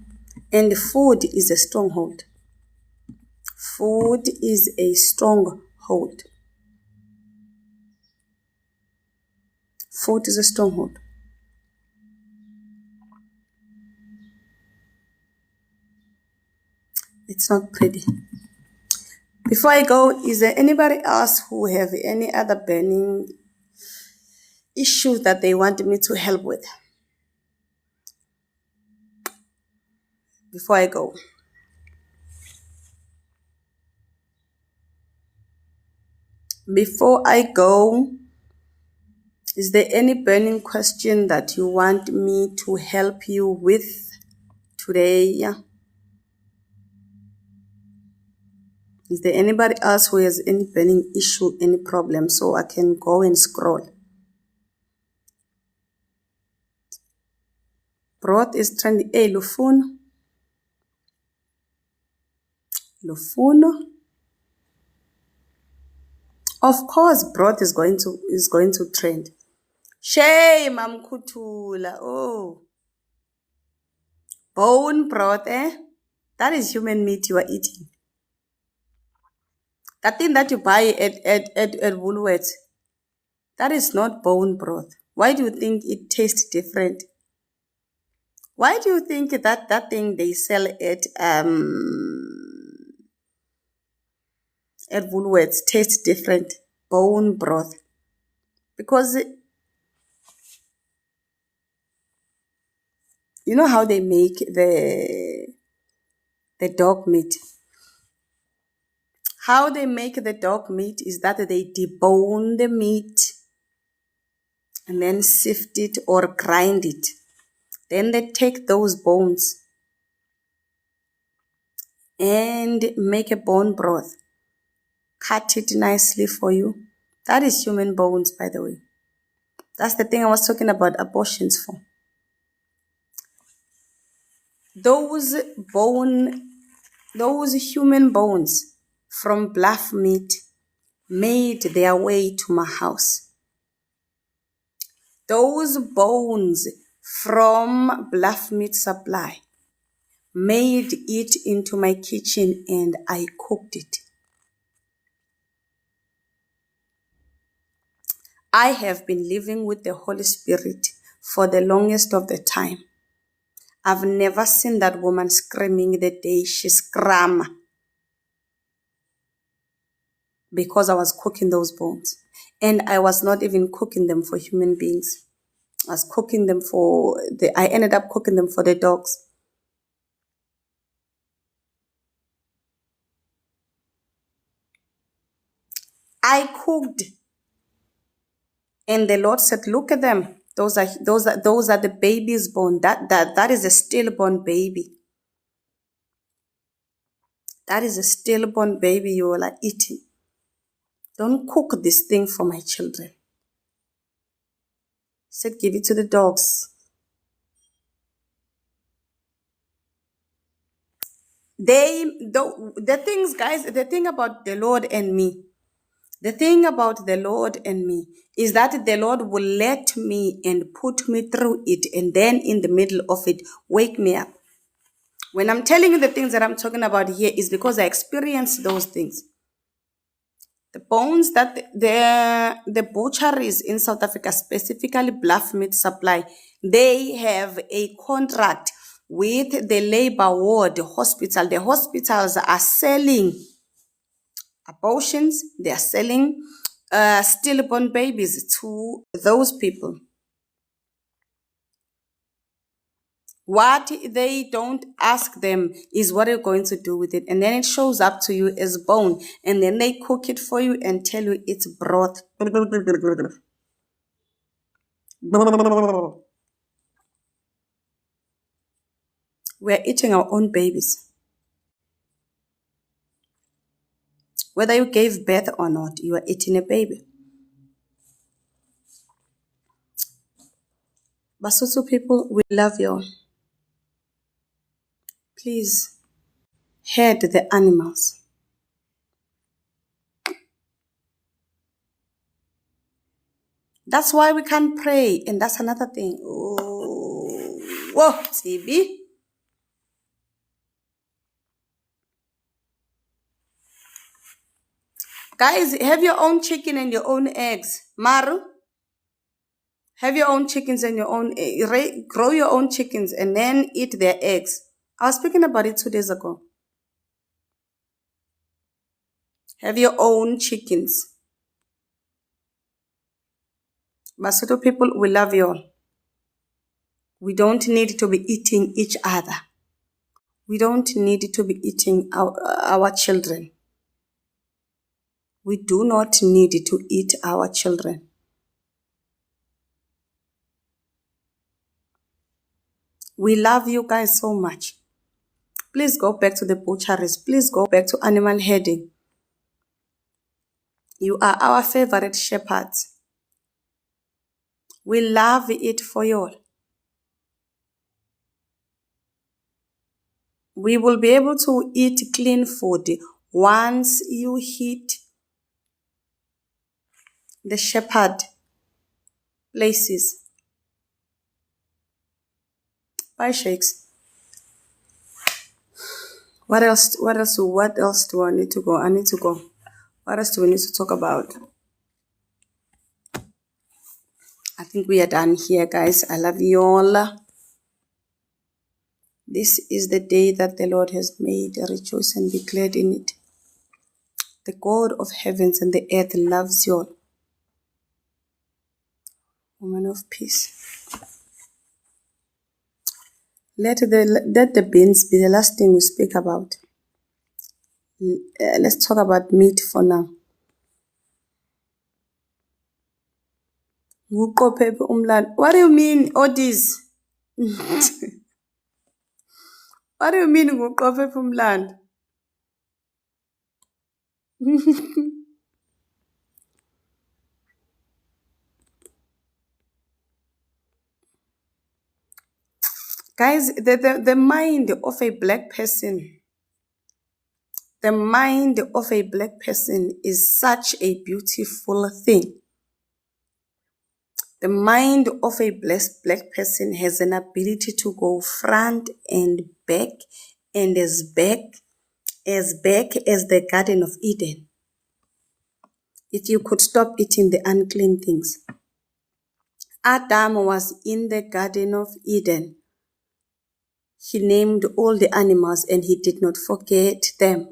And food is a stronghold. Food is a stronghold. Food is a stronghold. It's not pretty. Before I go, is there anybody else who have any other burning issues that they want me to help with? Before I go. Before I go, is there any burning question that you want me to help you with today? Is there anybody else who has any burning issue, any problem, so I can go and scroll? Broth is trending. Hey, Lufuno. Of course, broth is going to trend. Shame, Amkutula. Oh, bone broth, eh? That is human meat you are eating. That thing that you buy at Woolworths, that is not bone broth. Why do you think it tastes different? Why do you think that thing they sell at Woolworths tastes different? Bone broth. Because you know how they make the dog meat? How they make the dog meat is that they debone the meat and then sift it or grind it. Then they take those bones and make a bone broth. Cut it nicely for you. That is human bones, by the way. That's the thing I was talking about abortions for. Those human bones from bluff meat, made their way to my house. Those bones from Bluff Meat Supply made it into my kitchen and I cooked it. I have been living with the Holy Spirit for the longest of the time. I've never seen that woman screaming the day she screamed because I was cooking those bones. And I was not even cooking them for human beings. I was cooking them I ended up cooking them for the dogs. I cooked. And the Lord said, look at them. Those are the baby's bone. That is a stillborn baby. That is a stillborn baby you all are eating. Don't cook this thing for my children. He said, give it to the dogs. The things, guys, the thing about the Lord and me is that the Lord will let me and put me through it, and then in the middle of it, wake me up. When I'm telling you the things that I'm talking about here is because I experienced those things. The bones that the butcheries in South Africa, specifically Bluff Meat Supply, they have a contract with the Labor Ward Hospital. The hospitals are selling abortions. They are selling stillborn babies to those people. What they don't ask them is what you're going to do with it. And then it shows up to you as bone. And then they cook it for you and tell you it's broth. We're eating our own babies. Whether you gave birth or not, you are eating a baby. Basotho people, we love you. Please, herd the animals. That's why we can't pray. And that's another thing. Oh, whoa, TB. Guys, have your own chicken and your own eggs. Maru, have your own chickens and your own, grow your own chickens and then eat their eggs. I was speaking about it 2 days ago. Have your own chickens. Basotho people, we love you all. We don't need to be eating each other. We don't need to be eating our children. We do not need to eat our children. We love you guys so much. Please go back to the butcheries. Please go back to animal herding. You are our favorite shepherds. We love it for you all. We will be able to eat clean food once you hit the shepherd places. Bye, shakes. What else do I need to go? I need to go. What else do we need to talk about? I think we are done here, guys. I love you all. This is the day that the Lord has made. Rejoice and be glad in it. The God of heavens and the earth loves you all. Woman of peace. Let the beans be the last thing we speak about. Let's talk about meat for now. What do you mean, Odis? What do you mean, nguqophe umlando? Guys, the mind of a black person The mind of a black person is such a beautiful thing. The mind of a blessed black person has an ability to go front and as back as the Garden of Eden. If you could stop eating the unclean things. Adam was in the Garden of Eden. He named all the animals and he did not forget them.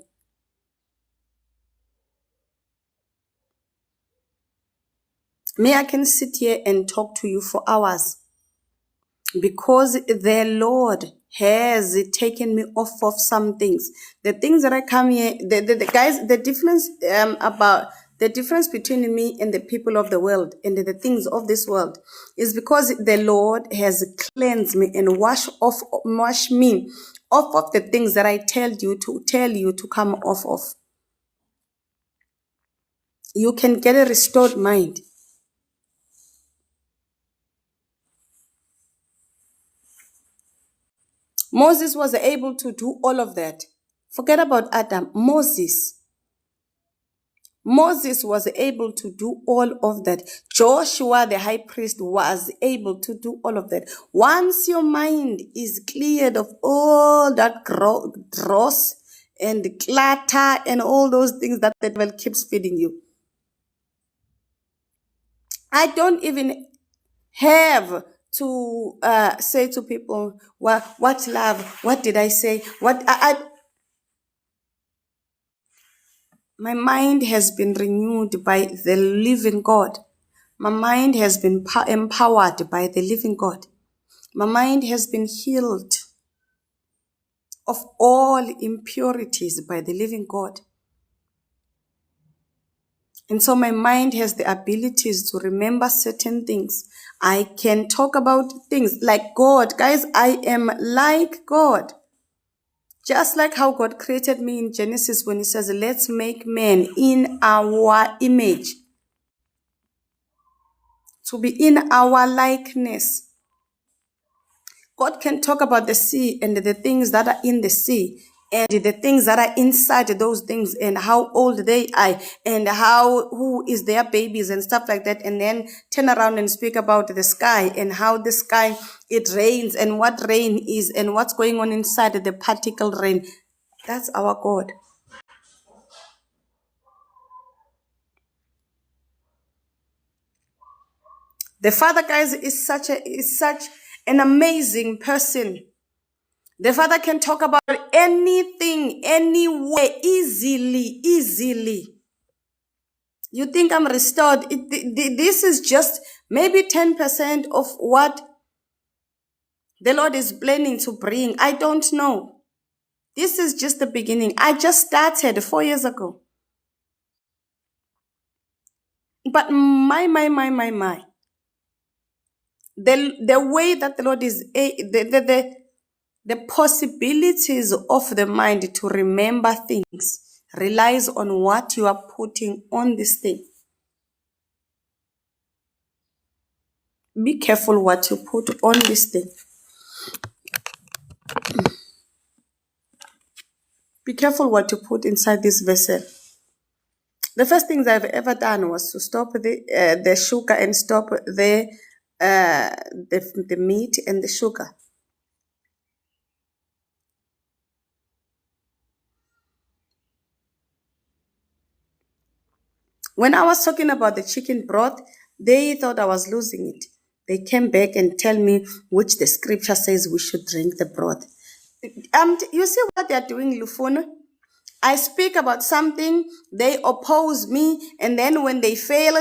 I can sit here and talk to you for hours because the Lord has taken me off of some things. The things that I come here, guys, the difference between me and the people of the world and the things of this world is because the Lord has cleansed me and washed me off of the things that I tell you to come off of. You can get a restored mind. Moses was able to do all of that. Forget about Adam. Moses was able to do all of that. Joshua, the high priest, was able to do all of that. Once your mind is cleared of all that dross and clutter and all those things that the devil keeps feeding you, I don't even have to say to people, what love, what did I say, my mind has been renewed by the living God. My mind has been empowered by the living God. My mind has been healed of all impurities by the living God. And so my mind has the abilities to remember certain things. I can talk about things like God. Guys, I am like God. Just like how God created me in Genesis when he says, let's make man in our image. To be in our likeness. God can talk about the sea and the things that are in the sea and the things that are inside those things and how old they are and who is their babies and stuff like that, and then turn around and speak about the sky and how the sky, it rains and what rain is and what's going on inside the particle rain. That's our God. The Father, guys, is such an amazing person. The Father can talk about anything, anywhere, easily. You think I'm restored? This is just maybe 10% of what the Lord is planning to bring. I don't know. This is just the beginning. I just started 4 years ago. But my. The way that the Lord is, the possibilities of the mind to remember things relies on what you are putting on this thing. Be careful what you put on this thing. Be careful what you put inside this vessel. The first things I've ever done was to stop the sugar and stop the meat and the sugar. When I was talking about the chicken broth, they thought I was losing it. They came back and tell me which the scripture says we should drink the broth. You see what they're doing, Lufuna? I speak about something, they oppose me, and then when they fail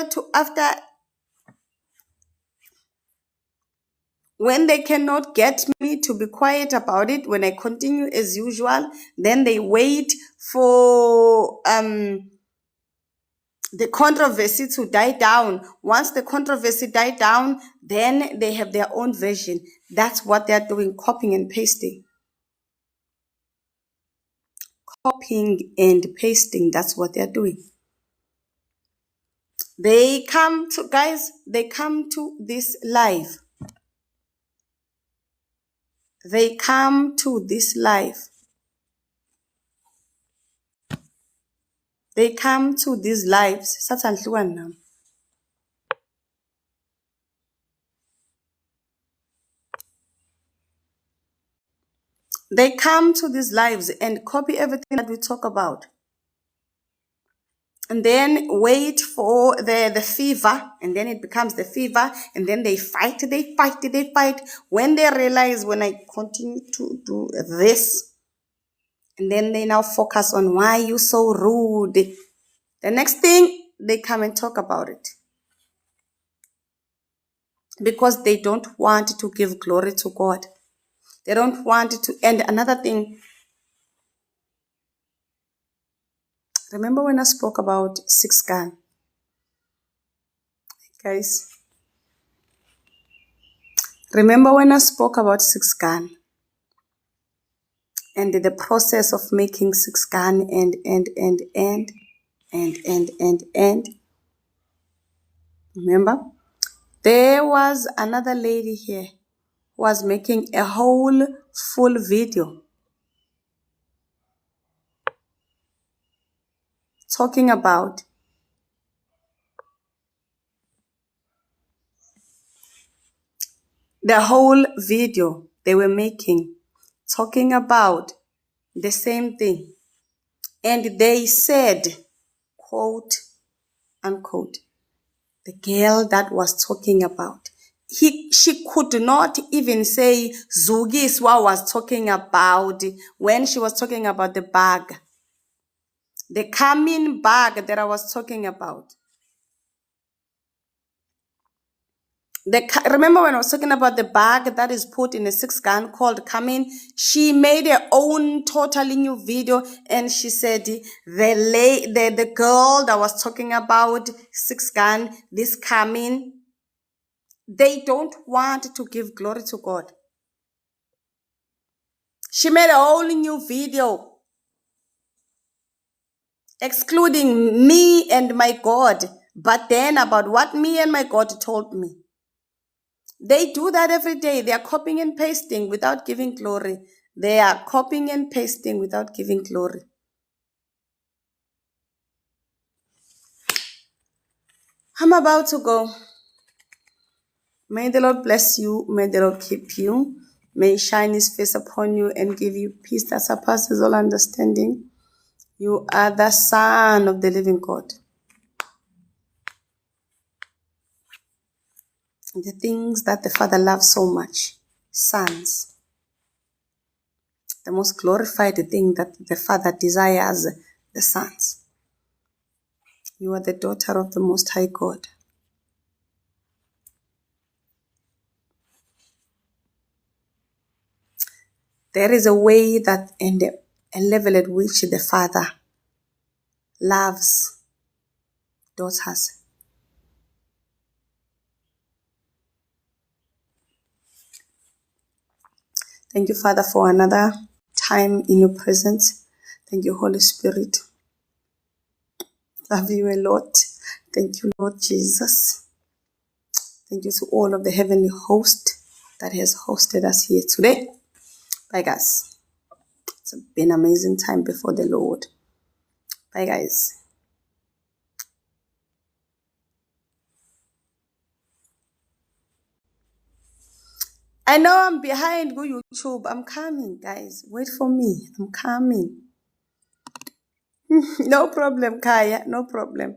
when they cannot get me to be quiet about it, when I continue as usual, then they wait for the controversy to die down. Once the controversy died down, then they have their own version. That's what they're doing, copying and pasting. Copying and pasting, that's what they're doing. They come to this live. They come to this life They come to these lives. They come to these lives and copy everything that we talk about. And then wait for the fever, and then it becomes the fever, and then they fight. When they realize, when I continue to do this, and then they now focus on why you so rude. The next thing, they come and talk about it. Because they don't want to give glory to God. They don't want to. And another thing, remember when I spoke about 6 gun? Guys, remember when I spoke about 6 gun? And the process of making 6 gun and. Remember? There was another lady here who was making a whole full video talking about the whole video they were making, talking about the same thing. And they said, quote, unquote, the girl that was talking about. She could not even say Zugiswa was talking about when she was talking about the bag. The coming bag that I was talking about. Remember when I was talking about the bag that is put in a 6 gun called Coming? She made her own totally new video, and she said the girl that was talking about 6 gun, this Coming, they don't want to give glory to God. She made a whole new video excluding me and my God, but then about what me and my God told me. They do that every day. They are copying and pasting without giving glory. They are copying and pasting without giving glory. I'm about to go. May the Lord bless you. May the Lord keep you. May He shine His face upon you and give you peace that surpasses all understanding. You are the Son of the living God. The things that the Father loves so much, sons. The most glorified thing that the Father desires, the sons. You are the daughter of the Most High God. There is a way that and a level at which the Father loves daughters. Thank you, Father, for another time in your presence. Thank you, Holy Spirit. Love you a lot. Thank you, Lord Jesus. Thank you to all of the heavenly host that has hosted us here today. Bye, guys. It's been an amazing time before the Lord. Bye, guys. I know I'm behind YouTube. I'm coming, guys. Wait for me. I'm coming. No problem, Kaya. No problem.